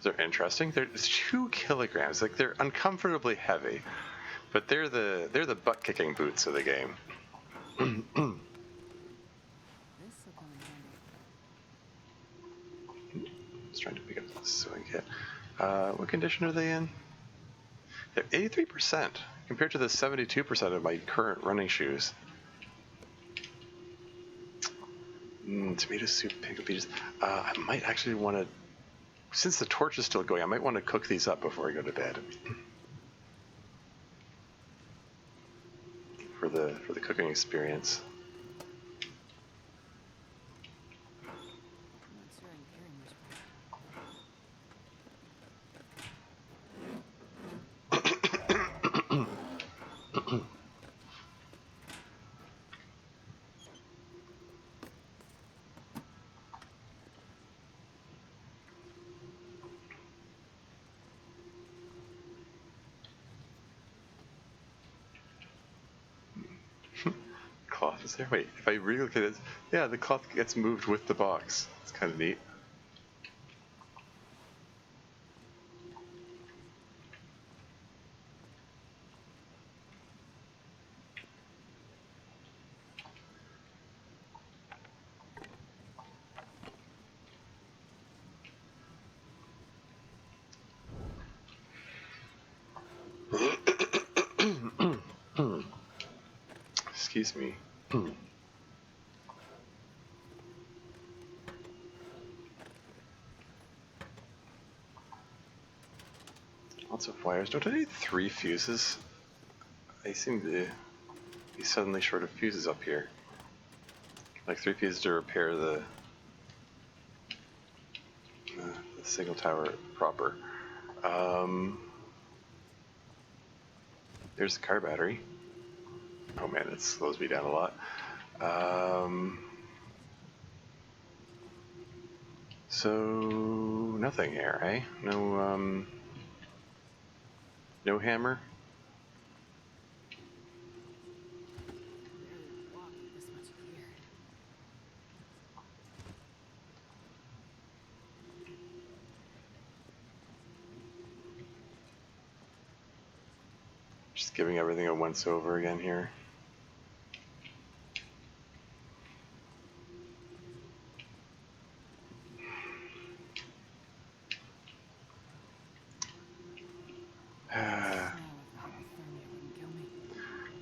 They're interesting. They're 2 kilograms. Like, they're uncomfortably heavy, but they're the butt kicking boots of the game. This'll come in handy. Just trying to pick up the sewing kit. What condition are they in? They're 83% compared to the 72% of my current running shoes. Tomato soup, pickled peaches. I might actually want to, since the torch is still going, I might want to cook these up before I go to bed. For the cooking experience. I'm not sure I'm carrying much. Cloth is there? Wait, if I really look at it, yeah, the cloth gets moved with the box. It's kind of neat. Excuse me. Lots of wires. Don't I need 3 fuses? I seem to be suddenly short of fuses up here. Like 3 fuses to repair the signal tower proper. There's the car battery. Oh man, it slows me down a lot. So nothing here, eh? No, no hammer. Barely walk with this much gear. Just giving everything a once over again here.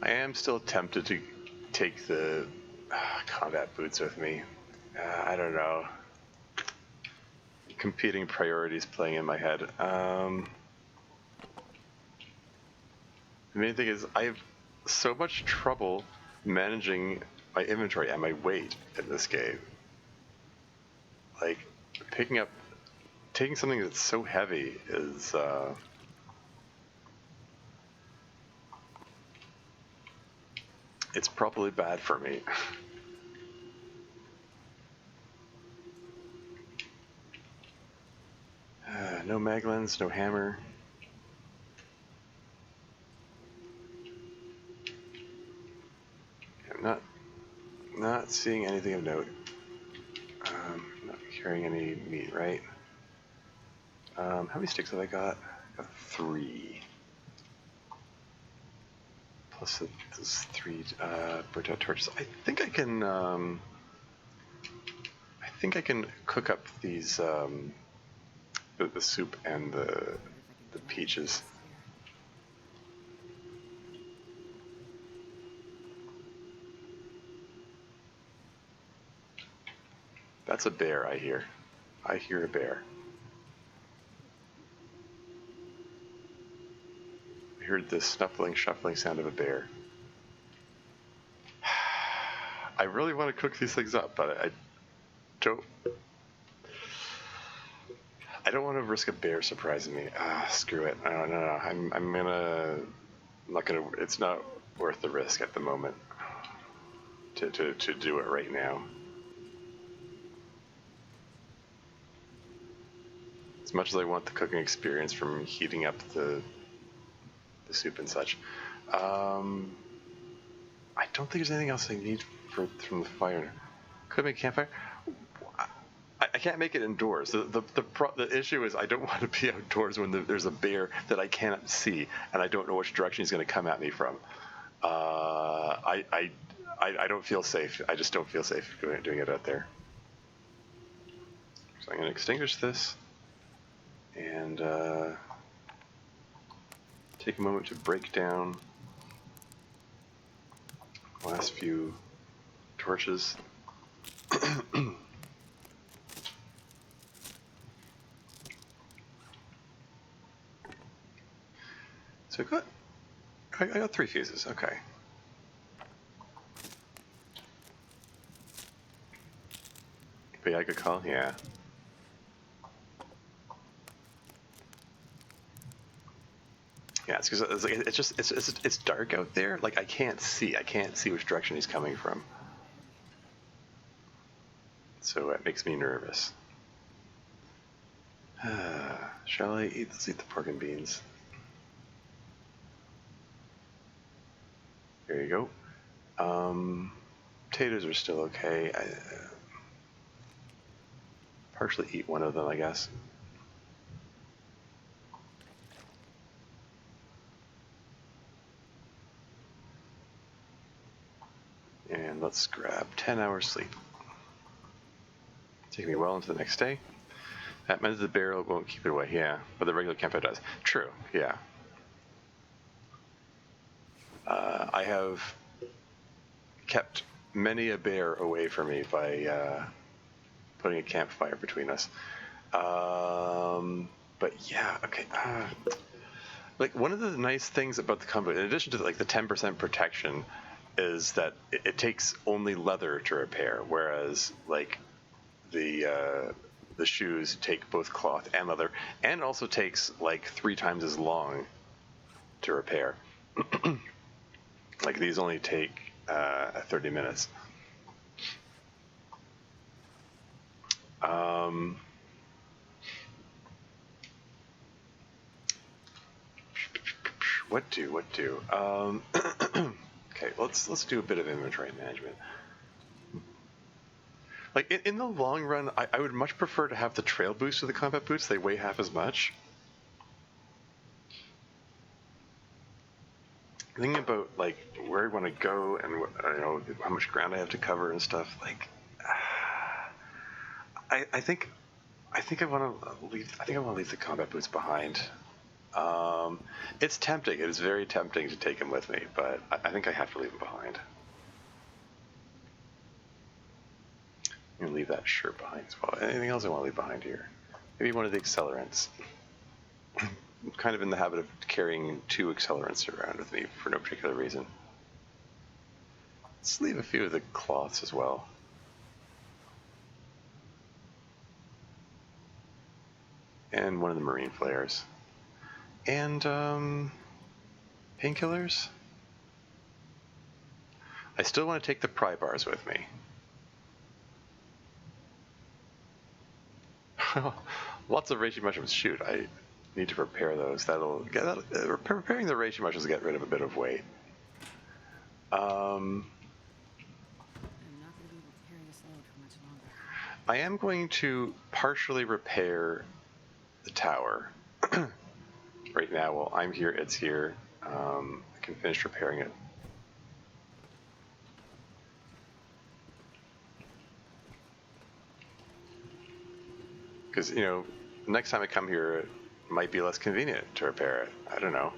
I am still tempted to take the combat boots with me. I don't know. Competing priorities playing in my head. The main thing is I have so much trouble managing my inventory and my weight in this game. Like, taking something that's so heavy is, it's probably bad for me. No mag lens, no hammer. I'm not seeing anything of note. Not carrying any meat, right? How many sticks have I got? I got 3. Plus those 3 burnt out torches. I think I can cook up these the soup and the peaches. That's a bear, I hear. I hear a bear. I heard the snuffling, shuffling sound of a bear. I really want to cook these things up, but I don't want to risk a bear surprising me. Screw it. No. I'm not gonna. It's not worth the risk at the moment to do it right now. As much as I want the cooking experience from heating up the soup and such, I don't think there's anything else I need from the fire. Could I make a campfire? I can't make it indoors. The issue is I don't want to be outdoors when there's a bear that I cannot see and I don't know which direction he's going to come at me from. I don't feel safe. I just don't feel safe doing it out there. So I'm going to extinguish this and take a moment to break down the last few torches. So I got 3 fuses, okay. But yeah, I could call, yeah. Yeah, it's because it's dark out there. Like I can't see which direction he's coming from. So it makes me nervous. Shall I eat? Let's eat the pork and beans. There you go. Potatoes are still okay. I partially eat one of them, I guess. And let's grab 10 hours sleep. Taking me well into the next day. That means the barrel won't keep it away, yeah. But the regular campfire does. True, yeah. I have kept many a bear away from me by putting a campfire between us. But yeah, okay. Like one of the nice things about the combo, in addition to like the 10% protection, is that it takes only leather to repair, whereas like the shoes take both cloth and leather, and also takes like 3 times as long to repair. Like these only take 30 minutes. What do? Okay, let's do a bit of inventory management. Like in the long run, I would much prefer to have the trail boost of the combat boots. They weigh half as much. Thinking about like where I want to go and how much ground I have to cover and stuff. Like, I think I want to leave. I think I want to leave the combat boots behind. It's tempting. It is very tempting to take them with me, but I think I have to leave them behind. I'm gonna leave that shirt behind as well. Anything else I want to leave behind here? Maybe one of the accelerants. I'm kind of in the habit of carrying 2 accelerants around with me for no particular reason. Let's leave a few of the cloths as well. And one of the marine flares. And painkillers? I still want to take the pry bars with me. Lots of reishi mushrooms. Shoot, I need to prepare those. Preparing the reishi mushrooms will get rid of a bit of weight. I'm not going to be able to carry this load for much longer. I am going to partially repair the tower. Right now, while I'm here, it's here. I can finish repairing it. Because, next time I come here, it might be less convenient to repair it. I don't know.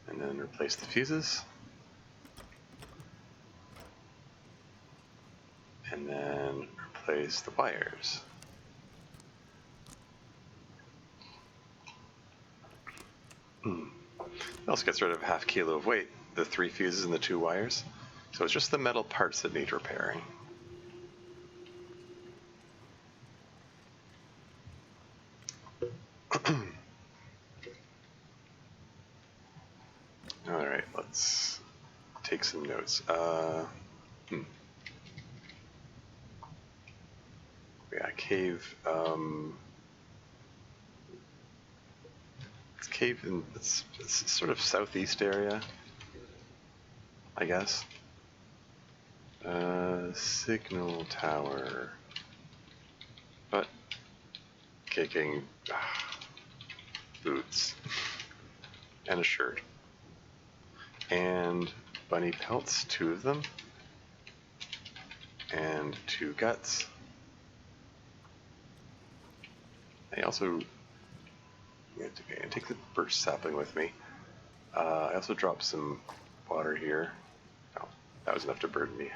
And then replace the fuses. And then replace the wires. It also gets rid of half kilo of weight, the 3 fuses and the 2 wires. So it's just the metal parts that need repairing. Alright, let's take some notes. Yeah, cave. It's cave in it's sort of southeast area, I guess. Signal tower. But kicking boots and a shirt and bunny pelts, 2 of them, and 2 guts. I also take the birch sapling with me. I also dropped some water here. Oh, that was enough to burn me.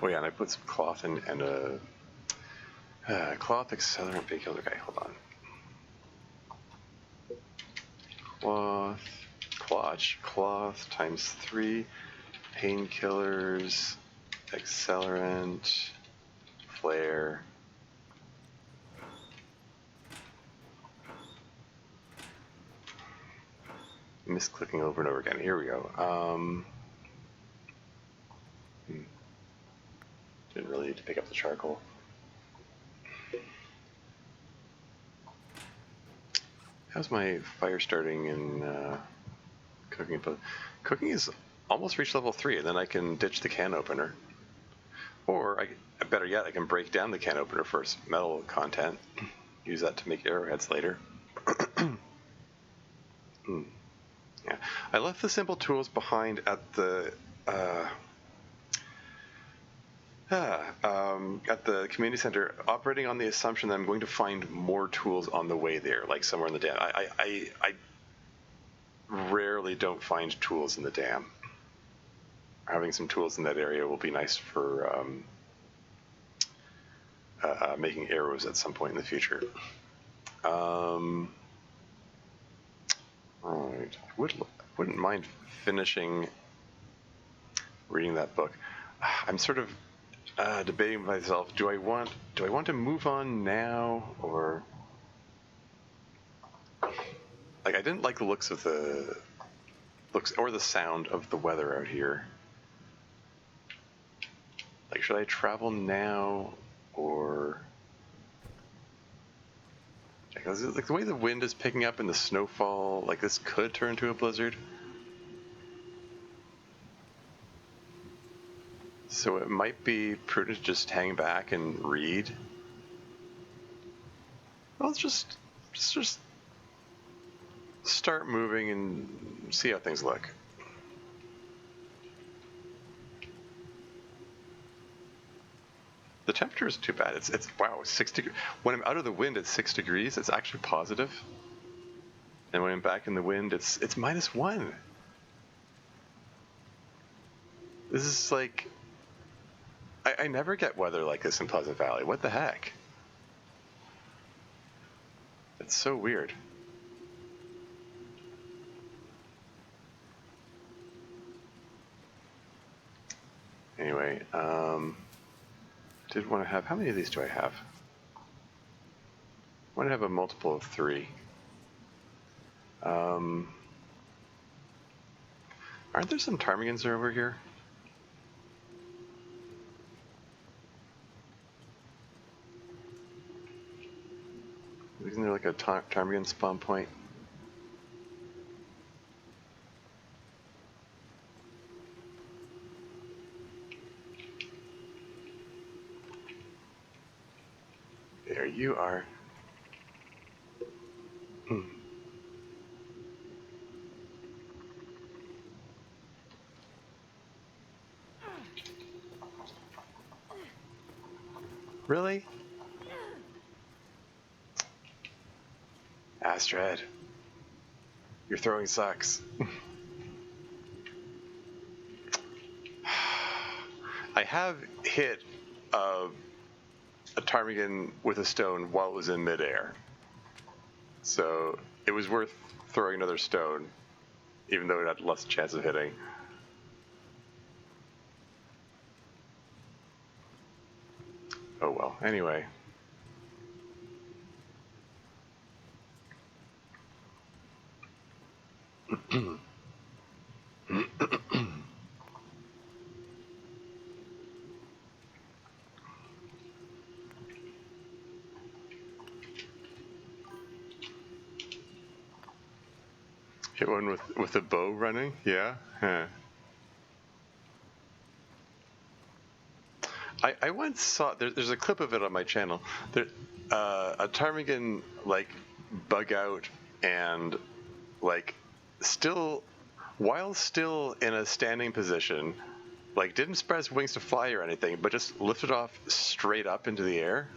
Oh yeah, and I put some cloth in and a cloth accelerant painkiller. Okay, hold on. Cloth times 3, painkillers, accelerant, flare. Misclicking over and over again. Here we go. Didn't really need to pick up the charcoal. How's my fire starting in cooking? Cooking is almost reached level 3, and then I can ditch the can opener. Or, better yet, I can break down the can opener for metal content. Use that to make arrowheads later. Yeah, I left the simple tools behind at the community center, operating on the assumption that I'm going to find more tools on the way there, like somewhere in the dam. I rarely don't find tools in the dam. Having some tools in that area will be nice for making arrows at some point in the future. Alright, wouldn't mind finishing reading that book. I'm sort of debating with myself, do I want to move on now, or like I didn't like the looks of the sound of the weather out here. Like, should I travel now, or like the way the wind is picking up and the snowfall, like this could turn into a blizzard. So it might be prudent to just hang back and read. Well, let's just start moving and see how things look. The temperature isn't too bad. It's wow, 6 degrees. When I'm out of the wind, it's 6 degrees. It's actually positive. And when I'm back in the wind, it's -1. This is like, I never get weather like this in Pleasant Valley. What the heck? It's so weird. Anyway, did want to have, how many of these do I have? I want to have a multiple of 3. Aren't there some ptarmigans over here? Isn't there like a ptarmigan spawn point? There you are. Really? Astrid, your throwing sucks. I have hit a ptarmigan with a stone while it was in midair. So it was worth throwing another stone, even though it had less chance of hitting. Oh well, anyway. Hit one with a bow running? Yeah? Huh. I once saw, there's a clip of it on my channel. A ptarmigan, like, bug out and, like, while still in a standing position, like, didn't spread its wings to fly or anything, but just lifted off straight up into the air.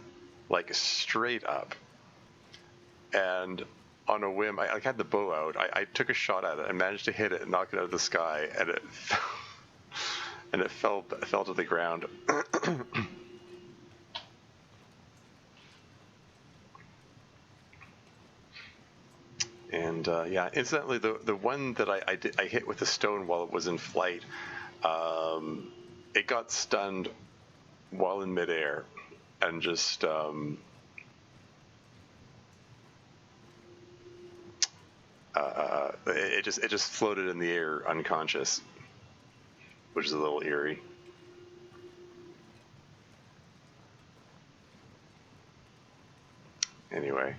Like, straight up. And on a whim, I had the bow out. I took a shot at it and managed to hit it and knock it out of the sky, and it and it fell to the ground. And yeah, incidentally, the one that I hit with the stone while it was in flight, it got stunned while in midair, and just it just floated in the air unconscious, which is a little eerie. Anyway,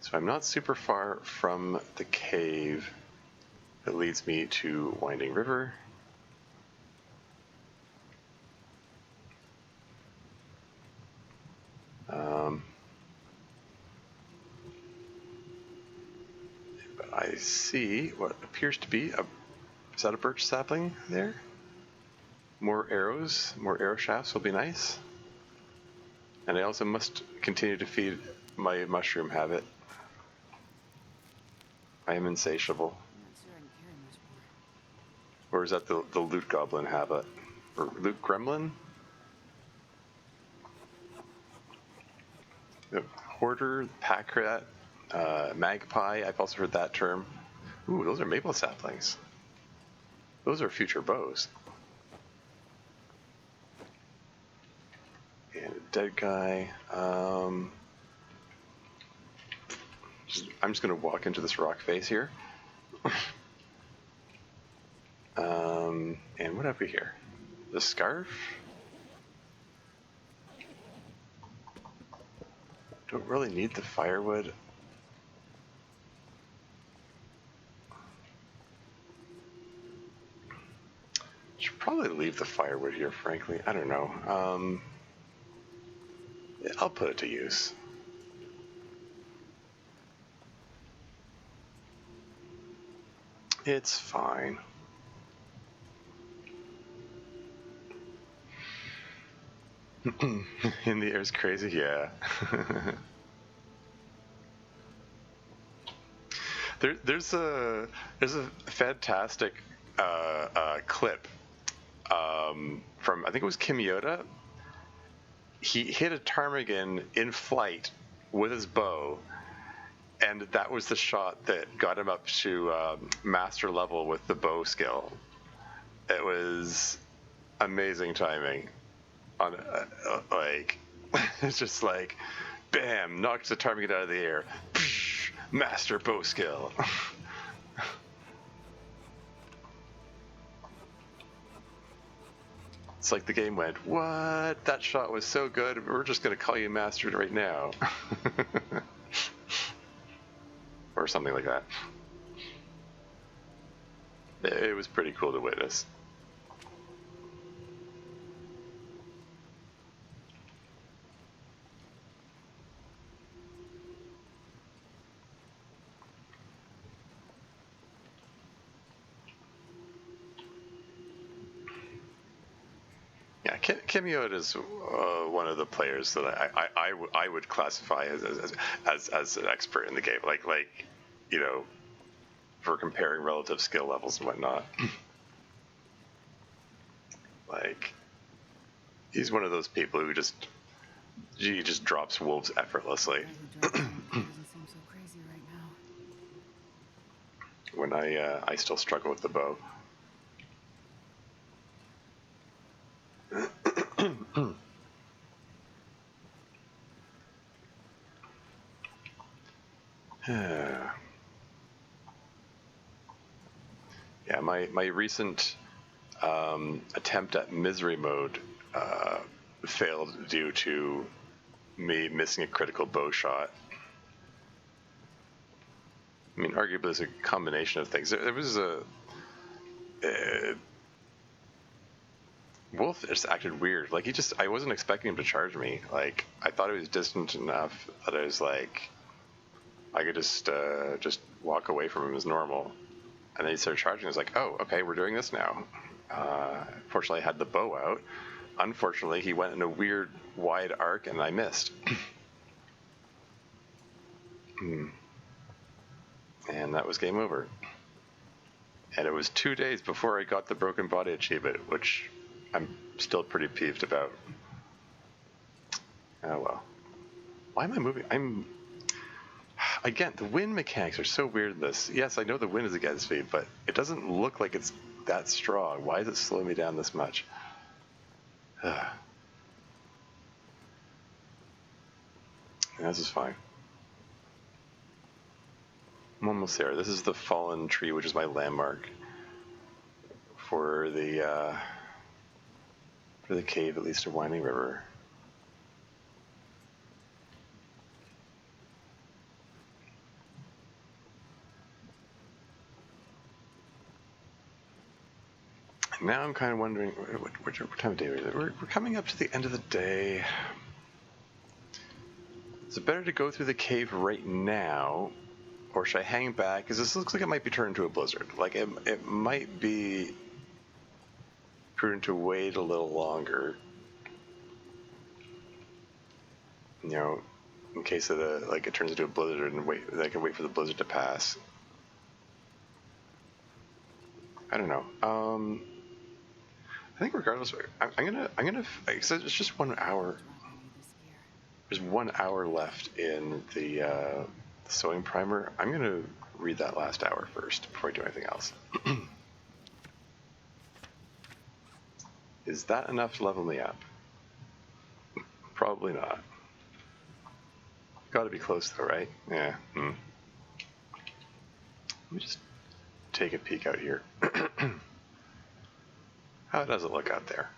so I'm not super far from the cave that leads me to Winding River. But I see what appears to be is that a birch sapling there? More arrows, more arrow shafts will be nice. And I also must continue to feed my mushroom habit. I am insatiable. Or is that the loot goblin habit? Or loot gremlin? The hoarder, pack rat, magpie, I've also heard that term. Ooh, those are maple saplings. Those are future bows. dead guy. I'm just gonna walk into this rock face here. And what have we here? The scarf? Don't really need the firewood. Should probably leave the firewood here, frankly. I don't know. Yeah, I'll put it to use. It's fine. In the air's crazy, yeah. There's a fantastic clip from, I think it was Kimyoda. He hit a ptarmigan in flight with his bow, and that was the shot that got him up to master level with the bow skill. It was amazing timing. On like, it's just like, bam, knocks the ptarmigan out of the air. Psh, master bow skill. It's like the game went, what? That shot was so good, we're just going to call you mastered right now. Or something like that. It was pretty cool to witness. Yeah, Kimyo is one of the players that I would classify as an expert in the game. Like you know, for comparing relative skill levels and whatnot. Like, he's one of those people who just drops wolves effortlessly. When I still struggle with the bow. Yeah, my recent attempt at misery mode failed due to me missing a critical bow shot. I mean, arguably it's a combination of things. There was a Wolf just acted weird. Like, I wasn't expecting him to charge me. Like, I thought he was distant enough that I was like, I could just walk away from him as normal. And then he started charging. I was like, oh, okay, we're doing this now. Fortunately, I had the bow out. Unfortunately, he went in a weird wide arc, and I missed. And that was game over. And it was 2 days before I got the broken body achievement, which I'm still pretty peeved about. Oh well. Why am I moving? Again, the wind mechanics are so weird in this. Yes, I know the wind is against me, but it doesn't look like it's that strong. Why is it slowing me down this much? This is fine. I'm almost there. This is the fallen tree, which is my landmark for the cave that leads to Winding River. Now I'm kind of wondering, what time of day is it? We're coming up to the end of the day. Is it better to go through the cave right now, or should I hang back? Because this looks like it might be turned into a blizzard. Like, it might be prudent to wait a little longer. You know, in case of it turns into a blizzard, and I can wait for the blizzard to pass. I don't know. I think regardless, I'm gonna. Cause it's just 1 hour. There's 1 hour left in the sewing primer. I'm gonna read that last hour first before I do anything else. Is that enough to level me up? Probably not. Got to be close though, right? Yeah. Let me just take a peek out here. How does it look out there?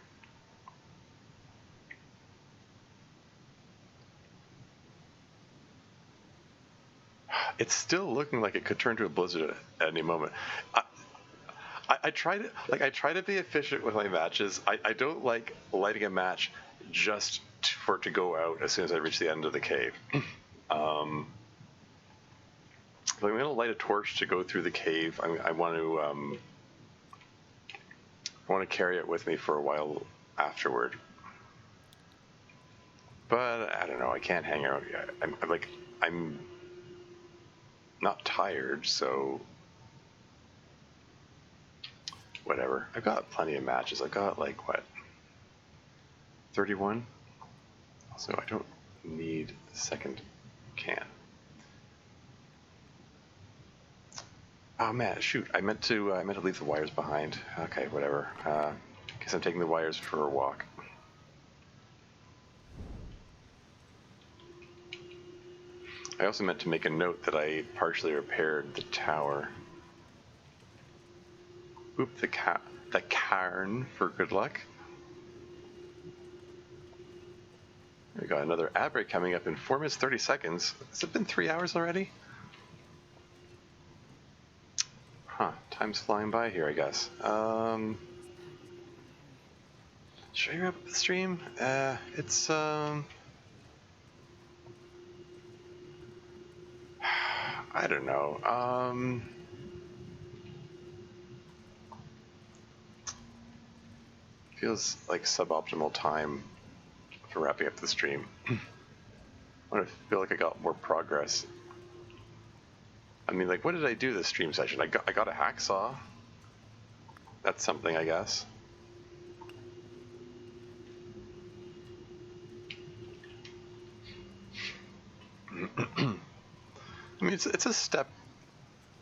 It's still looking like it could turn to a blizzard at any moment. I try to be efficient with my matches. I don't like lighting a match just for it to go out as soon as I reach the end of the cave. I'm going to light a torch to go through the cave. I want to carry it with me for a while afterward. But I don't know. I can't hang out yet. I'm not tired, so whatever. I've got plenty of matches. I've got like what, 31? So I don't need a second can. Oh man, shoot! I meant to leave the wires behind. Okay, whatever. Guess I'm taking the wires for a walk. I also meant to make a note that I partially repaired the tower. Oop, the cairn for good luck. We got another ad break coming up in 4 minutes 30 seconds. Has it been 3 hours already? Huh, time's flying by here, I guess. Should I wrap up the stream? It's I don't know. Feels like suboptimal time for wrapping up the stream. I want to feel like I got more progress. I mean, like, what did I do this stream session? I got a hacksaw. That's something, I guess. I mean, it's a step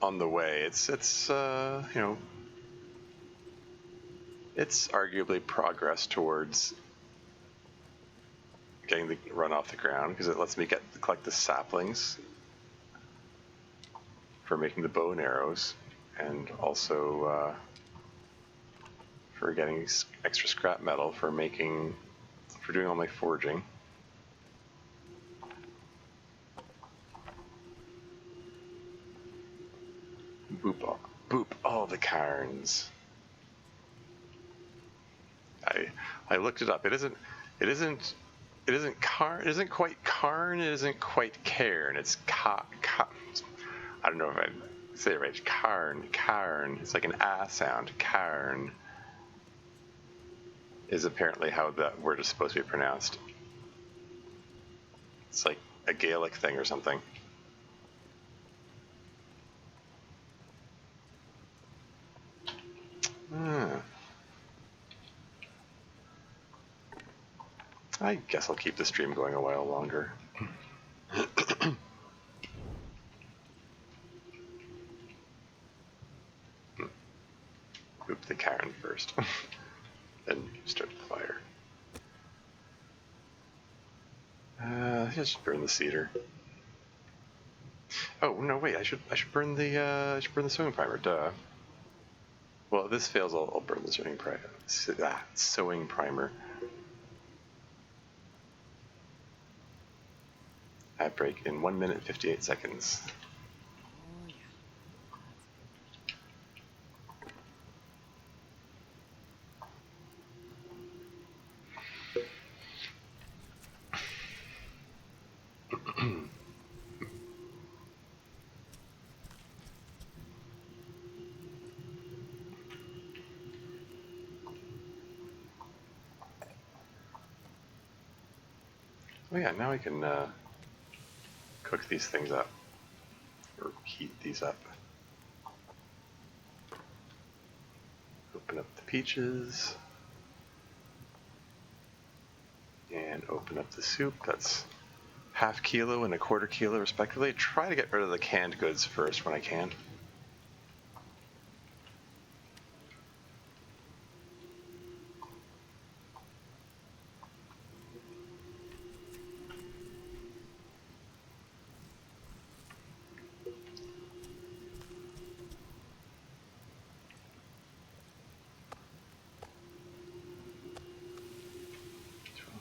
on the way. It's you know, it's arguably progress towards getting the run off the ground, because it lets me collect the saplings for making the bow and arrows, and also for getting extra scrap metal for doing all my forging. Boop all the cairns. I looked it up. It isn't quite Carn, it isn't quite Cairn. It's I don't know if I say it right. Cairn. It's like an ah sound. Cairn is apparently how that word is supposed to be pronounced. It's like a Gaelic thing or something. I guess I'll keep the stream going a while longer. Oop the cairn first. Then start the fire. Just burn the cedar. Oh no, wait! I should burn the sewing primer. Duh. Well, if this fails, I'll burn the sewing primer. Ad break in 1 minute 58 seconds. Oh yeah, now I can cook these things up, or heat these up. Open up the peaches, and open up the soup. That's ½ kilo and ¼ kilo respectively. Try to get rid of the canned goods first when I can.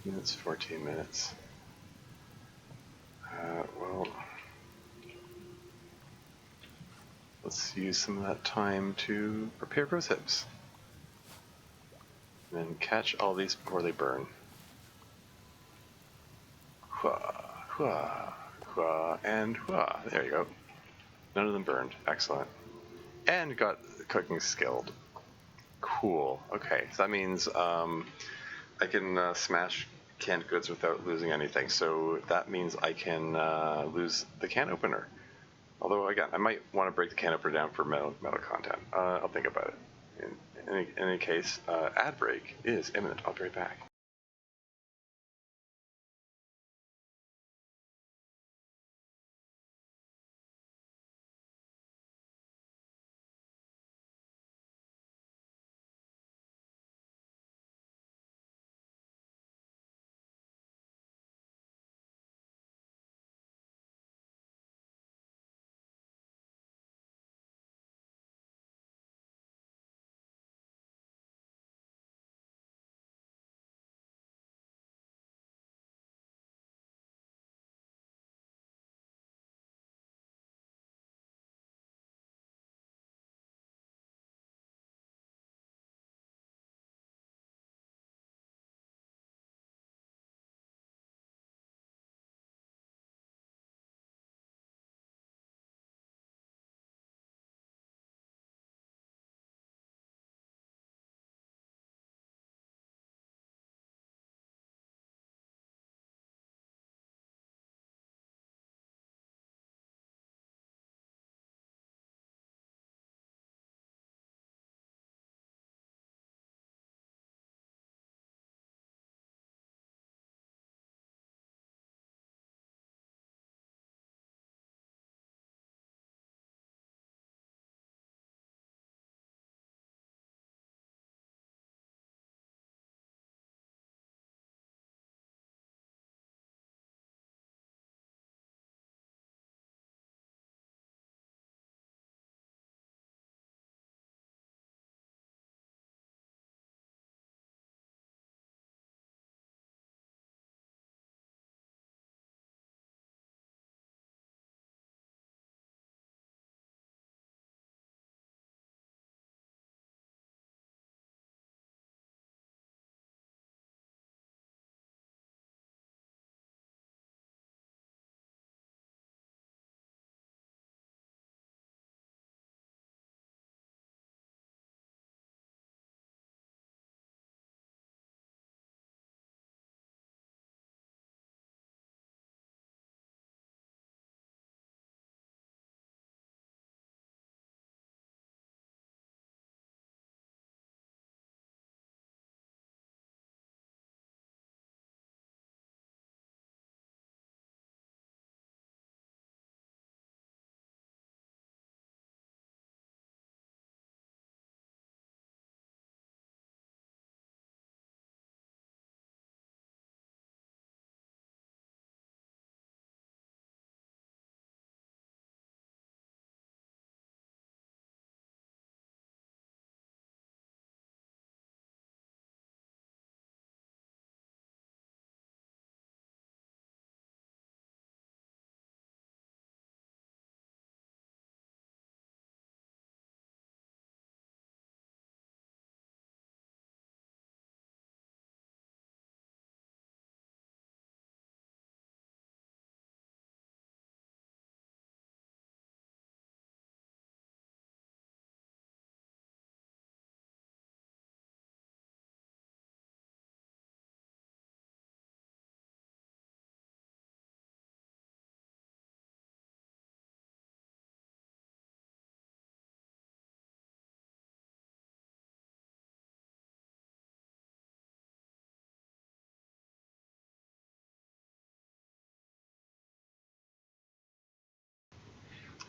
minutes, 14 minutes. Well, let's use some of that time to prepare rose hips. And then catch all these before they burn. Hua, hua, hua, and hua. There you go. None of them burned. Excellent. And got cooking skilled. Cool. Okay, so that means I can smash canned goods without losing anything. So that means I can lose the can opener. Although, again, I might want to break the can opener down for metal content. I'll think about it. In any case, ad break is imminent. I'll be right back.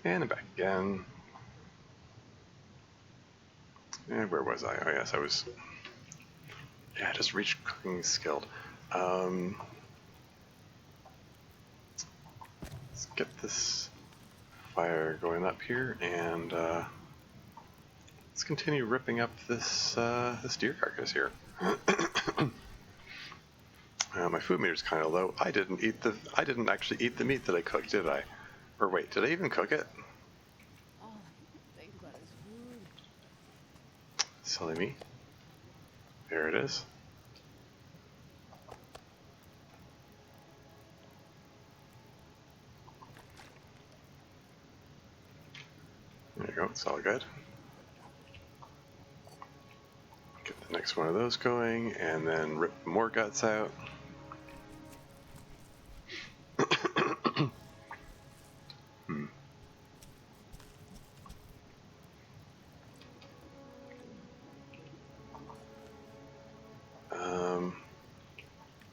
And back again. And where was I? Oh yes, I was. Yeah, I just reached cooking skilled. Let's get this fire going up here, and let's continue ripping up this this deer carcass here. My food meter's kind of low. I didn't actually eat the meat that I cooked, did I? Or wait, did I even cook it? All I can think about is food. Silly me. There it is. There you go, it's all good. Get the next one of those going, and then rip more guts out.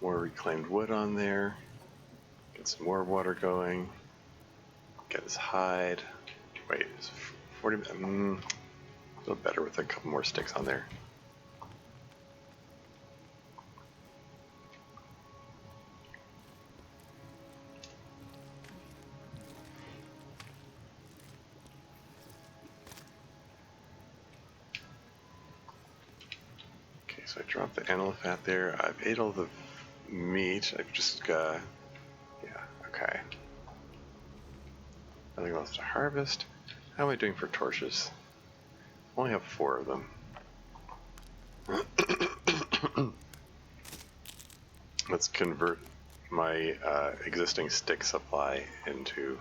More reclaimed wood on there. Get some more water going. Get his hide. Wait, is 40. A little better with a couple more sticks on there. Okay, so I dropped the animal fat there. I've ate all the meat. I've just got. Yeah, okay. Nothing else to harvest. How am I doing for torches? I only have 4 of them. Let's convert my existing stick supply into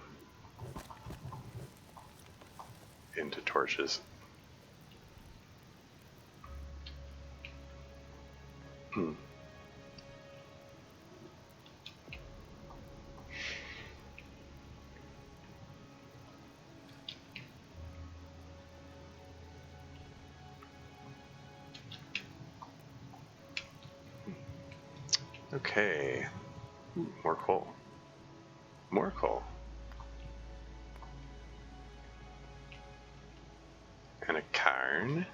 torches. Okay. Ooh, more coal. More coal. And a cairn.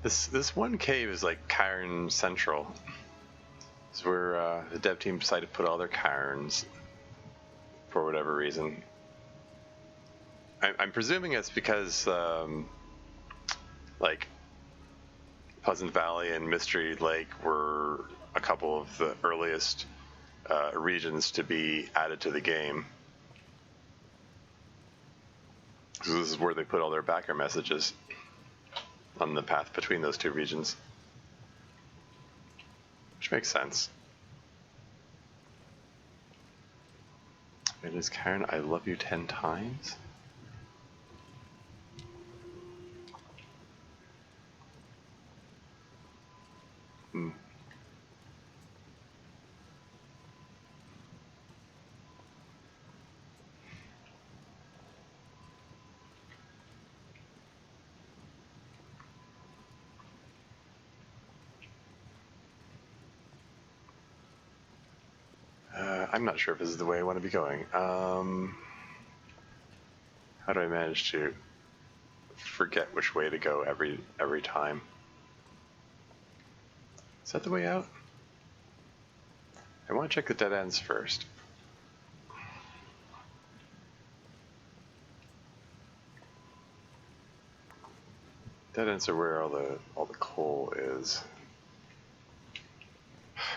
This one cave is like cairn central. This is where the dev team decided to put all their cairns for whatever reason. I'm presuming it's because like Pleasant Valley and Mystery Lake were a couple of the earliest regions to be added to the game. So this is where they put all their backer messages on the path between those 2 regions. Which makes sense. It is Karen, I love you 10 times. I'm not sure if this is the way I want to be going. How do I manage to forget which way to go every time? Is that the way out? I want to check the dead ends first. Dead ends are where all the coal is.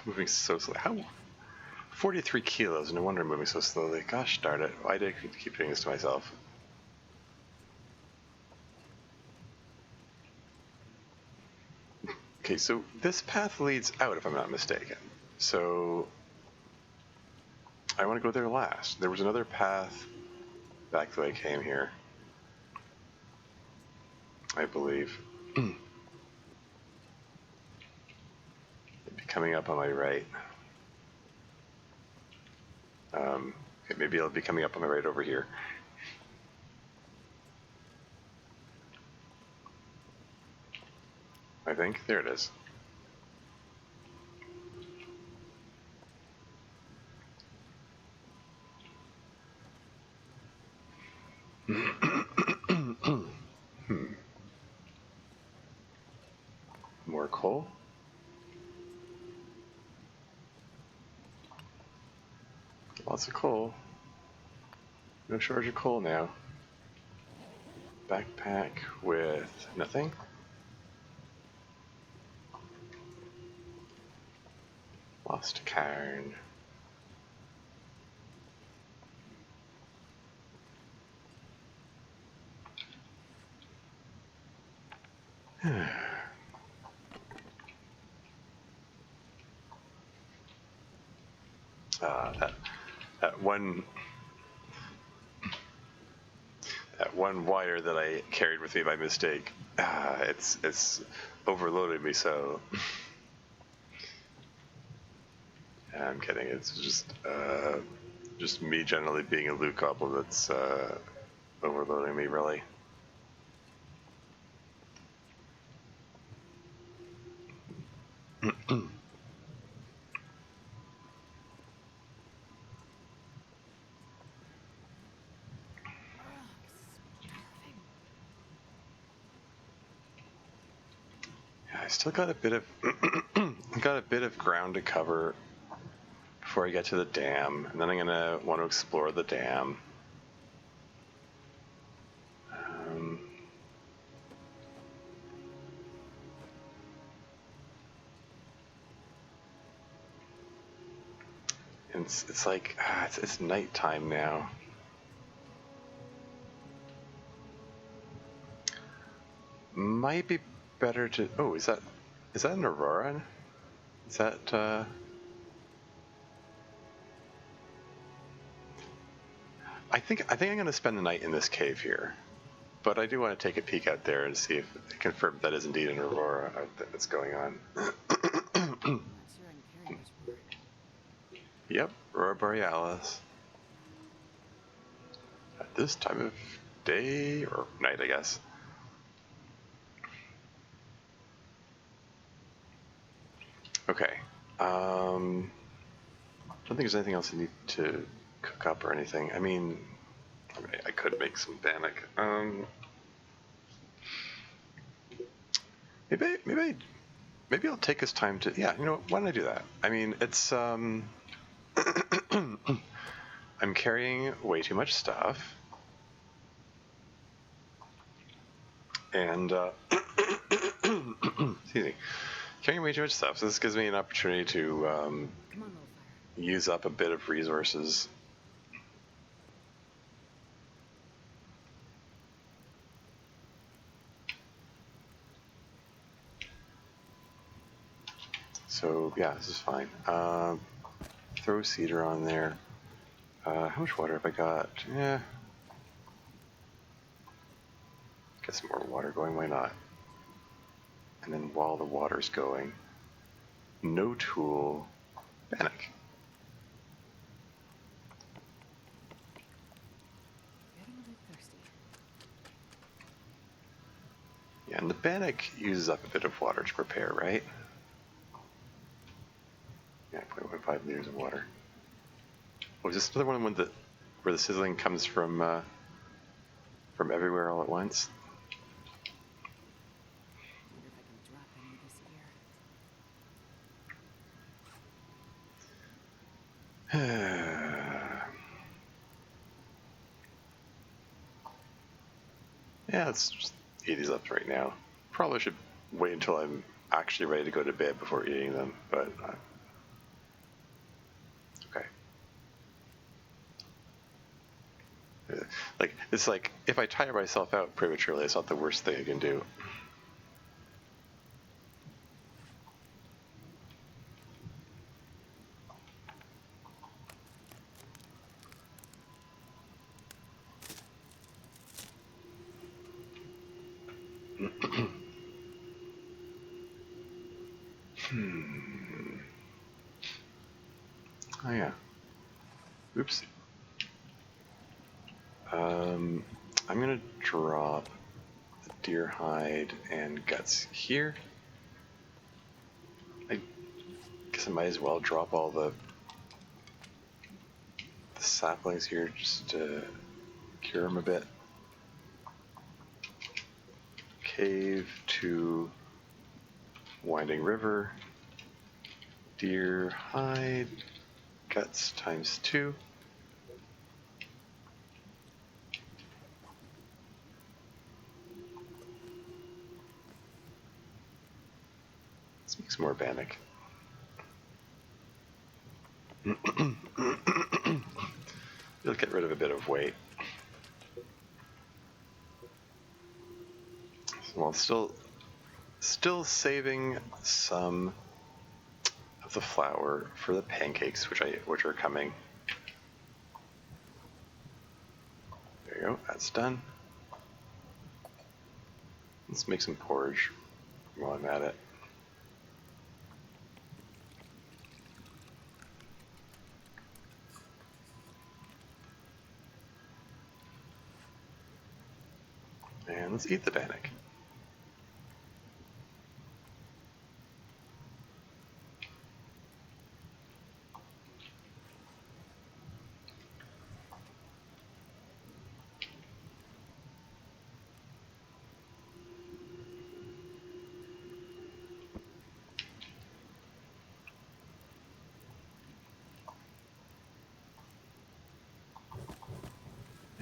Moving so slowly. How? 43 kilos. No wonder I'm moving so slowly. Gosh darn it! Why did I keep doing this to myself? Okay, so this path leads out, if I'm not mistaken. So I want to go there last. There was another path back the way I came here, I believe. It'd be coming up on my right. Okay, maybe it'll be coming up on my right over here. I think. There it is. More coal. Lots of coal. No shortage of coal now. Backpack with nothing. Lost cairn. That one wire that I carried with me by mistake. It's overloaded me so. I'm kidding. It's just me generally being a loot goblin that's overloading me, really. Yeah, I still got a bit of ground to cover before I get to the dam, and then I'm gonna want to explore the dam. And it's like it's nighttime now. Might be better to. Oh, is that an aurora? Is that? I think I'm gonna spend the night in this cave here, but I do want to take a peek out there and see if confirm that is indeed an aurora that's going on. Yep, Aurora Borealis. At this time of day or night, I guess. Okay. Don't think there's anything else I need to cook up or anything. I mean I could make some bannock. Maybe I'll take this time to. Yeah, you know what? Why don't I do that? I mean, it's I'm carrying way too much stuff, and excuse me, carrying way too much stuff. So this gives me an opportunity to use up a bit of resources. So yeah, this is fine. Throw cedar on there. How much water have I got? Yeah. Get some more water going, why not? And then while the water's going, no tool, bannock. Getting a bit thirsty. Yeah, and the bannock uses up a bit of water to prepare, right? Yeah, 0.15 liters of water. Oh, is this another one where the sizzling comes from everywhere all at once? Wonder if I can drop any this year. Yeah, let's just eat these up right now. Probably should wait until I'm actually ready to go to bed before eating them, but okay. It's like if I tire myself out prematurely, it's not the worst thing I can do. Oh yeah. Oops. I'm gonna drop the deer hide and guts here. I guess I might as well drop all the saplings here just to cure them a bit. Cave to winding river. Deer hide guts times 2. Let's make some more bannock. You'll get rid of a bit of weight. While still saving some of the flour for the pancakes, which are coming. There you go. That's done. Let's make some porridge while I'm at it. And let's eat the bannock.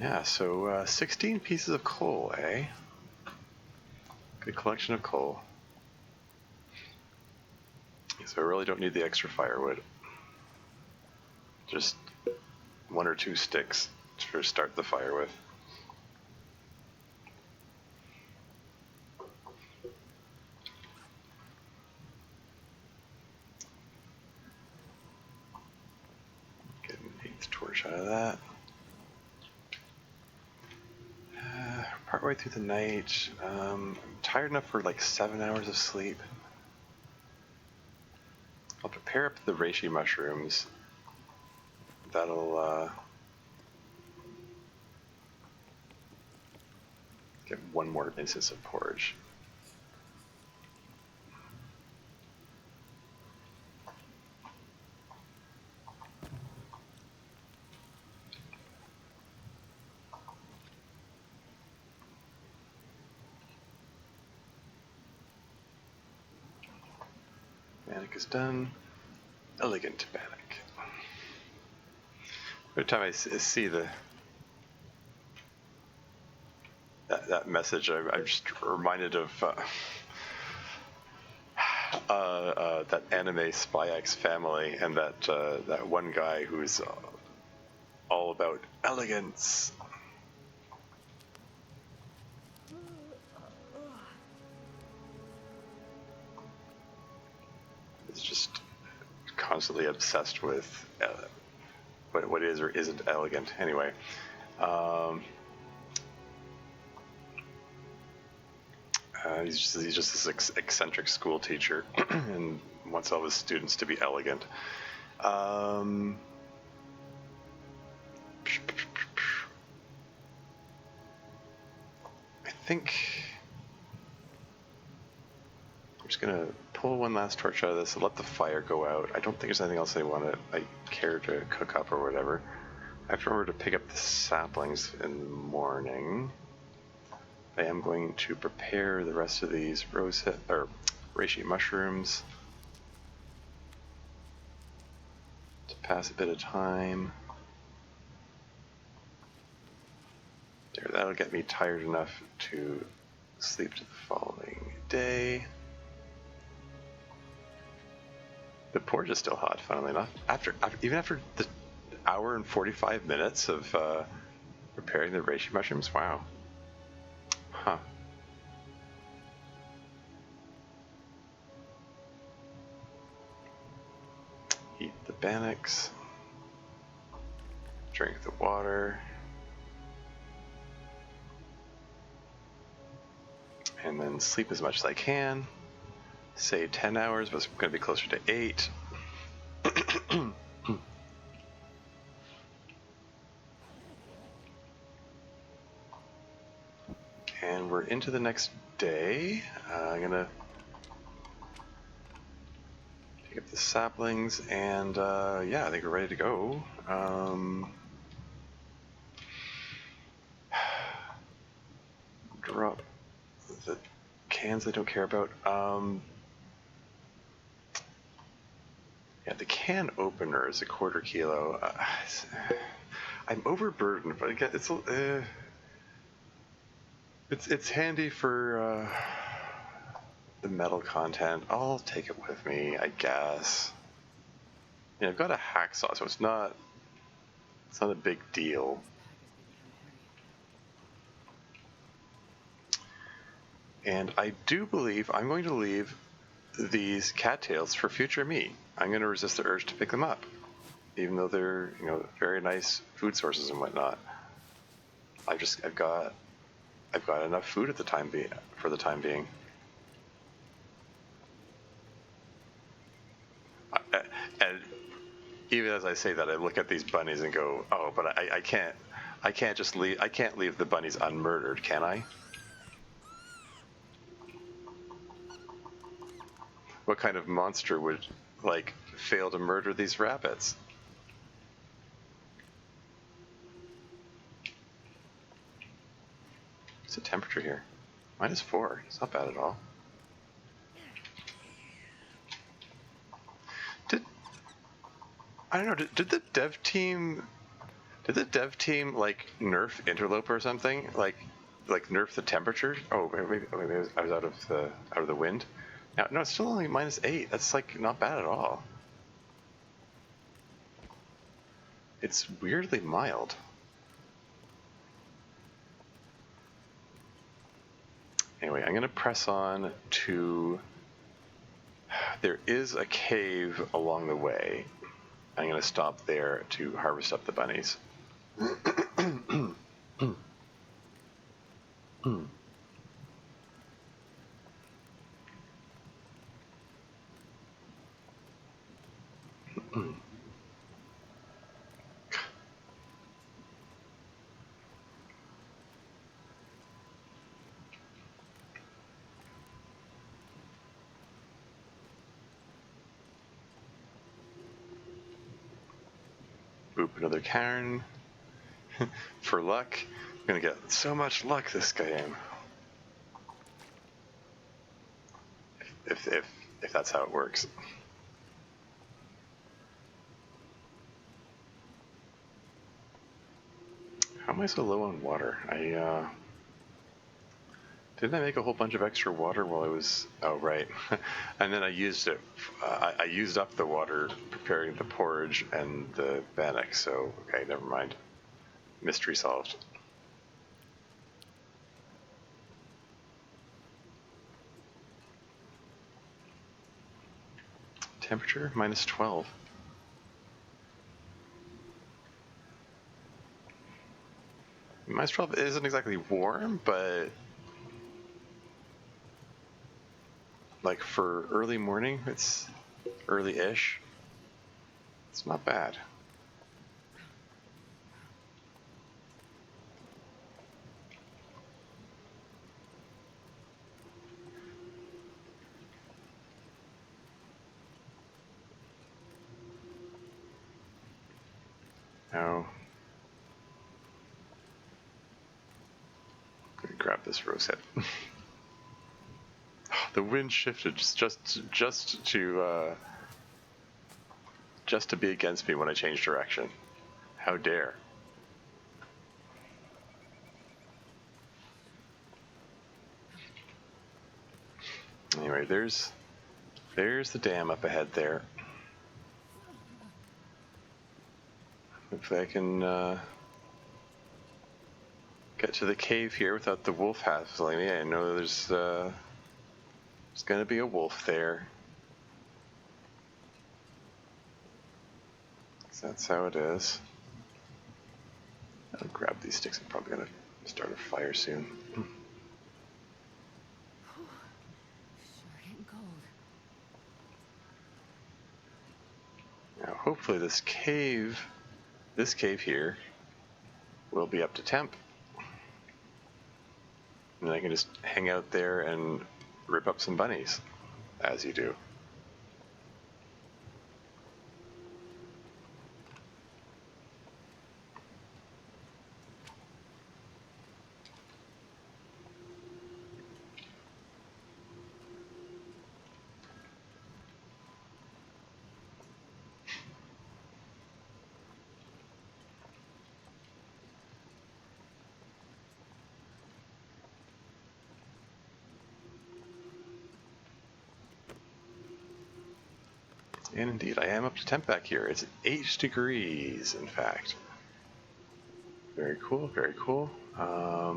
Yeah, so 16 pieces of coal, eh? Good collection of coal. So I really don't need the extra firewood. Just 1 or 2 sticks to start the fire with. Get an 8th torch out of that. Partway through the night, I'm tired enough for like 7 hours of sleep. I'll prepare up the reishi mushrooms. That'll get 1 more instance of porridge. Bannock is done. Elegant bannock. Every time I see that message, I'm just reminded of that anime Spy X Family, and that one guy who's all about elegance. It's just constantly obsessed with what is or isn't elegant. Anyway, he's just this eccentric school teacher and wants all his students to be elegant. I think I'm just gonna pull 1 last torch out of this and let the fire go out. I don't think there's anything else I care to cook up or whatever. I have to remember to pick up the saplings in the morning. I am going to prepare the rest of these reishi mushrooms to pass a bit of time. There, that'll get me tired enough to sleep to the following day. The porridge is still hot, funnily enough. Even after the hour and 45 minutes of preparing the reishi mushrooms, wow. Huh. Eat the bannocks. Drink the water. And then sleep as much as I can. Say 10 hours, but it's going to be closer to 8. And we're into the next day. I'm going to pick up the saplings, and yeah, I think we're ready to go. Drop the cans I don't care about. Yeah, the can opener is a 1/4 kilo. I'm overburdened, but again, it's handy for the metal content. I'll take it with me, I guess. Yeah, I've got a hacksaw, so it's not a big deal. And I do believe I'm going to leave these cattails for future me. I'm going to resist the urge to pick them up, even though they're, you know, very nice food sources and whatnot. I've got enough food at the time for the time being. And even as I say that, I look at these bunnies and go, "Oh, but I can't just leave. I can't leave the bunnies unmurdered, can I?" What kind of monster would, like, fail to murder these rabbits? What's the temperature here? -4. It's not bad at all. I don't know. Did the dev team like nerf Interloper or something? Like nerf the temperature? Oh, maybe I was out of the wind. No, it's still only -8. That's like not bad at all. It's weirdly mild. Anyway, I'm gonna press on to. There is a cave along the way. I'm gonna stop there to harvest up the bunnies. Boop, another cairn. For luck. I'm gonna get so much luck this game. If that's how it works. How am I so low on water? Didn't I make a whole bunch of extra water while I was... Oh, right. And then I used it. I used up the water preparing the porridge and the bannock, so, okay, never mind. Mystery solved. Temperature? -12. -12 isn't exactly warm, but... like for early morning, it's early-ish. It's not bad. Now, I'm gonna grab this rose head. The wind shifted just to be against me when I changed direction. How dare. Anyway, there's the dam up ahead there. Hopefully I can get to the cave here without the wolf hassling me. I know there's gonna be a wolf there. That's how it is. I'll grab these sticks. I'm probably gonna start a fire soon. Sure getting cold. Now, hopefully this cave here will be up to temp. And I can just hang out there and rip up some bunnies, as you do. And indeed, I am up to temp back here. It's 8 degrees, in fact. Very cool, very cool. I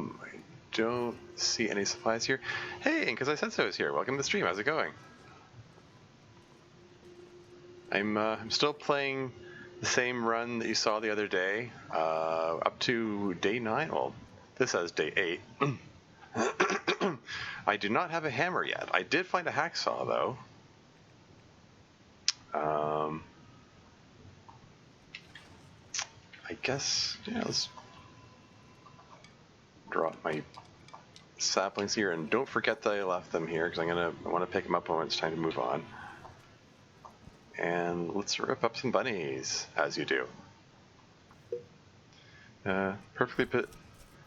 don't see any supplies here. Hey, because I said so is here. Welcome to the stream. How's it going? I'm still playing the same run that you saw the other day, up to day 9. Well, this says day 8. I do not have a hammer yet. I did find a hacksaw, though. I guess, yeah, let's drop my saplings here, and don't forget that I left them here, because I want to pick them up when it's time to move on. And let's rip up some bunnies, as you do. Perfectly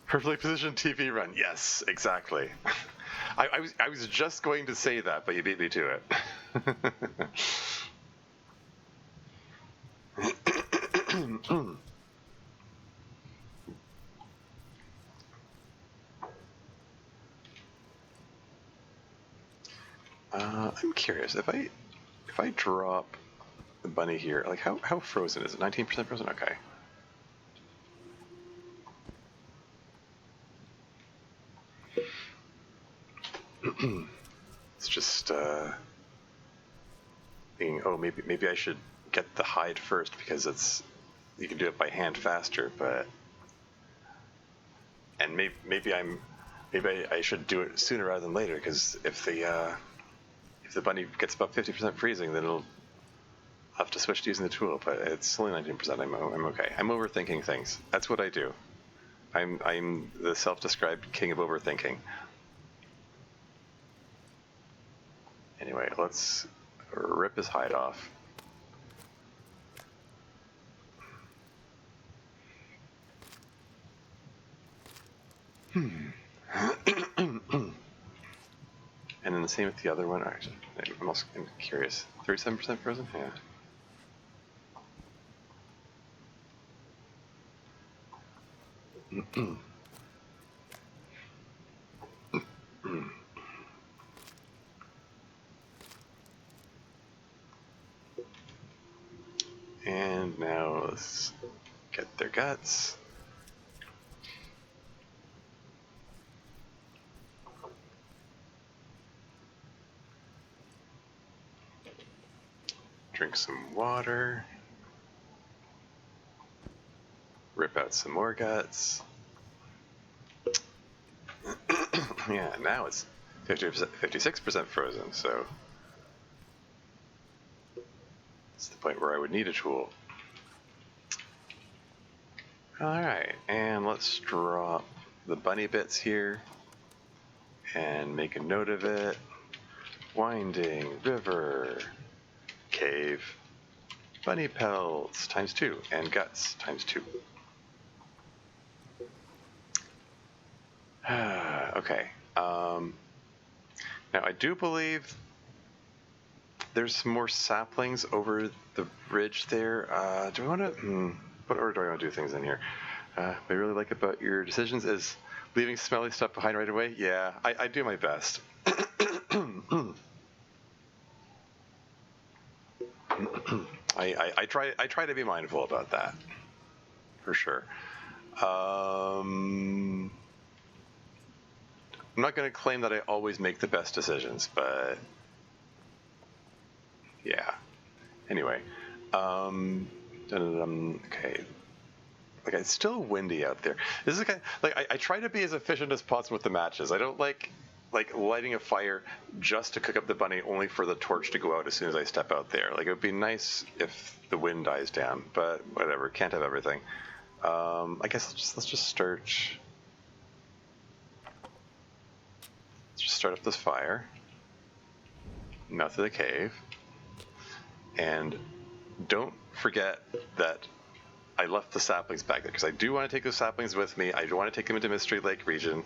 positioned TV run. Yes, exactly. I was just going to say that, but you beat me to it. I'm curious if I drop the bunny here, like how frozen is it? 19% frozen. Okay. It's just thinking, oh, maybe I should get the hide first because you can do it by hand faster, and maybe I should do it sooner rather than later, because if the bunny gets above 50% freezing, then I'll have to switch to using the tool. But it's only 19%. I'm okay. I'm overthinking things. That's what I do. I'm the self-described king of overthinking. Anyway, let's rip his hide off. And then the same with the other one. Actually, I'm also curious. 37% frozen? Yeah. And now let's get their guts. Drink some water. Rip out some more guts. Yeah, now it's 56% frozen, so it's the point where I would need a tool. Alright, and let's drop the bunny bits here and make a note of it. Winding, river, cave, bunny pelts times 2, and guts times 2. Okay. Now I do believe there's some more saplings over the ridge there. Do we want to? What order do I want to do things in here? What I really like about your decisions is leaving smelly stuff behind right away. Yeah, I do my best. I try to be mindful about that, for sure. I'm not going to claim that I always make the best decisions, but yeah. Anyway, okay. Like, it's still windy out there. This is kind of, like, I try to be as efficient as possible with the matches. I don't like lighting a fire just to cook up the bunny, only for the torch to go out as soon as I step out there. Like, it would be nice if the wind dies down, but whatever. Can't have everything. I guess let's just start. Let's just start up this fire. Mouth of the cave. And don't forget that I left the saplings back there, because I do want to take those saplings with me. I do want to take them into Mystery Lake region,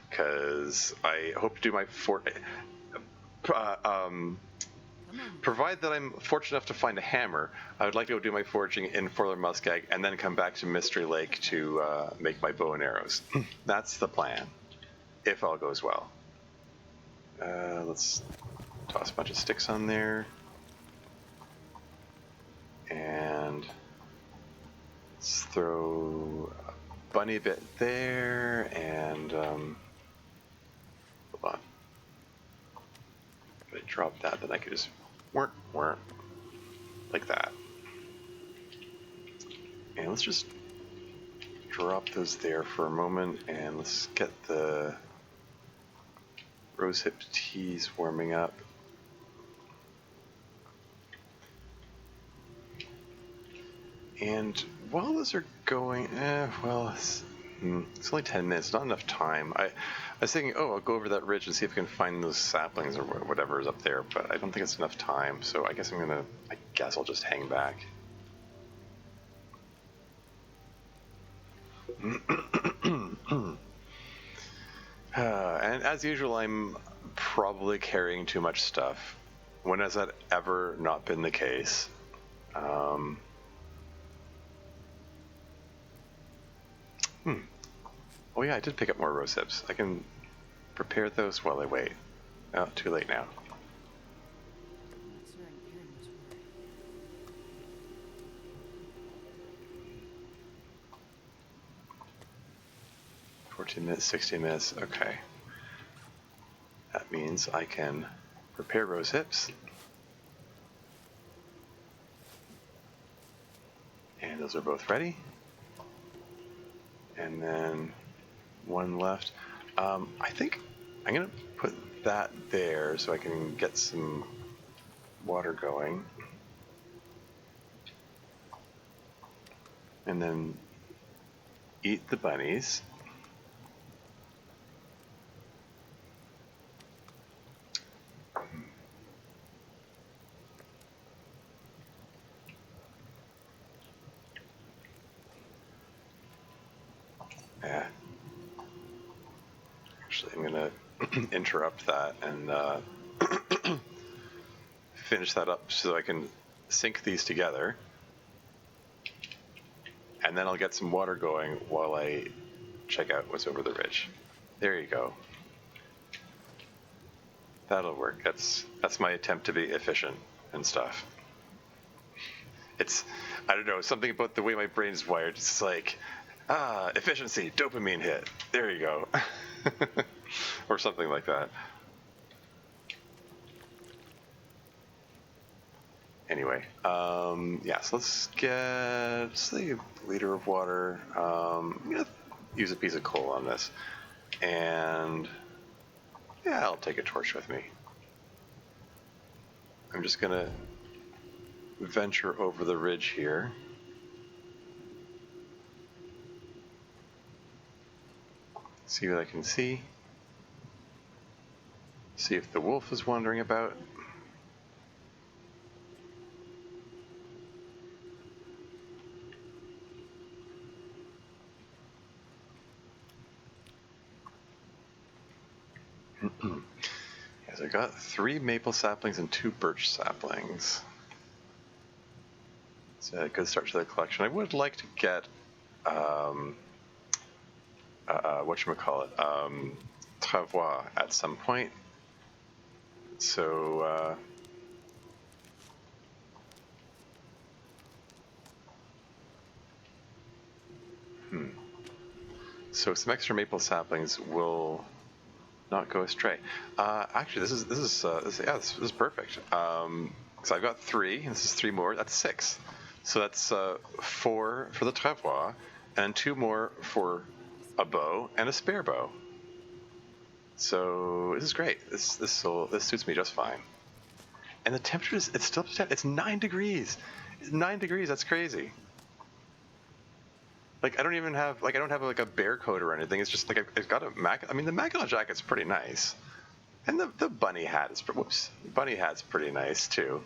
because I hope to do my provide that I'm fortunate enough to find a hammer, I would like to go do my foraging in Forler Muskeg and then come back to Mystery Lake to make my bow and arrows. That's the plan, if all goes well. Let's toss a bunch of sticks on there. throw a bunny bit there, and hold on. If I drop that, then I could just work like that. And let's just drop those there for a moment, and let's get the rosehip teas warming up. And while those are going, it's only 10 minutes, not enough time. I was thinking, oh, I'll go over that ridge and see if I can find those saplings or whatever is up there, but I don't think it's enough time, so I guess I'll just hang back. And as usual, I'm probably carrying too much stuff. When has that ever not been the case? Oh yeah, I did pick up more rosehips. I can prepare those while I wait. Oh, too late now. I'm not sure I'm hearing much more. 14 minutes, 16 minutes, okay. That means I can prepare rosehips. And those are both ready. And then one left. I think I'm gonna put that there so I can get some water going. And then eat the bunnies. Yeah. Actually, I'm gonna interrupt that and finish that up so I can sync these together. And then I'll get some water going while I check out what's over the ridge. There you go. That'll work. That's my attempt to be efficient and stuff. It's, I don't know, something about the way my brain's wired. It's like, efficiency, dopamine hit. There you go. Or something like that. Anyway, yeah, so let's get, say, a liter of water. I'm going to use a piece of coal on this. And, yeah, I'll take a torch with me. I'm just going to venture over the ridge here. See what I can see. See if the wolf is wandering about. Yes, I got 3 maple saplings and 2 birch saplings. It's a good start to the collection. I would like to get, whatchamacallit, travois at some point. So, so some extra maple saplings will not go astray. Actually, this is perfect. So I've got 3. This is 3 more. That's 6. So that's 4 for the travois, and 2 more for a bow and a spare bow. So this is great. This suits me just fine. And the temperature is it's 9 degrees. 9 degrees. That's crazy. Like I don't have like a bear coat or anything. It's just like I've got a I mean the Mackinac jacket's pretty nice, and the bunny hat is bunny hat's pretty nice too.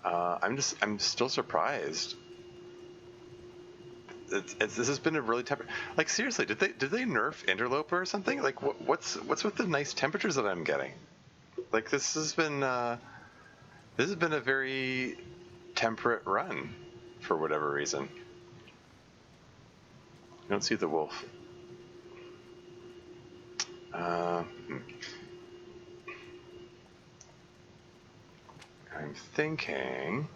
I'm still surprised. This has been a really like seriously, did they nerf Interloper or something? Like what's with the nice temperatures that I'm getting? Like this has been a very temperate run for whatever reason. I don't see the wolf. I'm thinking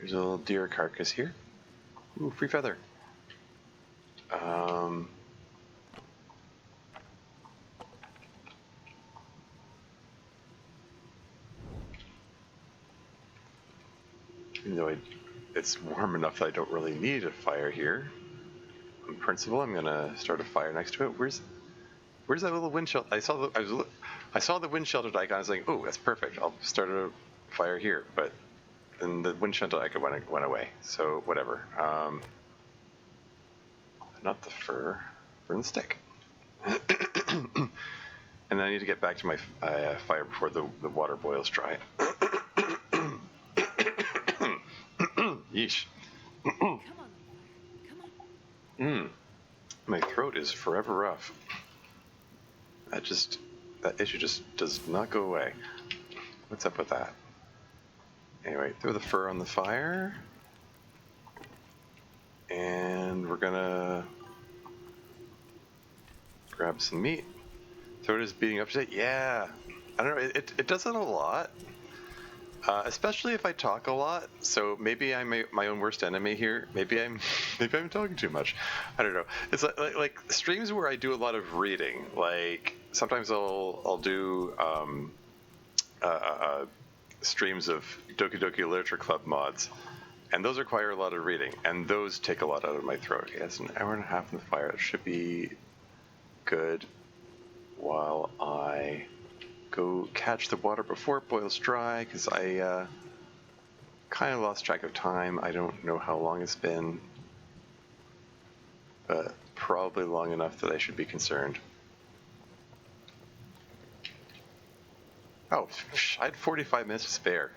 There's a little deer carcass here. Ooh, free feather. Even though it's warm enough that I don't really need a fire here. In principle, I'm gonna start a fire next to it. Where's that little wind shelter? I saw the wind shelter icon. I was like, oh, that's perfect. I'll start a fire here. But then the wind shelter icon went away. So whatever. Not the fur and the stick. And then I need to get back to my fire before the water boils dry. Yeesh. Come on, come on. My throat is forever rough. That issue just does not go away. What's up with that? Anyway, throw the fur on the fire. And we're gonna grab some meat. Throat is beating up. Yeah, I don't know. It does it a lot, especially if I talk a lot. So maybe I'm my own worst enemy here. Maybe I'm talking too much. I don't know. It's like streams where I do a lot of reading. Like sometimes I'll do streams of Doki Doki Literature Club mods. And those require a lot of reading, and those take a lot out of my throat. Okay, that's an hour and a half in the fire. That should be good while I go catch the water before it boils dry, because I kind of lost track of time. I don't know how long it's been, but probably long enough that I should be concerned. Oh, I had 45 minutes to spare.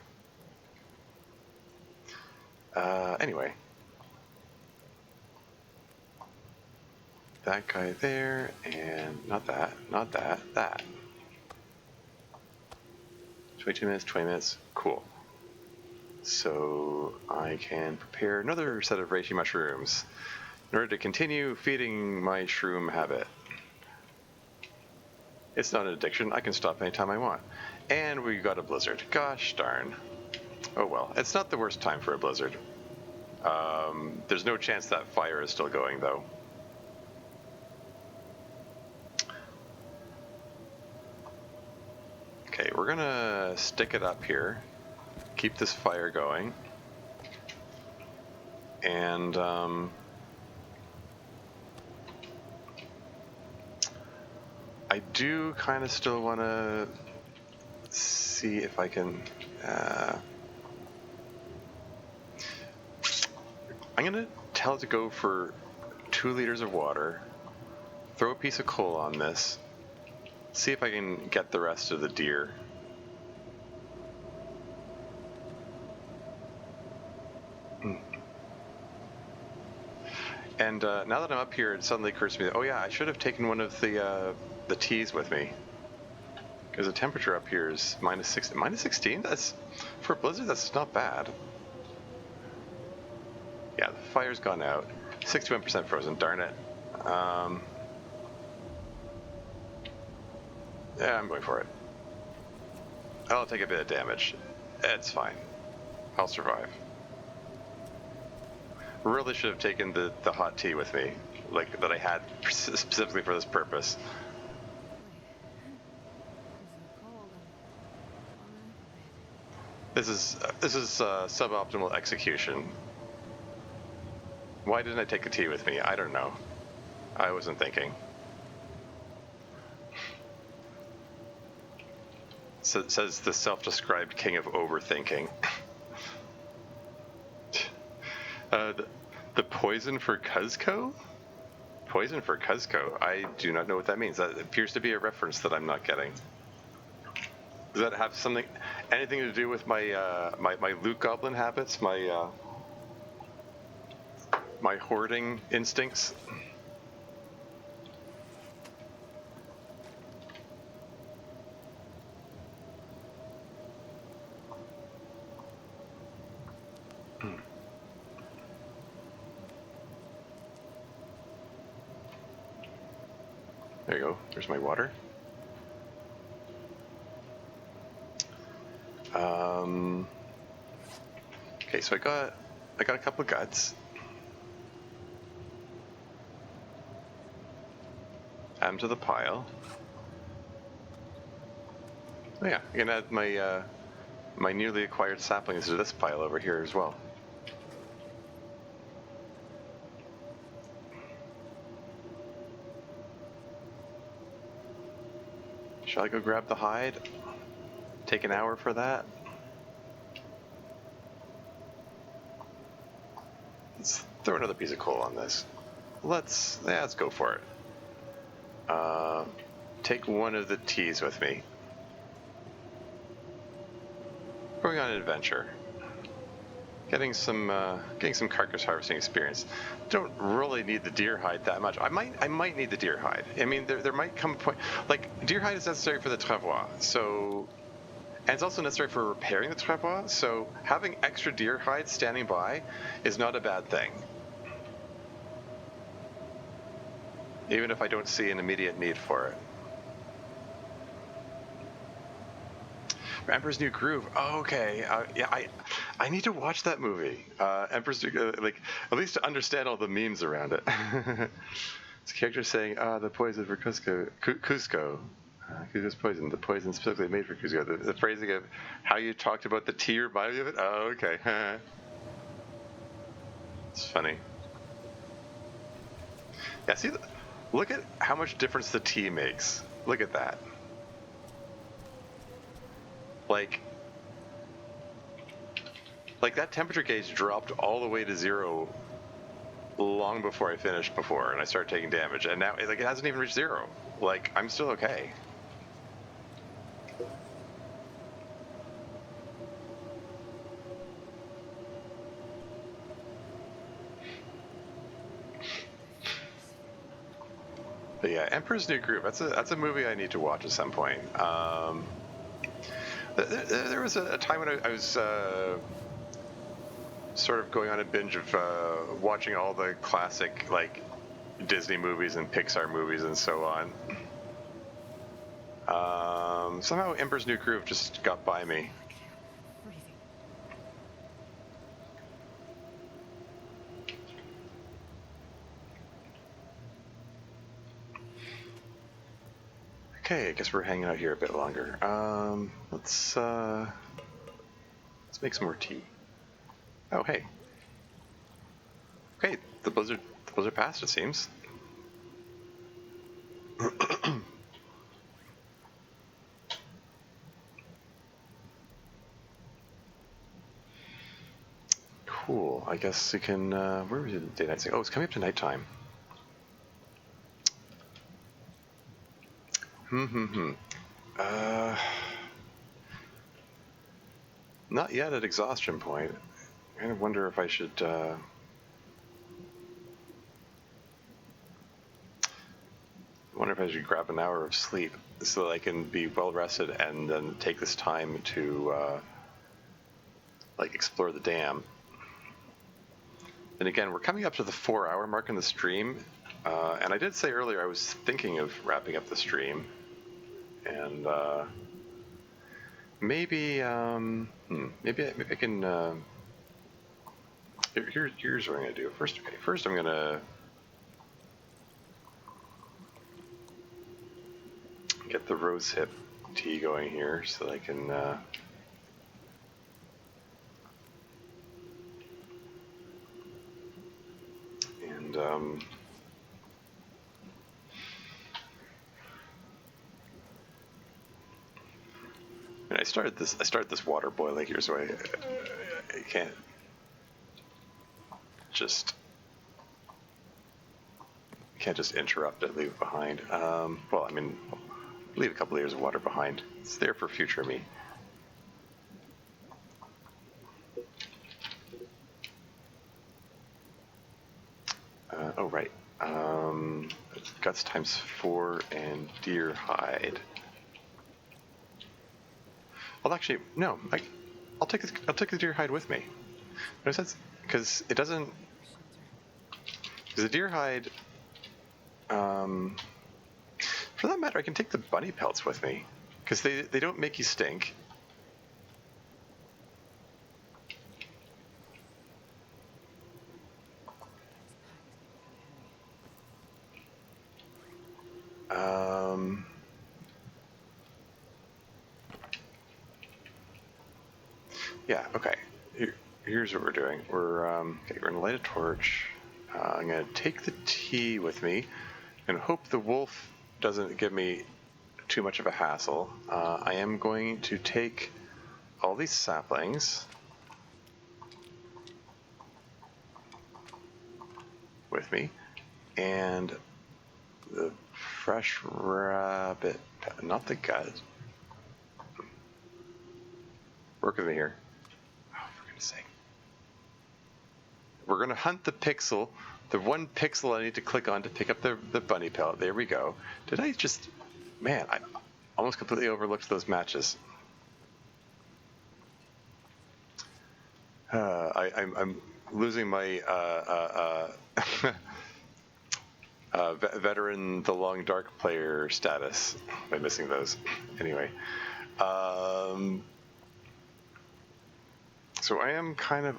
Anyway. That guy there, and not that, that. 22 minutes, 20 minutes, cool. So I can prepare another set of reishi mushrooms in order to continue feeding my shroom habit. It's not an addiction, I can stop anytime I want. And we got a blizzard, gosh darn. Oh well, it's not the worst time for a blizzard. There's no chance that fire is still going though. Okay, we're gonna stick it up here, keep this fire going, and I do kind of still want to see if I can. I'm gonna tell it to go for 2 liters of water, throw a piece of coal on this, see if I can get the rest of the deer. And now that I'm up here, it suddenly occurs to me that, oh yeah, I should have taken one of the teas with me. Because the temperature up here is minus 16? That's, for a blizzard, that's not bad. Yeah, the fire's gone out. 61% frozen, darn it. Yeah, I'm going for it. I'll take a bit of damage. It's fine. I'll survive. Really should have taken the hot tea with me, like that I had specifically for this purpose. This is suboptimal execution. Why didn't I take the tea with me? I don't know. I wasn't thinking. So, says the self-described king of overthinking. The poison for Cuzco? Poison for Cuzco? I do not know what that means. That appears to be a reference that I'm not getting. Does that have anything to do with my my loot goblin habits? My my hoarding instincts? There you go. There's my water. Okay, so I got a couple of guts. Add them to the pile. Oh yeah, I can add my my newly acquired saplings to this pile over here as well. Shall I go grab the hide? Take an hour for that? Let's throw another piece of coal on this. Let's go for it. Take one of the teas with me. Going on an adventure. Getting some carcass harvesting experience. Don't really need the deer hide that much. I might need the deer hide. I mean, there might come a point, like, deer hide is necessary for the travois, so, and it's also necessary for repairing the travois. So having extra deer hide standing by is not a bad thing, even if I don't see an immediate need for it. Emperor's New Groove. Oh, okay. Yeah, I need to watch that movie. Emperor's New, like, at least to understand all the memes around it. This character saying, the poison for Cusco. Cusco's poison. The poison specifically made for Cusco. The phrasing of how you talked about the tea reminded me of it. Oh, okay. It's funny. Yeah, see, look at how much difference the tea makes. Look at that. Like that temperature gauge dropped all the way to 0 long before I finished before, and I started taking damage, and now like it hasn't even reached 0. Like, I'm still okay. But yeah, Emperor's New Groove. That's a movie I need to watch at some point. There was a time when I was sort of going on a binge of watching all the classic, like, Disney movies and Pixar movies and so on. Somehow Emperor's New Groove just got by me. Okay, I guess we're hanging out here a bit longer. Let's make some more tea. Oh, hey. Okay, the blizzard passed, it seems. Cool. I guess we can. Where was it? Day-night? Oh, it's coming up to nighttime. Not yet at exhaustion point. I kind of wonder if I should. Wonder if I should grab an hour of sleep so that I can be well rested and then take this time to like explore the dam. And again, we're coming up to the 4-hour mark in the stream, and I did say earlier I was thinking of wrapping up the stream, and maybe maybe I can. Here's what I'm gonna do. First I'm gonna get the rosehip tea going here so that I can. And I started this water boiling here, so I can't just interrupt it, leave it behind. Well, I mean, leave a couple layers of water behind. It's there for future me. Oh, right. Guts times 4 and deer hide. Well, actually, no. I'll take the deer hide with me. No sense, because it doesn't. Because the deer hide. For that matter, I can take the bunny pelts with me, because they don't make you stink. Yeah, okay. Here's what we're doing. We're gonna light a torch. I'm gonna take the tea with me, and hope the wolf doesn't give me too much of a hassle. I am going to take all these saplings with me, and the fresh rabbit, not the gut. Work with me here. Oh, for goodness sake. We're gonna hunt the pixel, the one pixel I need to click on to pick up the bunny pellet. There we go. Did I just, man, I almost completely overlooked those matches. I'm losing my veteran the long dark player status by missing those. Anyway, so I am kind of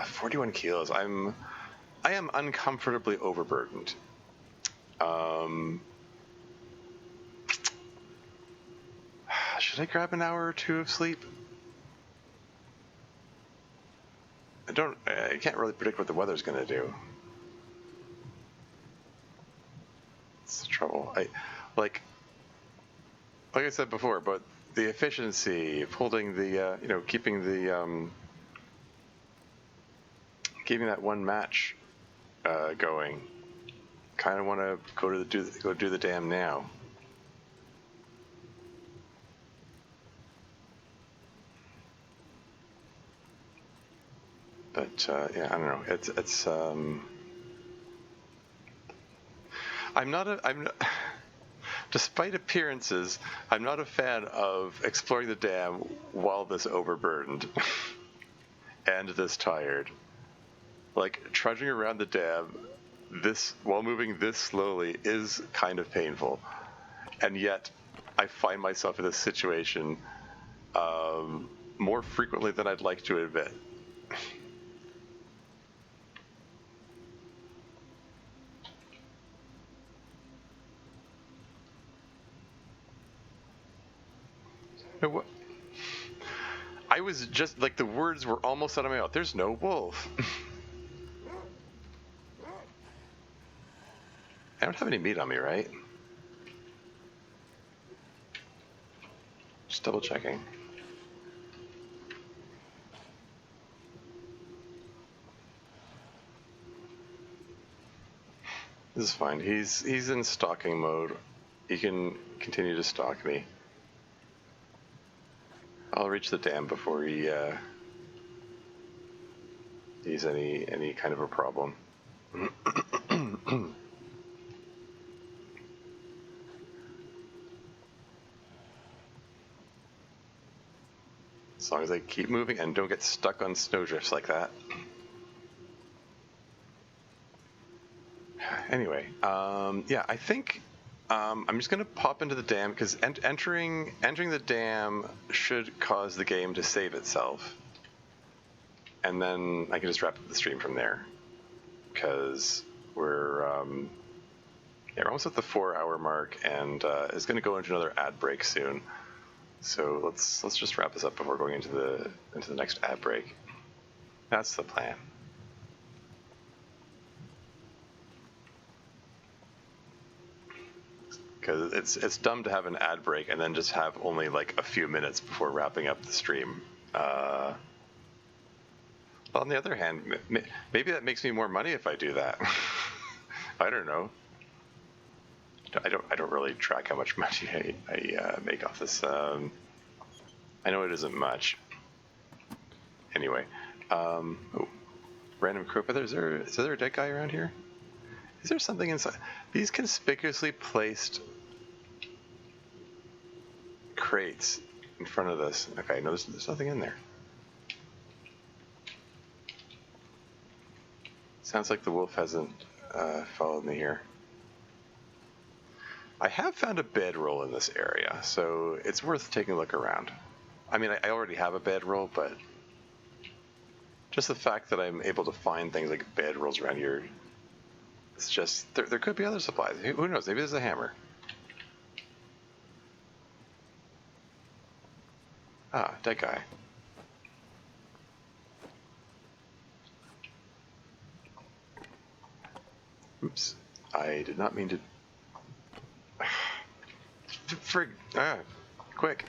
41 kilos. I am uncomfortably overburdened. Should I grab an hour or two of sleep? I can't really predict what the weather's going to do. It's the trouble. Like I said before, but the efficiency of holding the, keeping that one match going. Kind of want to go do the dam now. But yeah, I don't know. It's despite appearances, I'm not a fan of exploring the dam while this overburdened and this tired. Like trudging around the dam while moving this slowly is kind of painful, and yet I find myself in this situation more frequently than I'd like to admit. I was just like, the words were almost out of my mouth. There's no wolf. I don't have any meat on me, right? Just double checking. This is fine. He's in stalking mode. He can continue to stalk me. I'll reach the dam before he's any kind of a problem. As long as I keep moving and don't get stuck on snowdrifts like that. Anyway, yeah, I think I'm just gonna pop into the dam because entering the dam should cause the game to save itself, and then I can just wrap up the stream from there. Because we're almost at the 4-hour mark, and it's gonna go into another ad break soon. So let's just wrap this up before going into the next ad break. That's the plan. Because it's dumb to have an ad break and then just have only like a few minutes before wrapping up the stream. Well, on the other hand, maybe that makes me more money if I do that. I don't know. I don't really track how much money I make off this. I know it isn't much. Anyway, random crow feather. Is there a dead guy around here? Is there something inside these conspicuously placed crates in front of this? Okay, no, there's nothing in there. Sounds like the wolf hasn't followed me here. I have found a bedroll in this area, so it's worth taking a look around. I mean, I already have a bedroll, but just the fact that I'm able to find things like bedrolls around here, it's just, there could be other supplies. Who knows? Maybe there's a hammer. Ah, dead guy. I did not mean to... Frig. Quick.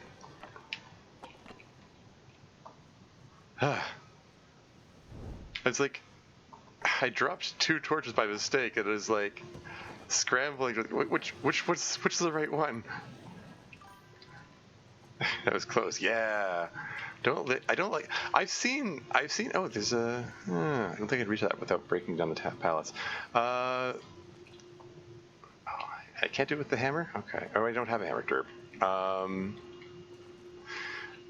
It's like... I dropped 2 torches by mistake, and it was like... Scrambling. Which is the right one? That was close. Yeah. I don't like. I've seen. Oh, there's a. I don't think I'd reach that without breaking down the pallets. Oh, I can't do it with the hammer. Okay. Oh, I don't have a hammer, derp.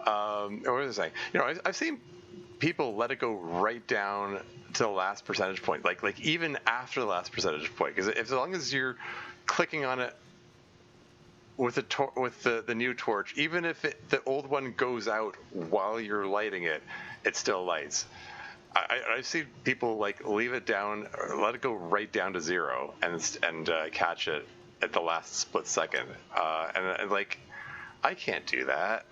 What was I saying? You know, I've seen people let it go right down to the last percentage point, like even after the last percentage point, because as long as you're clicking on it with the new torch, even if the old one goes out while you're lighting it, it still lights. I've seen people like leave it down, or let it go right down to 0, and catch it at the last split second. And like, I can't do that.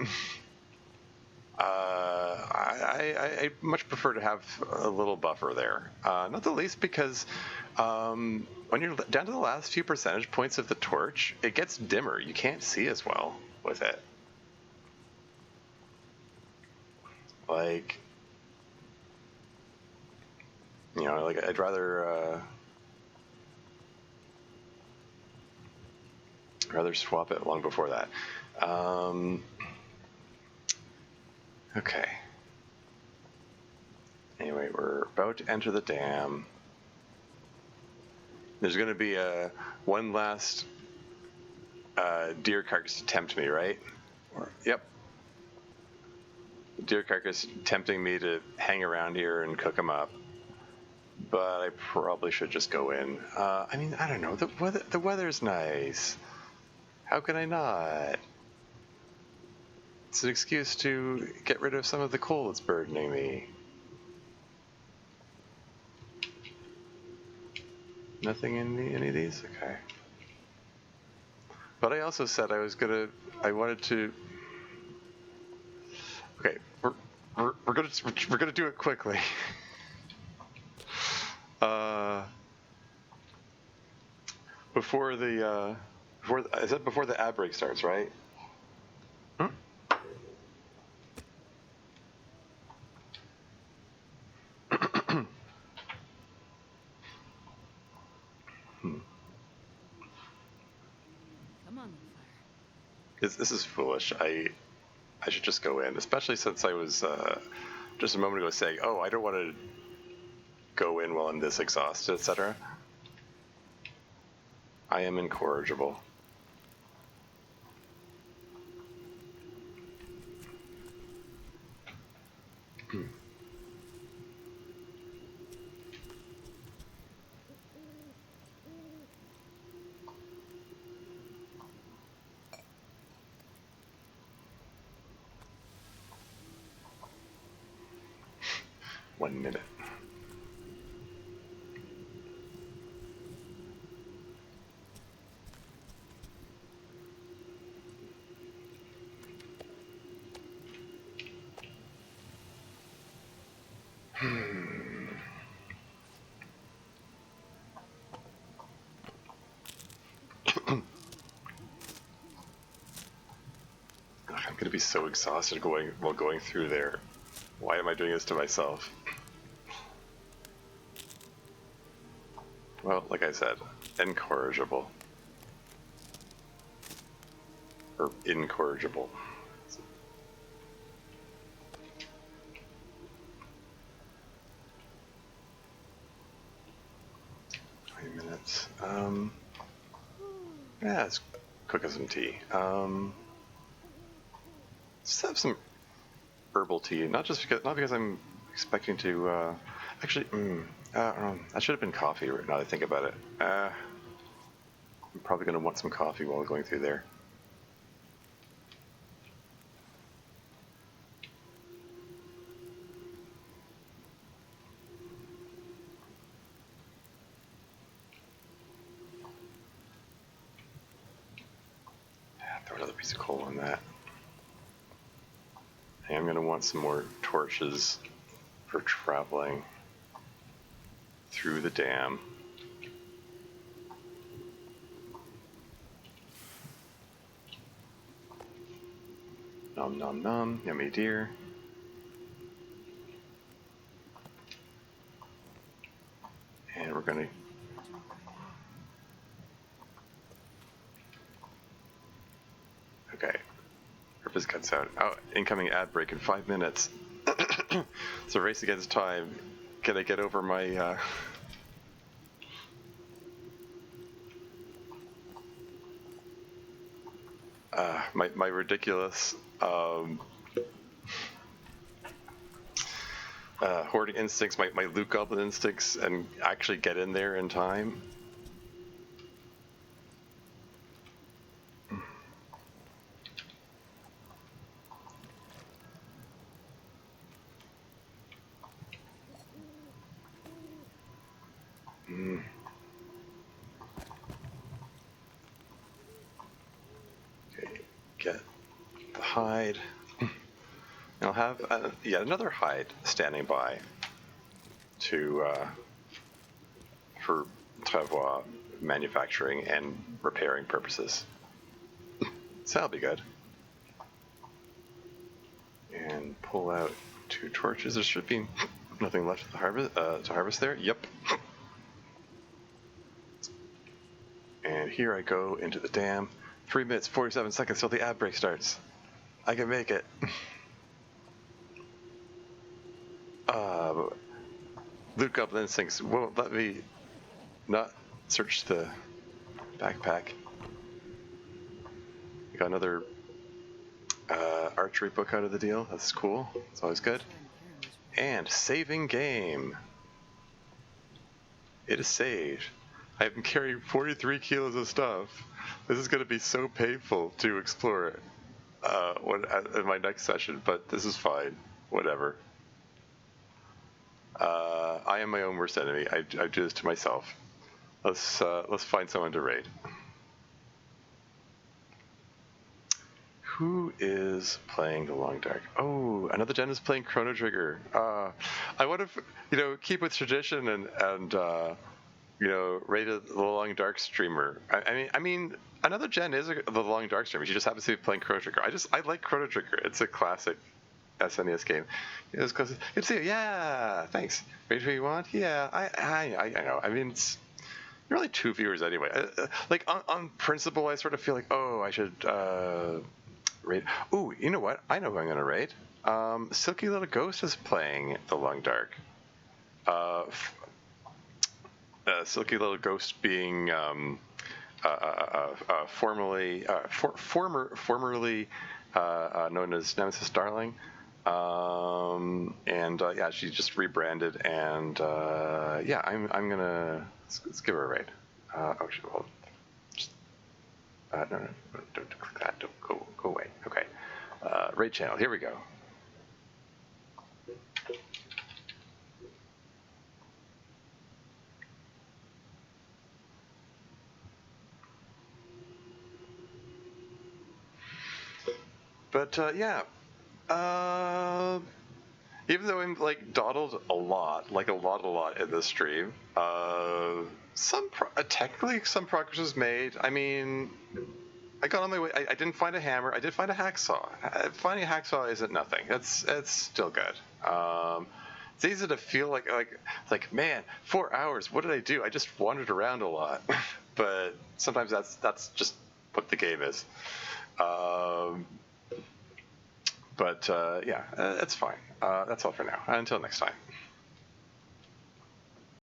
I much prefer to have a little buffer there. Not the least because when you're down to the last few percentage points of the torch, it gets dimmer. You can't see as well with it. Like, you know, like I'd rather swap it long before that. Okay. Anyway, we're about to enter the dam. There's going to be one last deer carcass to tempt me, right? Yep. Deer carcass tempting me to hang around here and cook them up. But I probably should just go in. I mean, I don't know. The weather's nice. How can I not? It's an excuse to get rid of some of the coal that's burdening me. Nothing in any of these? Okay. But I also said I wanted to... Okay, we're gonna do it quickly. Before the ad break starts, right? Hmm? Come on, fire. This is foolish. I should just go in, especially since I was just a moment ago saying, oh, I don't want to go in while I'm this exhausted, etc. I am incorrigible. One minute. I'm gonna be so exhausted while going through there. Why am I doing this to myself? Well, like I said, incorrigible. Or incorrigible. Minutes. Yeah, let's cook us some tea. Let's have some herbal tea. Not because I'm expecting to. Actually, that should have been coffee. Now that I think about it, I'm probably going to want some coffee while we're going through there. Throw another piece of coal on that. And I'm going to want some more torches for traveling through the dam. Nom nom nom, yummy deer. And we're gonna... Okay. Purpose cuts out. Oh, incoming ad break in 5 minutes. It's a race against time. Can I get over my, my ridiculous, hoarding instincts, my loot goblin instincts, and actually get in there in time? Okay, get the hide. I'll have yet another hide standing by to for travois manufacturing and repairing purposes. So that'll be good. And pull out 2 torches. There should be nothing left to harvest there. Yep. And here I go into the dam. 3 minutes, 47 seconds till the ad break starts. I can make it. Loot goblin instincts won't let me not search the backpack. We got another archery book out of the deal. That's cool. It's always good. And saving game. It is saved. I have been carrying 43 kilos of stuff. This is going to be so painful to explore it in my next session, but this is fine. Whatever. I am my own worst enemy. I do this to myself. Let's find someone to raid. Who is playing the Long Dark? Oh, another Jen is playing Chrono Trigger. I would have, keep with tradition and rated the Long Dark streamer. I mean, another Jen is the Long Dark streamer. She just happens to be playing Chrono Trigger. I like Chrono Trigger. It's a classic SNES game. It's close. Good to see you. Yeah, thanks. Rate who you want. Yeah, I know. I mean, you're only 2 viewers anyway. Like on principle, I sort of feel like, oh, I should raid. Ooh, you know what? I know who I'm gonna raid. Silky Little Ghost is playing the Long Dark. Silky Little Ghost being formerly known as Nemesis Darling. Yeah, she just rebranded, and yeah, I'm gonna let's give her a raid. Hold. No, don't click that. Don't go away. Okay. Raid channel. Here we go. But yeah. Even though I'm like dawdled a lot in this stream, technically some progress was made. I mean, I got on my way. I didn't find a hammer. I did find a hacksaw. Finding a hacksaw isn't nothing. It's still good. It's easy to feel like man, 4 hours. What did I do? I just wandered around a lot. But sometimes that's just what the game is. But yeah, it's fine. That's all for now. Until next time.